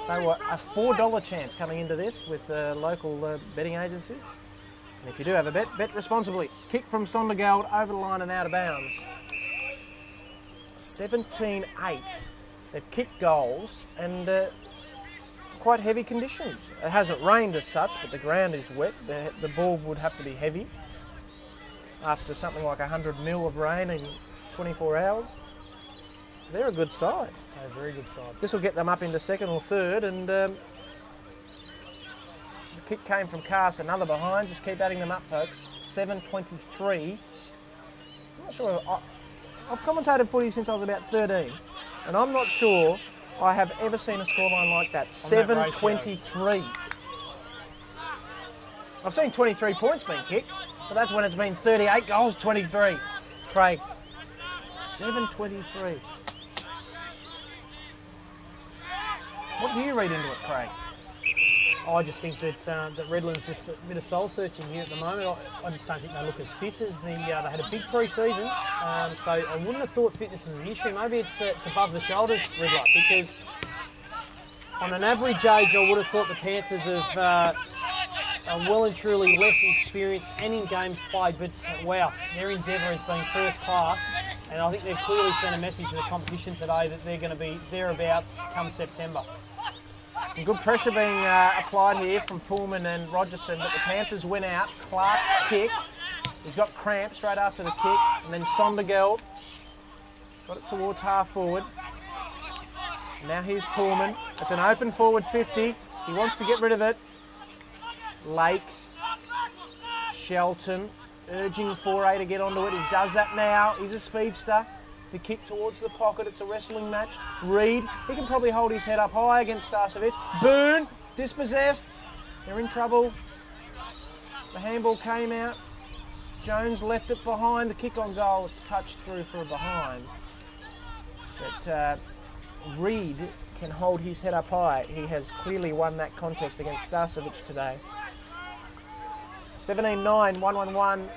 They were a $4 chance coming into this with local betting agencies. And if you do have a bet responsibly. Kick from Sondergaard over the line and out of bounds. 17-8. They've kicked goals and quite heavy conditions. It hasn't rained as such, but the ground is wet. The ball would have to be heavy after something like 100 mil of rain in 24 hours. They're a good side. A very good side. This will get them up into second or third, and the kick came from Cass, another behind. Just keep adding them up, folks. 7:23. I'm not sure. I've commentated footy since I was about 13, and I'm not sure I have ever seen a scoreline like that. 7:23. I've seen 23 points being kicked, but that's when it's been 38 goals, 23. Craig, 7:23. What do you read into it, Craig? I just think that Redland's just a bit of soul searching here at the moment. I just don't think they look as fit as they had a big pre-season. So I wouldn't have thought fitness was the issue. Maybe it's above the shoulders, Redland, because on an average age, I would have thought the Panthers have are well and truly less experienced and in games played. But wow, their endeavour has been first class, and I think they've clearly sent a message to the competition today that they're going to be thereabouts come September. And good pressure being applied here from Pullman and Rogerson, but the Panthers win out. Clark's kick. He's got cramp straight after the kick. And then Sondergaard got it towards half forward. Now here's Pullman. It's an open forward 50. He wants to get rid of it. Lake. Shelton urging 4A to get onto it. He does that now. He's a speedster. The kick towards the pocket, it's a wrestling match. Reed, he can probably hold his head up high against Starcevic. Boone, dispossessed. They're in trouble. The handball came out. Jones left it behind. The kick on goal, it's touched through for a behind. But Reed can hold his head up high. He has clearly won that contest against Starcevic today. 17-9, 1-1-1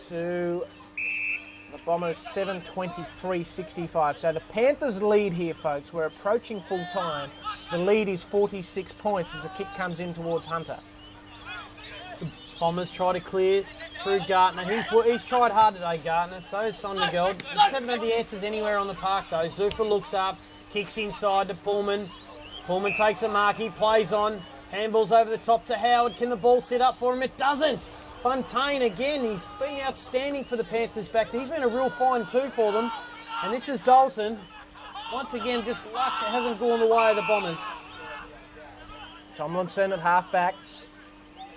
to the Bombers, 7:23.65. So the Panthers lead here, folks. We're approaching full time. The lead is 46 points as the kick comes in towards Hunter. The Bombers try to clear through Gartner. He's tried hard today, Gartner. So is Sondergaard. Just haven't had the answers anywhere on the park, though. Zufa looks up, kicks inside to Pullman. Pullman takes a mark. He plays on. Handballs over the top to Howard. Can the ball sit up for him? It doesn't. Fontaine again, he's been outstanding for the Panthers back there. He's been a real fine too for them. And this is Dalton. Once again, just luck hasn't gone the way of the Bombers. Tomlinson at half-back.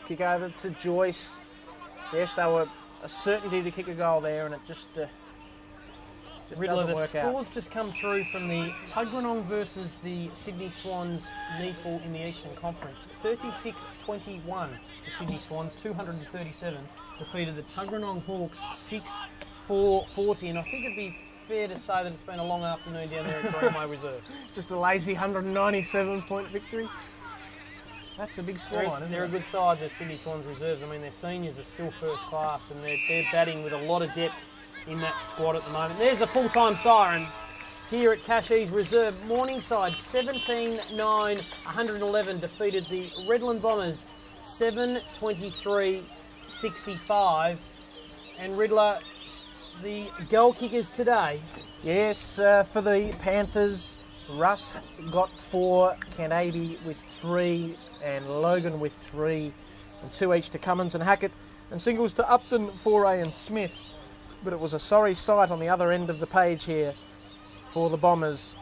Kick over to Joyce. Yes, they were a certainty to kick a goal there, and it just Riddler, doesn't the work out. scores just come through from the Tuggeranong versus the Sydney Swans NEAFL in the Eastern Conference. 36-21, the Sydney Swans, 237, defeated the Tuggeranong Hawks 6-4-40. And I think it'd be fair to say that it's been a long afternoon down there at Greenway Reserve. Just a lazy 197-point victory. That's a big scoreline, isn't They're it? a good side, the Sydney Swans reserves. I mean, their seniors are still first class, and they're batting with a lot of depth in that squad at the moment. There's a full-time siren here at Cashies Reserve. Morningside 17-9, 111 defeated the Redland Bombers 7:23.65. And Riddler, the goal kickers today. Yes, for the Panthers, Russ got 4, Kanabe with 3, and Logan with 3, and 2 each to Cummins and Hackett, and singles to Upton, 4A and Smith. But it was a sorry sight on the other end of the page here for the Bombers.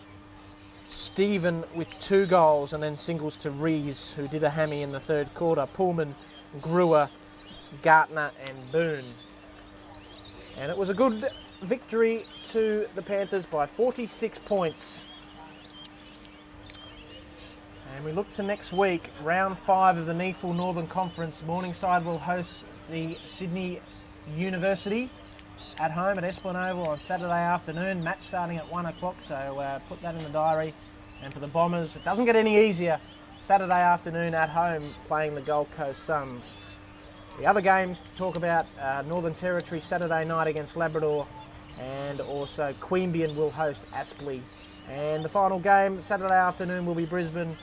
Stephen with 2 goals, and then singles to Rees, who did a hammy in the third quarter. Pullman, Brewer, Gartner and Boone. And it was a good victory to the Panthers by 46 points. And we look to next week, round 5 of the NEAFL Northern Conference. Morningside will host the Sydney University at home at Esplanade Oval on Saturday afternoon. Match starting at 1 o'clock, so put that in the diary. And for the Bombers, it doesn't get any easier Saturday afternoon at home playing the Gold Coast Suns. The other games to talk about, Northern Territory Saturday night against Labrador, and also Queanbeyan will host Aspley. And the final game Saturday afternoon will be Brisbane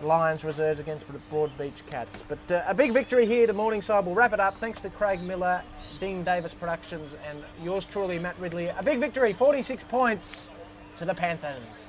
Lions reserves against Broadbeach Cats. But a big victory here to Morningside. We'll wrap it up. Thanks to Craig Miller, Dean Davis Productions, and yours truly, Matt Ridley. A big victory, 46 points to the Panthers.